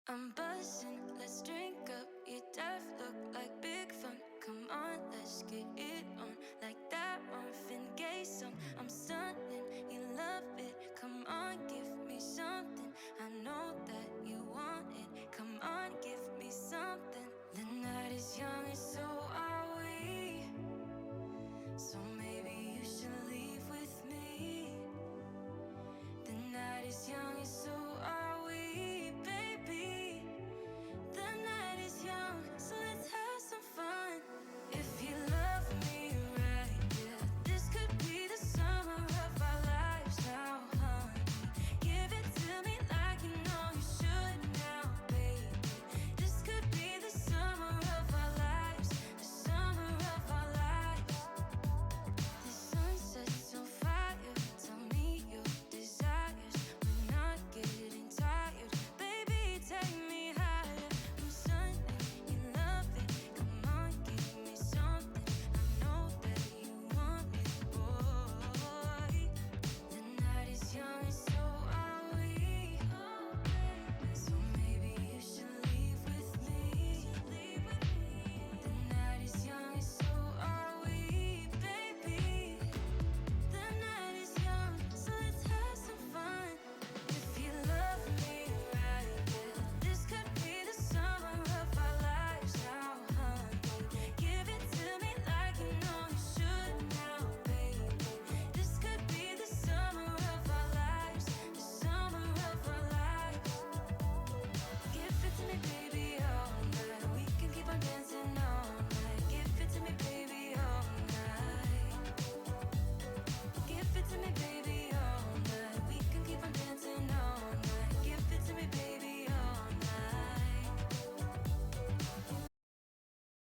I'm buzzing, let's drink up. You deaf look like big fun. Come on, let's get